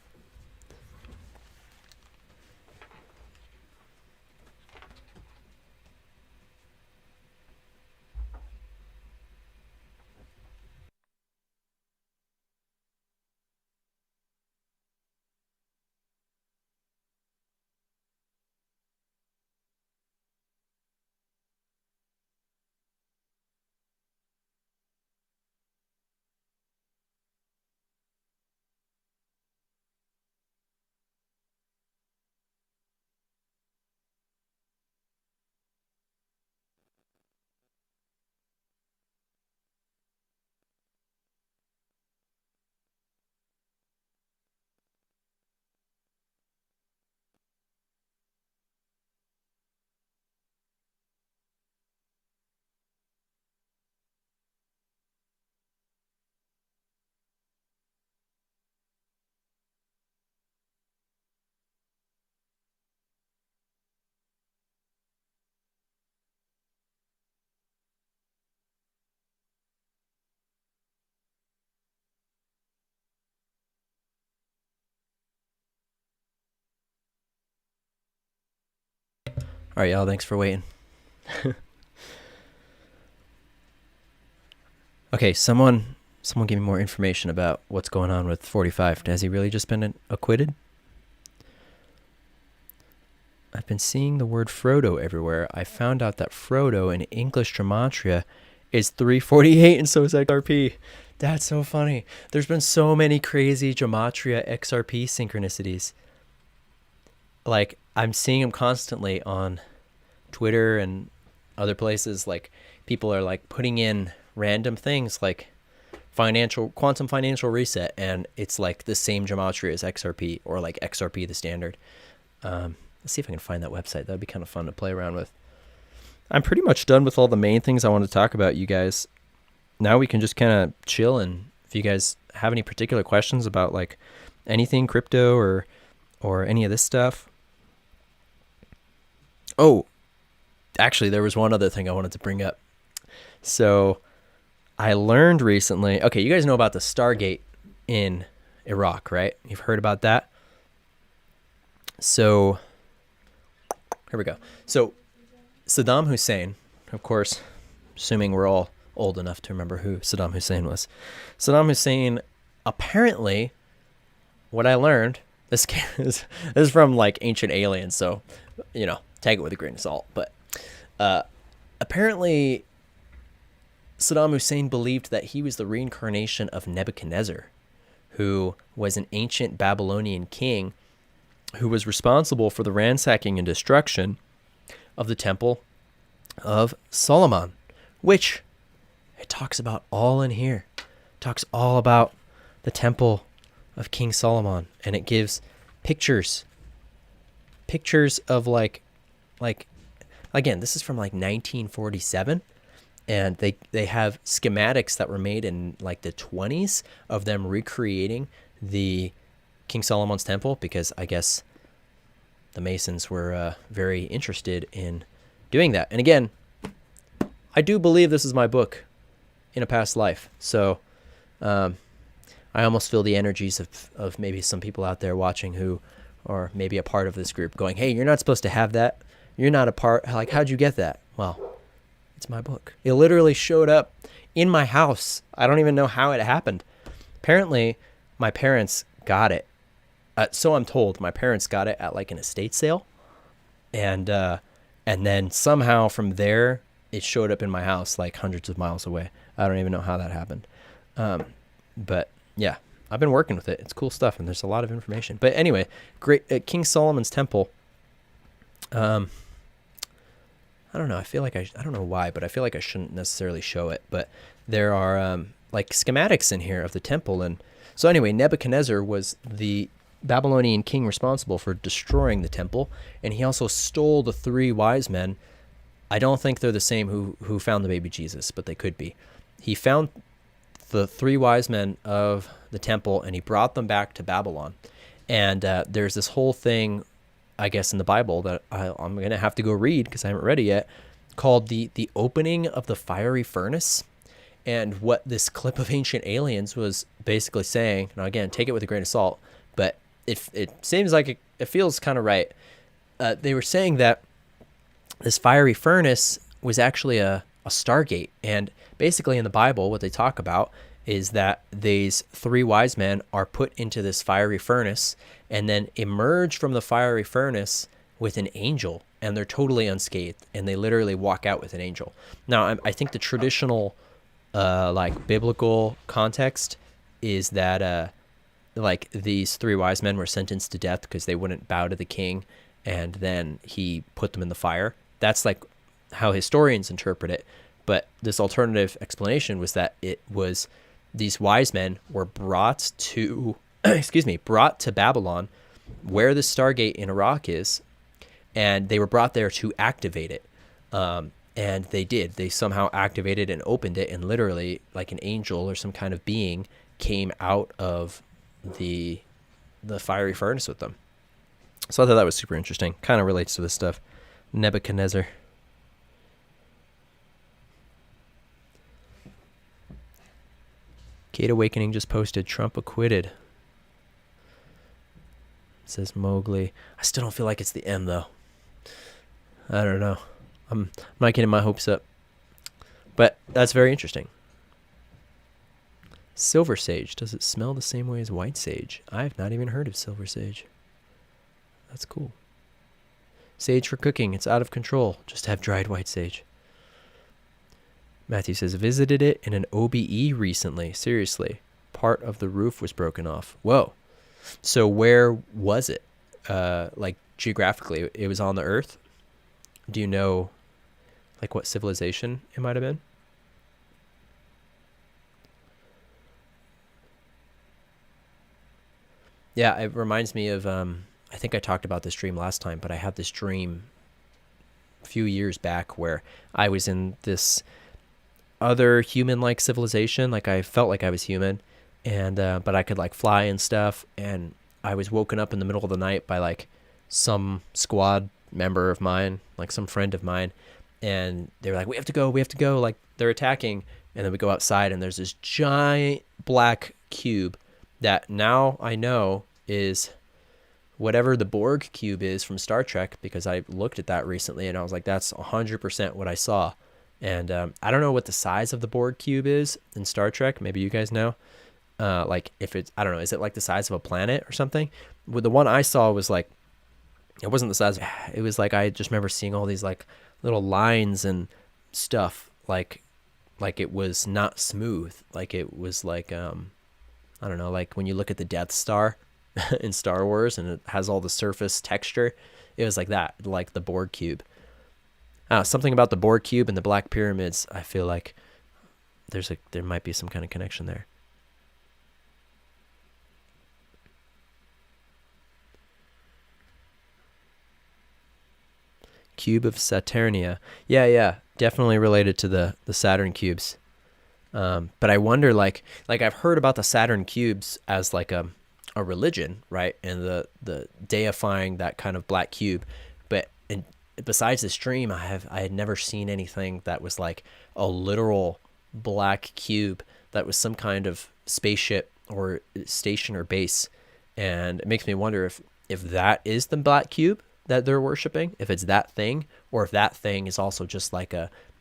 All right, y'all. Thanks for waiting. Okay, someone give me more information about what's going on with 45. Has he really just been acquitted? I've been seeing the word Frodo everywhere. I found out that Frodo in English gematria is 348, and so is XRP. That's so funny. There's been so many crazy gematria XRP synchronicities. Like, I'm seeing them constantly on Twitter and other places. Like, people are like putting in random things like quantum financial reset, and it's like the same gematria as XRP, or like XRP the standard. Let's see if I can find that website. That'd be kind of fun to play around with. I'm pretty much done with all the main things I want to talk about, you guys. Now we can just kind of chill, and if you guys have any particular questions about like anything crypto or any of this stuff. Oh, actually, there was one other thing I wanted to bring up. So I learned recently, okay, you guys know about the Stargate in Iraq, right? You've heard about that? So here we go. So Saddam Hussein, of course, assuming we're all old enough to remember who Saddam Hussein was. Saddam Hussein, apparently, what I learned, this is from like Ancient Aliens, so, you know, take it with a grain of salt. But apparently, Saddam Hussein believed that he was the reincarnation of Nebuchadnezzar, who was an ancient Babylonian king who was responsible for the ransacking and destruction of the Temple of Solomon, which it talks about all in here. It talks all about the Temple of King Solomon, and it gives pictures pictures of like again, this is from like 1947, and they have schematics that were made in like the 20s of them recreating the King Solomon's temple, because I guess the Masons were very interested in doing that. And again, I do believe this is my book in a past life. So I almost feel the energies of maybe some people out there watching who are maybe a part of this group going, hey, you're not supposed to have that. You're not a part. Like, how'd you get that? Well, it's my book. It literally showed up in my house. I don't even know how it happened. Apparently, my parents got it. So I'm told my parents got it at like an estate sale. And then somehow from there, it showed up in my house like hundreds of miles away. I don't even know how that happened. But yeah, I've been working with it. It's cool stuff, and there's a lot of information. But anyway, great. King Solomon's temple. I don't know. I feel like I don't know why, but I feel like I shouldn't necessarily show it. But there are like schematics in here of the temple. And so anyway, Nebuchadnezzar was the Babylonian king responsible for destroying the temple, and he also stole the 3 wise men. I don't think they're the same who found the baby Jesus, but they could be. He found the 3 wise men of the temple, and he brought them back to Babylon. And there's this whole thing, I guess, in the Bible that I'm going to have to go read because I haven't read it yet, called the opening of the fiery furnace. And what this clip of Ancient Aliens was basically saying, now again, take it with a grain of salt, but it seems like it feels kind of right. They were saying that this fiery furnace was actually a stargate. And basically in the Bible, what they talk about is that these 3 wise men are put into this fiery furnace and then emerge from the fiery furnace with an angel, and they're totally unscathed, and they literally walk out with an angel. Now, I think the traditional like biblical context is that like these 3 wise men were sentenced to death because they wouldn't bow to the king, and then he put them in the fire. That's like how historians interpret it. But this alternative explanation was that it was these wise men were brought to brought to Babylon, where the Stargate in Iraq is, and they were brought there to activate it. And they did. They somehow activated and opened it, and literally, like an angel or some kind of being came out of the fiery furnace with them. So I thought that was super interesting. Kind of relates to this stuff. Nebuchadnezzar. Kate Awakening just posted, Trump acquitted. Says Mowgli. I still don't feel like it's the end, though. I don't know. I'm not getting my hopes up. But that's very interesting. Silver sage. Does it smell the same way as white sage? I've not even heard of silver sage. That's cool. Sage for cooking. It's out of control. Just have dried white sage. Matthew says, visited it in an OBE recently. Seriously. Part of the roof was broken off. Whoa. So where was it? Like geographically, it was on the earth? Do you know like what civilization it might have been? Yeah, it reminds me of, I think I talked about this dream last time, but I had this dream a few years back where I was in this other human-like civilization. Like I felt like I was human, and but I could like fly and stuff, and I was woken up in the middle of the night by like some squad member of mine, like some friend of mine, and they were like, we have to go, like they're attacking. And then we go outside, and there's this giant black cube that now I know is whatever the Borg cube is from Star Trek, because I looked at that recently and I was like, that's 100% what I saw. And I don't know what the size of the Borg cube is in Star Trek. Maybe you guys know. Like if it's, I don't know, is it like the size of a planet or something? Well, the one I saw was like, it wasn't the size. It was like, I just remember seeing all these like little lines and stuff, like it was not smooth. Like it was like, I don't know, like when you look at the Death Star in Star Wars and it has all the surface texture, it was like that, like the Borg cube. Something about the Borg cube and the Black Pyramids, I feel like there might be some kind of connection there. Cube of Saturnia. Yeah, definitely related to the Saturn cubes. But I wonder, like I've heard about the Saturn cubes as like a religion, right? And the deifying that kind of black cube. But besides the stream, I had never seen anything that was like a literal black cube that was some kind of spaceship or station or base. And it makes me wonder if that is the black cube that they're worshiping, if it's that thing, or if that thing is also just like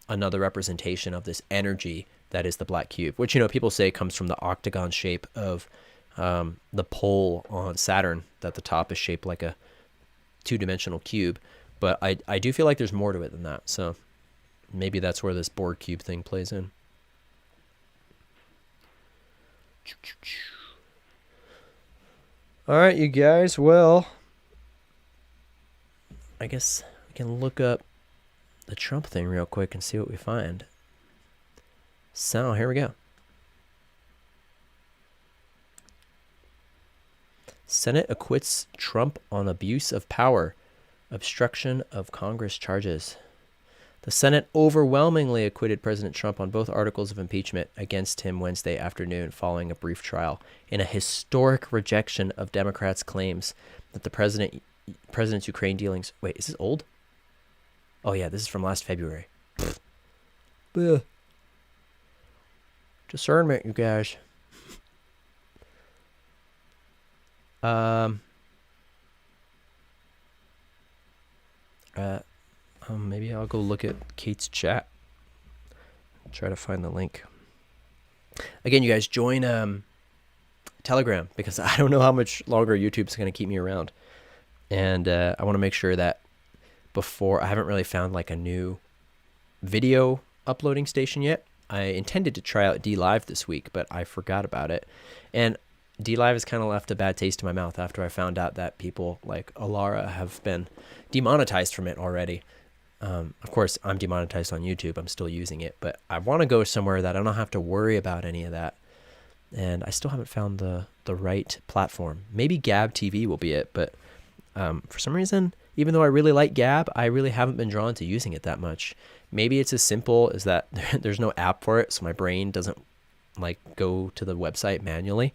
another representation of this energy that is the black cube, which, people say comes from the octagon shape of the pole on Saturn, that the top is shaped like a two-dimensional cube. But I do feel like there's more to it than that. So maybe that's where this Borg cube thing plays in. All right, you guys. Well, I guess we can look up the Trump thing real quick and see what we find. So here we go. Senate acquits Trump on abuse of power, obstruction of Congress charges. The Senate overwhelmingly acquitted President Trump on both articles of impeachment against him Wednesday afternoon following a brief trial, in a historic rejection of Democrats' claims that the president's Ukraine dealings... Wait, is this old? Oh yeah, this is from last February. Discernment, you guys. Maybe I'll go look at Kate's chat. Try to find the link. Again, you guys, join Telegram, because I don't know how much longer YouTube's going to keep me around. And I want to make sure that I haven't really found like a new video uploading station yet. I intended to try out DLive this week, but I forgot about it. And DLive has kind of left a bad taste in my mouth after I found out that people like Alara have been demonetized from it already. Of course, I'm demonetized on YouTube. I'm still using it, but I want to go somewhere that I don't have to worry about any of that. And I still haven't found the right platform. Maybe Gab TV will be it, but for some reason, even though I really like Gab, I really haven't been drawn to using it that much. Maybe it's as simple as that there's no app for it, so my brain doesn't like go to the website manually.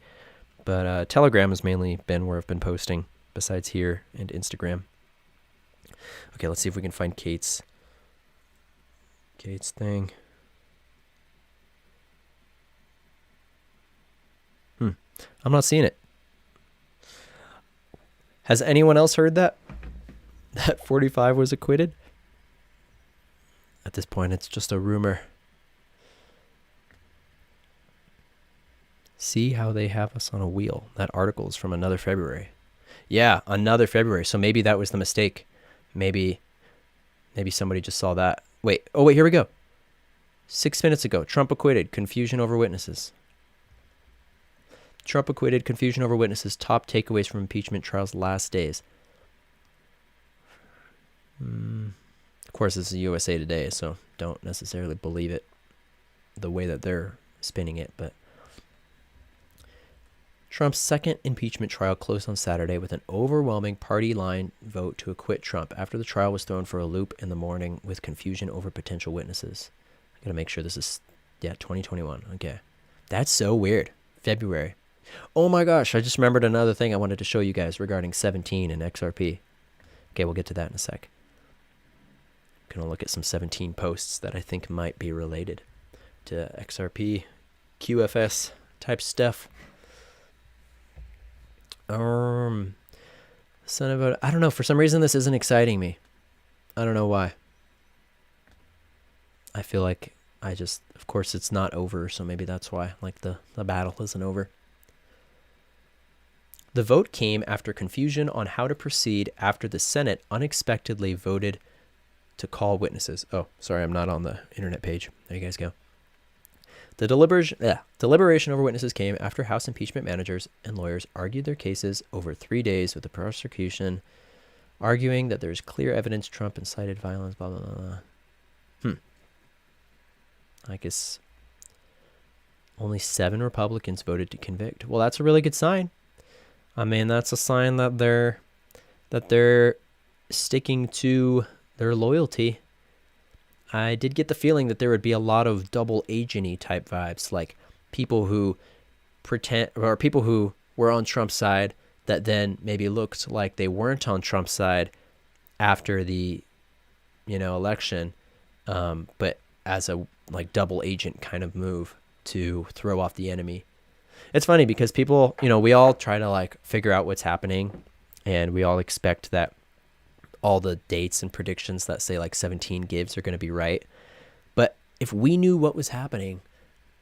But Telegram has mainly been where I've been posting, besides here and Instagram. Okay, let's see if we can find Kate's thing. I'm not seeing it. Has anyone else heard that 45 was acquitted? At this point, it's just a rumor. See how they have us on a wheel. That article is from another February. Yeah, another February. So maybe that was the mistake. Maybe somebody just saw that. Wait, here we go. 6 minutes ago, Trump acquitted, confusion over witnesses. Trump acquitted, confusion over witnesses, top takeaways from impeachment trial's last days. Of course, this is USA Today, so don't necessarily believe it the way that they're spinning it, but Trump's second impeachment trial closed on Saturday with an overwhelming party line vote to acquit Trump after the trial was thrown for a loop in the morning with confusion over potential witnesses. I gotta make sure this is, 2021. Okay. That's so weird. February. Oh my gosh, I just remembered another thing I wanted to show you guys regarding 17 and XRP. Okay, we'll get to that in a sec. Gonna look at some 17 posts that I think might be related to XRP, QFS type stuff. I don't know, for some reason this isn't exciting me. I don't know why. I feel like of course it's not over, so maybe that's why, like the battle isn't over. The vote came after confusion on how to proceed after the Senate unexpectedly voted to call witnesses. Oh, sorry, I'm not on the internet page. There you guys go. The deliberation over witnesses came after House impeachment managers and lawyers argued their cases over 3 days, with the prosecution arguing that there's clear evidence Trump incited violence, blah, blah, blah, blah. I guess only 7 Republicans voted to convict. Well, that's a really good sign. I mean, that's a sign that they're sticking to their loyalty. I did get the feeling that there would be a lot of double agent-y type vibes, like people who pretend, or people who were on Trump's side that then maybe looked like they weren't on Trump's side after the, election, but as a like double agent kind of move to throw off the enemy. It's funny because people, we all try to like figure out what's happening, and we all expect that all the dates and predictions that say like 17 gives are going to be right. But if we knew what was happening,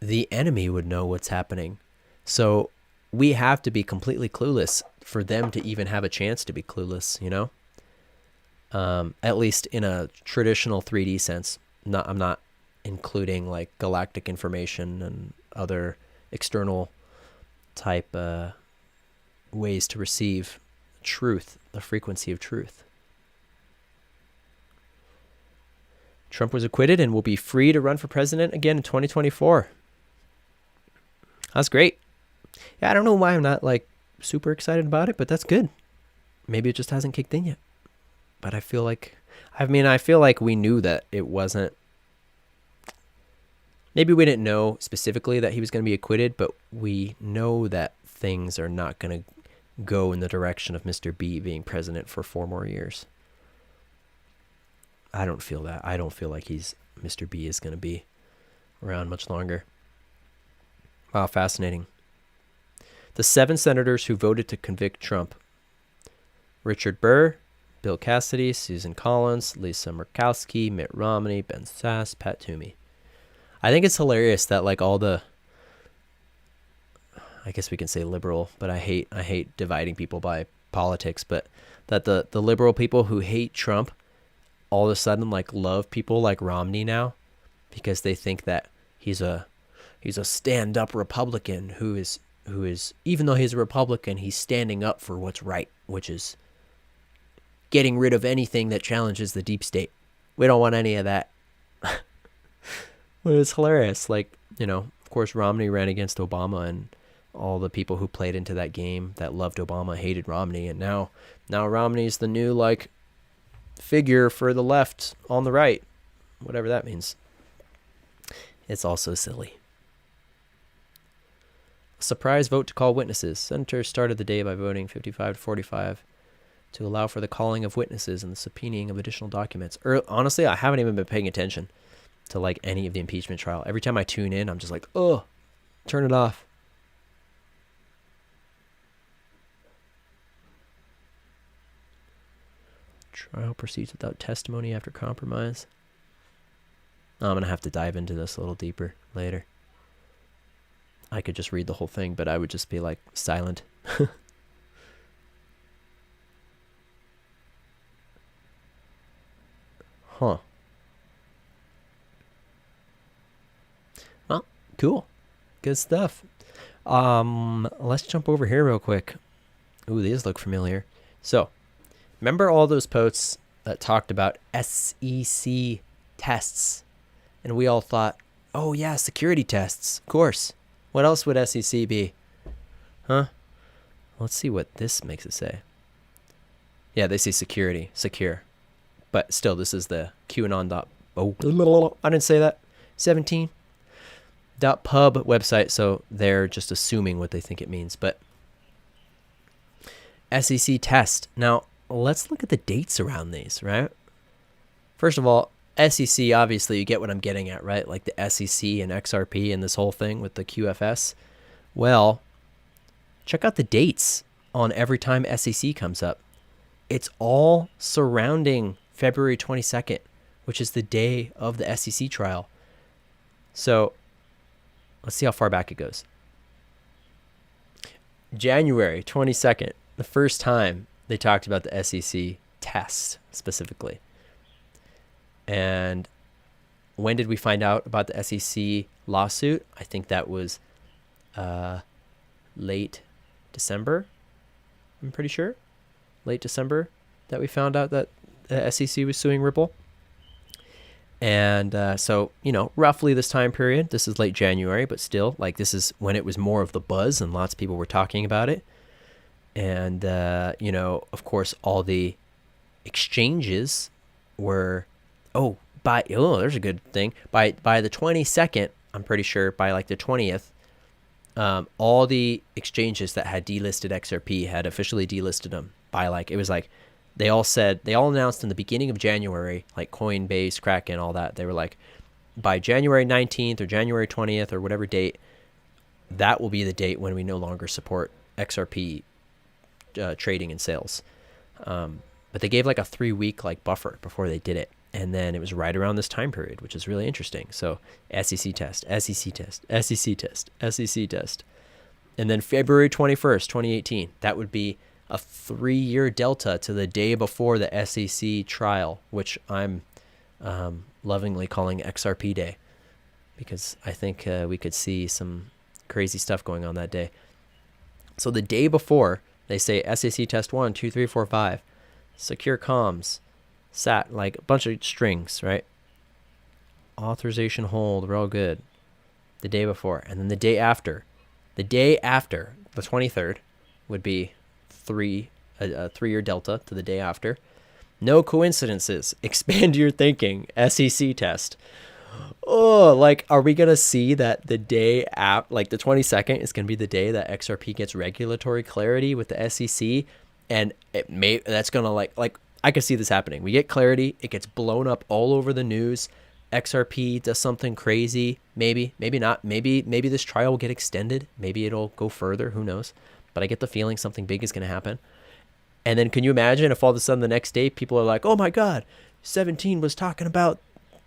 the enemy would know what's happening. So we have to be completely clueless for them to even have a chance to be clueless, at least in a traditional 3D sense. I'm not including like galactic information and other external type ways to receive truth, the frequency of truth. Trump was acquitted and will be free to run for president again in 2024. That's great. Yeah, I don't know why I'm not like super excited about it, but that's good. Maybe it just hasn't kicked in yet. But I feel like we knew that it wasn't. Maybe we didn't know specifically that he was going to be acquitted, but we know that things are not going to go in the direction of Mr. B being president for 4 more years. I don't feel that. I don't feel like Mr. B is going to be around much longer. Wow, fascinating. The 7 senators who voted to convict Trump: Richard Burr, Bill Cassidy, Susan Collins, Lisa Murkowski, Mitt Romney, Ben Sasse, Pat Toomey. I think it's hilarious that like all the, I guess we can say liberal, but I hate dividing people by politics, but that the liberal people who hate Trump all of a sudden like love people like Romney now because they think that he's a stand-up Republican who is even though he's a Republican, he's standing up for what's right, which is getting rid of anything that challenges the deep state. We don't want any of that. But it's hilarious. Like, of course, Romney ran against Obama, and all the people who played into that game that loved Obama hated Romney, and now Romney's the new like figure for the left on the right, whatever that means. It's also silly. A surprise vote to call witnesses. Senators started the day by voting 55 to 45 to allow for the calling of witnesses and the subpoenaing of additional documents. Honestly, I haven't even been paying attention to like any of the impeachment trial. Every time I tune in, I'm just like, oh, turn it off. Trial proceeds without testimony after compromise. I'm going to have to dive into this a little deeper later. I could just read the whole thing, but I would just be like silent. Huh. Well, cool. Good stuff. Let's jump over here real quick. Ooh, these look familiar. So, remember all those posts that talked about SEC tests? And we all thought, oh yeah, security tests, of course. What else would SEC be? Huh? Let's see what this makes it say. Yeah, they say security, secure. But still, this is the QAnon. I didn't say that. 17. .pub website, so they're just assuming what they think it means. But SEC test. Now, let's look at the dates around these, right? First of all, SEC, obviously, you get what I'm getting at, right? Like the SEC and XRP and this whole thing with the QFS. Well, check out the dates on every time SEC comes up. It's all surrounding February 22nd, which is the day of the SEC trial. So let's see how far back it goes. January 22nd, the first time they talked about the SEC test specifically. And when did we find out about the SEC lawsuit? I think that was late December. I'm pretty sure. Late December that we found out that the SEC was suing Ripple. And so, roughly this time period, this is late January, but still, like, this is when it was more of the buzz and lots of people were talking about it. And, of course, all the exchanges were, there's a good thing. By the 22nd, I'm pretty sure by like the 20th, all the exchanges that had delisted XRP had officially delisted them by like, it was like, they all announced in the beginning of January, like Coinbase, Kraken, all that. They were like, by January 19th or January 20th or whatever date, that will be the date when we no longer support XRP trading and sales. But they gave like a 3-week like buffer before they did it. And then it was right around this time period, which is really interesting. So SEC test, SEC test, SEC test, SEC test. And then February 21st, 2018, that would be a 3-year delta to the day before the SEC trial, which I'm lovingly calling XRP Day, because I think we could see some crazy stuff going on that day. So the day before, they say SEC test 1, 2, 3, 4, 5, secure comms, SAT, like a bunch of strings, right? Authorization hold, we're all good. The day before. And then the day after, the 23rd, would be a 3-year delta to the day after. No coincidences. Expand your thinking. SEC test. Oh, like, are we going to see that the day after, like the 22nd is going to be the day that XRP gets regulatory clarity with the SEC? And that's going to like, I could see this happening. We get clarity. It gets blown up all over the news. XRP does something crazy. Maybe not. Maybe this trial will get extended. Maybe it'll go further. Who knows? But I get the feeling something big is going to happen. And then can you imagine if all of a sudden the next day people are like, oh my God, 17 was talking about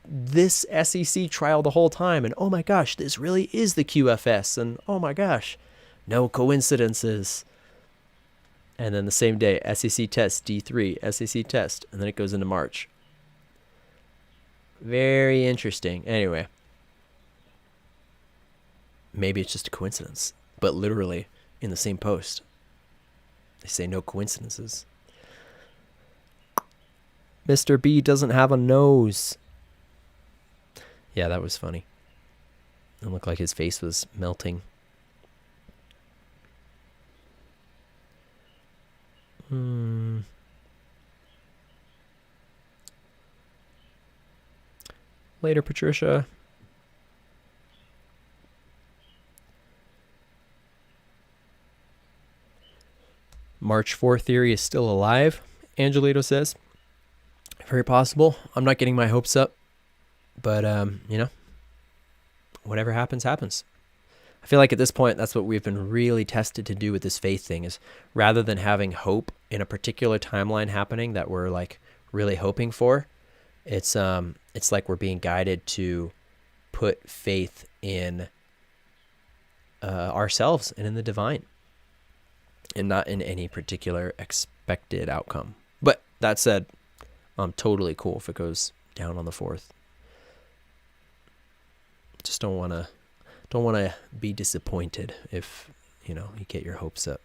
this SEC trial the whole time. And oh my gosh, this really is the QFS. And oh my gosh, no coincidences. And then the same day, SEC test, D3, SEC test. And then it goes into March. Very interesting. Anyway, maybe it's just a coincidence. But literally in the same post, they say no coincidences. Mr. B doesn't have a nose. Yeah, that was funny. It looked like his face was melting. Later, Patricia. March 4 theory is still alive, Angelito says. Very possible. I'm not getting my hopes up, but whatever happens, happens. I feel like at this point, that's what we've been really tested to do with this faith thing, is rather than having hope in a particular timeline happening that we're like really hoping for, it's like we're being guided to put faith in ourselves and in the divine, and not in any particular expected outcome. But that said, I'm totally cool if it goes down on the 4th. Just don't want to be disappointed if, you get your hopes up.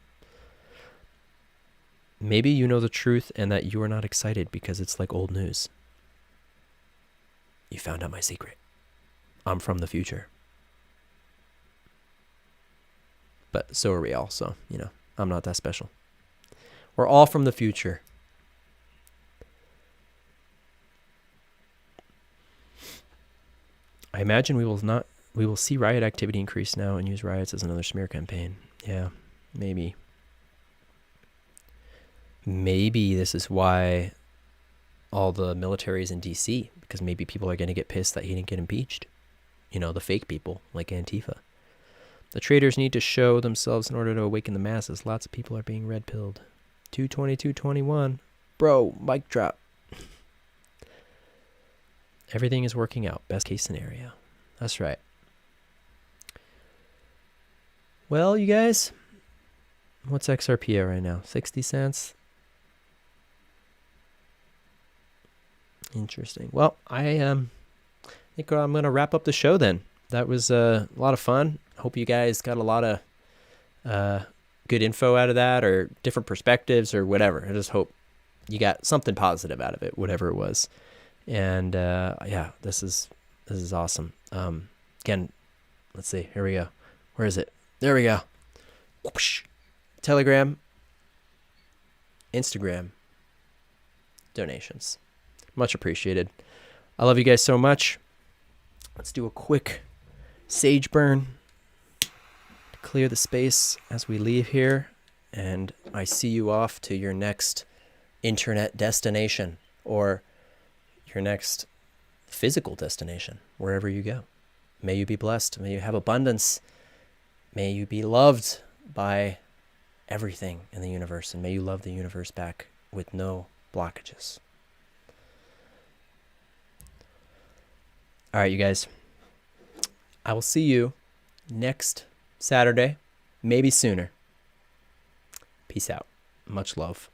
Maybe you know the truth and that you are not excited because it's like old news. You found out my secret. I'm from the future. But so are we all, so, I'm not that special. We're all from the future. I imagine we will see riot activity increase now and use riots as another smear campaign. Yeah, maybe. Maybe this is why all the military is in DC, because maybe people are going to get pissed that he didn't get impeached. The fake people like Antifa. The traitors need to show themselves in order to awaken the masses. Lots of people are being red-pilled. 22221. Bro, mic drop. Everything is working out. Best case scenario. That's right. Well, you guys, what's XRP at right now? 60 cents? Interesting. Well, I think I'm going to wrap up the show then. That was a lot of fun. Hope you guys got a lot of good info out of that, or different perspectives, or whatever. I just hope you got something positive out of it, whatever it was. And yeah, this is awesome. Again, let's see. Here we go. Where is it? There we go. Whoosh. Telegram, Instagram, donations. Much appreciated. I love you guys so much. Let's do a quick sage burn to clear the space as we leave here. And I see you off to your next internet destination or your next physical destination, wherever you go. May you be blessed. May you have abundance. May you be loved by everything in the universe. And may you love the universe back with no blockages. All right, you guys. I will see you next Saturday, maybe sooner. Peace out. Much love.